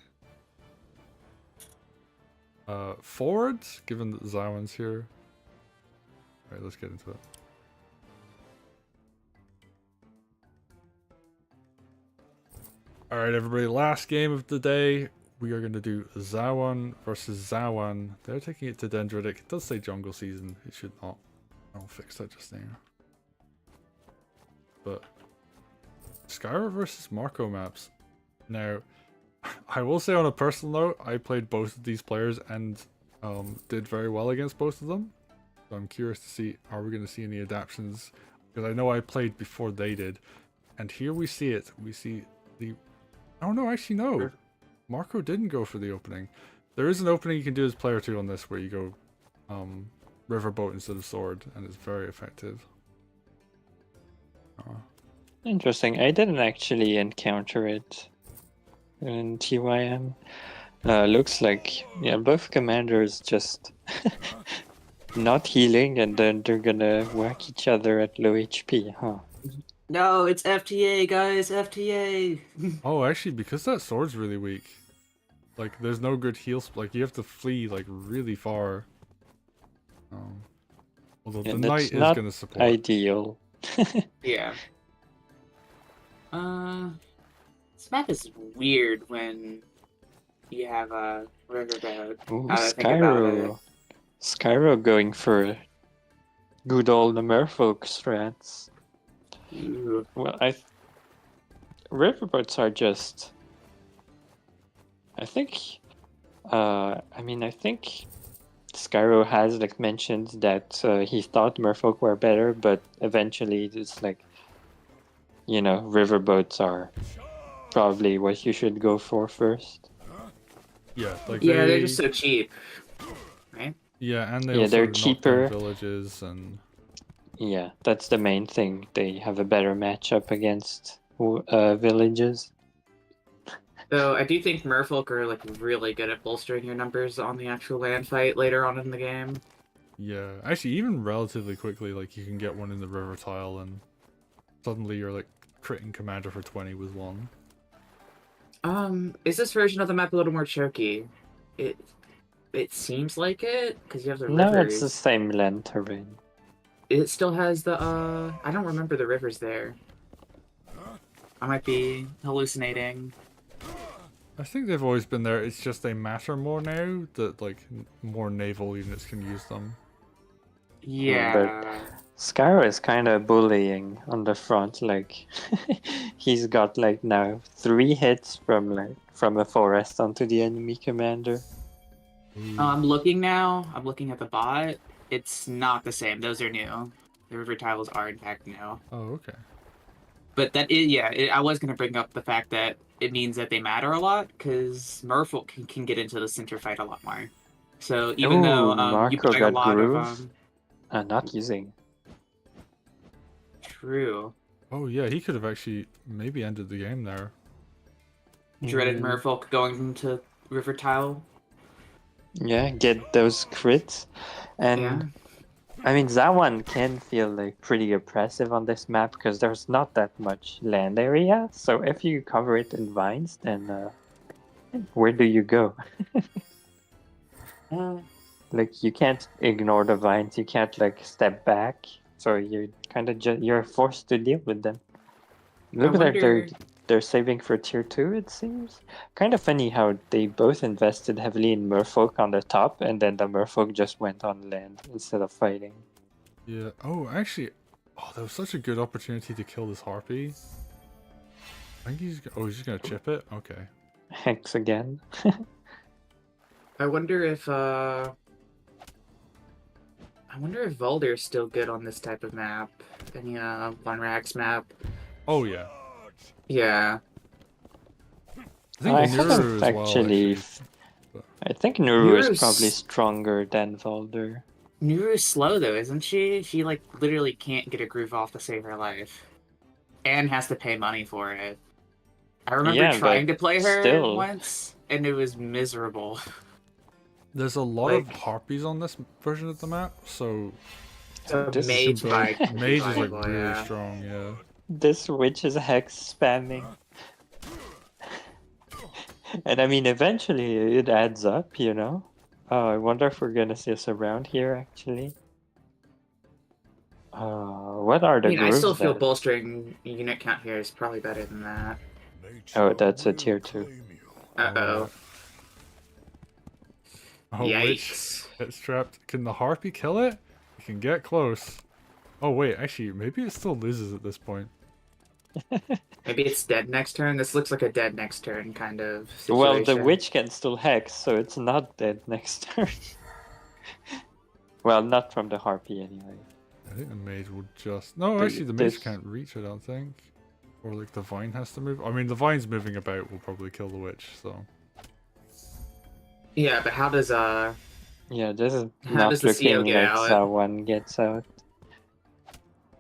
Forward, given that Zywan's here. Alright, let's get into it. Alright, everybody, last game of the day. We are going to do Zawan versus Zawan. They're taking it to Dendritic. It does say jungle season. It should not. I'll fix that just now. But Skyra versus Marco maps. Now, I will say on a personal note, I played both of these players and did very well against both of them. So I'm curious to see, are we going to see any adaptations? Because I know I played before they did. And here we see it. We see the... Oh no, actually no. Marco didn't go for the opening. There is an opening you can do as player 2 on this where you go riverboat instead of sword, and it's very effective. Interesting. I didn't actually encounter it in TYM. Looks like, yeah, both commanders just not healing, and then they're gonna whack each other at low HP, huh? No, it's FTA, guys. FTA. Oh, actually, because that sword's really weak. Like, there's no good heal. Like, you have to flee like really far. Although Yeah, the that's knight is not gonna support. ideal. Yeah. This map is weird when you have a riverbed. Ooh, Now that I think about it. Skyro. Skyro going for good old merfolk strats. Ooh. Well, riverboats are just... I think Skyro has like mentioned that he thought merfolk were better, but eventually it's like, you know, riverboats are probably what you should go for first. Yeah, like Yeah, they're just so cheap, right? Yeah, and they Yeah, also they're knock down cheaper. villages and... Yeah, that's the main thing. They have a better matchup against villages. Though I do think merfolk are like really good at bolstering your numbers on the actual land fight later on in the game. Yeah, actually, even relatively quickly, like, you can get one in the river tile and suddenly you're like critting commander for 20 with one. Is this version of the map a little more choky? It seems like it, because you have the No, rivers. it's the same land terrain. It still has the, I don't remember the rivers there. I might be hallucinating. I think they've always been there, it's just they matter more now, that like more naval units can use them. Yeah. Skyro is kind of bullying on the front, like he's got like now 3 hits from a forest onto the enemy commander. I'm looking now. I'm looking at the bot. It's not the same. Those are new. The river tiles are in fact new. Oh, okay. But that is, yeah, I was going to bring up the fact that it means that they matter a lot, because merfolk can get into the center fight a lot more. So even though you Marco buy a got lot groove. of... Not using. True. Oh yeah, he could have actually maybe ended the game there. Dreaded Mm. merfolk going into river tile. Yeah, get those crits. And Yeah. I mean, that one can feel like pretty oppressive on this map because there's not that much land area. So if you cover it in vines, then where do you go? Like you can't ignore the vines. You can't like step back. So you're kind of you're forced to deal with them. Look at that, wonder. they're saving for tier 2, it seems. Kind of funny how they both invested heavily in merfolk on the top, and then the merfolk just went on land instead of fighting. Yeah. Oh, actually, oh, that was such a good opportunity to kill this harpy. I think he's. Oh, he's just gonna chip it. Okay. Hex again. I wonder if Volder's still good on this type of map. Any one racks map. Oh yeah. Yeah. I think I Nuru haven't as well. Actually. I think Nuru is probably Nuru's stronger than Volder. Nuru's slow though, isn't she? She like literally can't get a groove off to save her life. And has to pay money for it. I remember Yeah, trying but to play her still. once, and it was miserable. There's a lot of Like- harpies on this version of the map, so So This- mage might be mage is like viable, really yeah. strong. Yeah. This witch is hex spamming. And I mean, eventually it adds up, you know? Oh, I wonder if we're gonna see us around here, actually. What are the I mean, I still grooves feel then? bolstering unit count here is probably better than that. Oh, that's a tier 2. Uh-oh. Oh, witch. Yikes. It's trapped. Can the harpy kill it? It can get close. Oh wait, actually, maybe it still loses at this point. Maybe it's dead next turn. This looks like a dead next turn kind of situation. Well, the witch can still hex, so it's not dead next turn. Well, not from the harpy anyway. I think the mage will just... No, actually, the mage can't reach, I don't think. Or like the vine has to move. I mean, the vine's moving about will probably kill the witch, so... Yeah, but how does Yeah, this is How not does the CO looking get like out? that one gets out.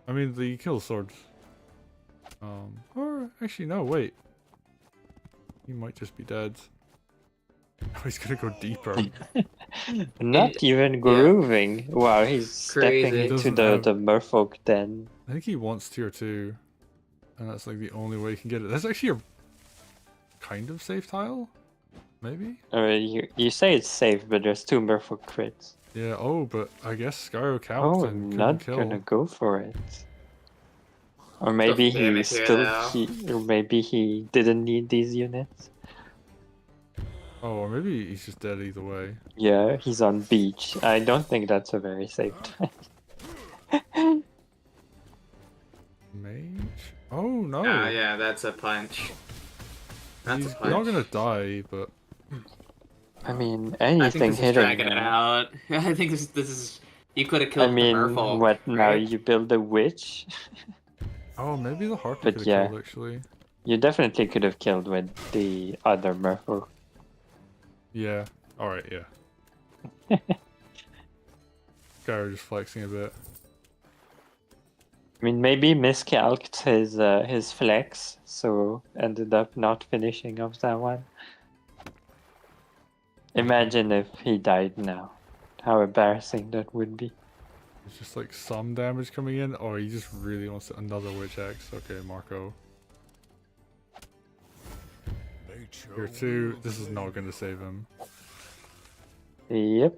I mean, the kill sword. Or actually, no, wait. He might just be dead. Oh, he's gonna go deeper. Not even grooving. Wow, he's stepping Crazy. into Doesn't the, have- the merfolk den. I think he wants tier 2. And that's like the only way he can get it. That's actually a kind of safe tile? Maybe? You say it's safe, but there's 2 merfolk crits. Yeah, oh, but I guess Skyro Oh, Captain I'm couldn't not kill. gonna go for it. Or maybe Still he damage here, or maybe he didn't need these units. Oh, or maybe he's just dead either way. Yeah, he's on beach. I don't think that's a very safe time. Mage? Oh, no! Oh, yeah, that's a punch. That's He's a punch. not gonna die, but... I mean, I think anything this is hit him. dragging it man. out. I think this is... You could have I killed the mean, merfolk, what now? right? You build a witch? Oh, maybe the harpy But could have yeah. killed, actually. You definitely could have killed with the other merfolk. Yeah. Alright, yeah. Skyro just flexing a bit. I mean, maybe miscalced his flex, so ended up not finishing off that one. Imagine if he died now. How embarrassing that would be. It's just like some damage coming in. Oh, he just really wants another Witch X. Okay, Marco. Tier 2. This is not gonna save him. Yep.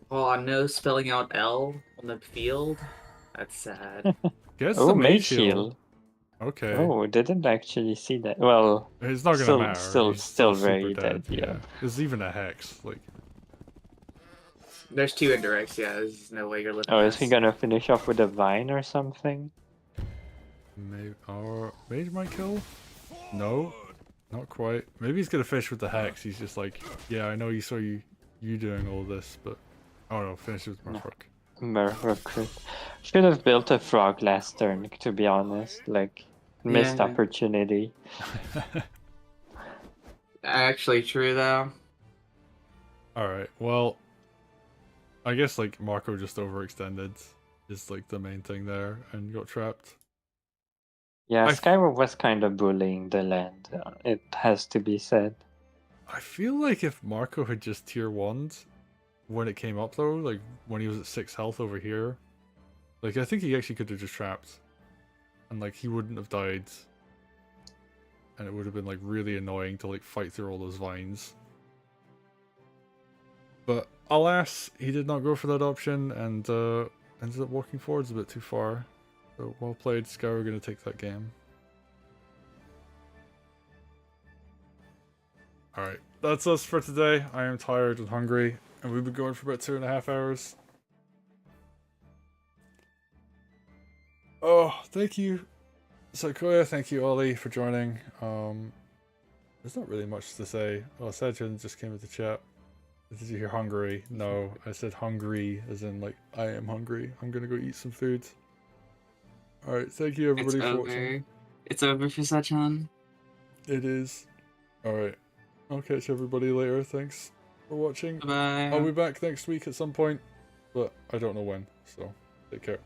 Oh, no spelling out L on the field? That's sad. Guess Oh, the mage mage shield. shield. Okay. Oh, didn't actually see that. Well, It's not gonna still- matter. still- He's still super very dead, yeah. There's even a hex. Like, There's 2 indirects, yeah. There's no way you're living oh, is he this. gonna finish off with a vine or something? maybe or mage might kill. No, not quite. Maybe he's gonna finish with the hex. He's just like, yeah, I know you saw you doing all this, but oh no, finish with Murfrock. Merfolk crit. Should have built a frog last turn, to be honest. Like, missed Yeah. opportunity. Actually true, though. All right. Well, I guess like Marco just overextended is like the main thing there and got trapped. Yeah, I- Skyro was kind of bullying the land. It has to be said. I feel like if Marco had just tier 1'd when it came up though, like when he was at 6 health over here, like I think he actually could have just trapped. And like he wouldn't have died. And it would have been like really annoying to like fight through all those vines. But alas, he did not go for that option and ended up walking forwards a bit too far. So well played, Sky. We're going to take that game. Alright, that's us for today. I am tired and hungry, and we've been going for about 2.5 hours. Oh, thank you, Sakoya. Thank you, Ollie, for joining. There's not really much to say. Oh, Sajin just came into chat. Did you hear hungry? No, I said hungry, as in like I am hungry. I'm gonna go eat some food. Alright, thank you everybody for watching. It's over for Sachan. It is. Alright. I'll catch everybody later. Thanks for watching. Bye. I'll be back next week at some point, but I don't know when, so take care.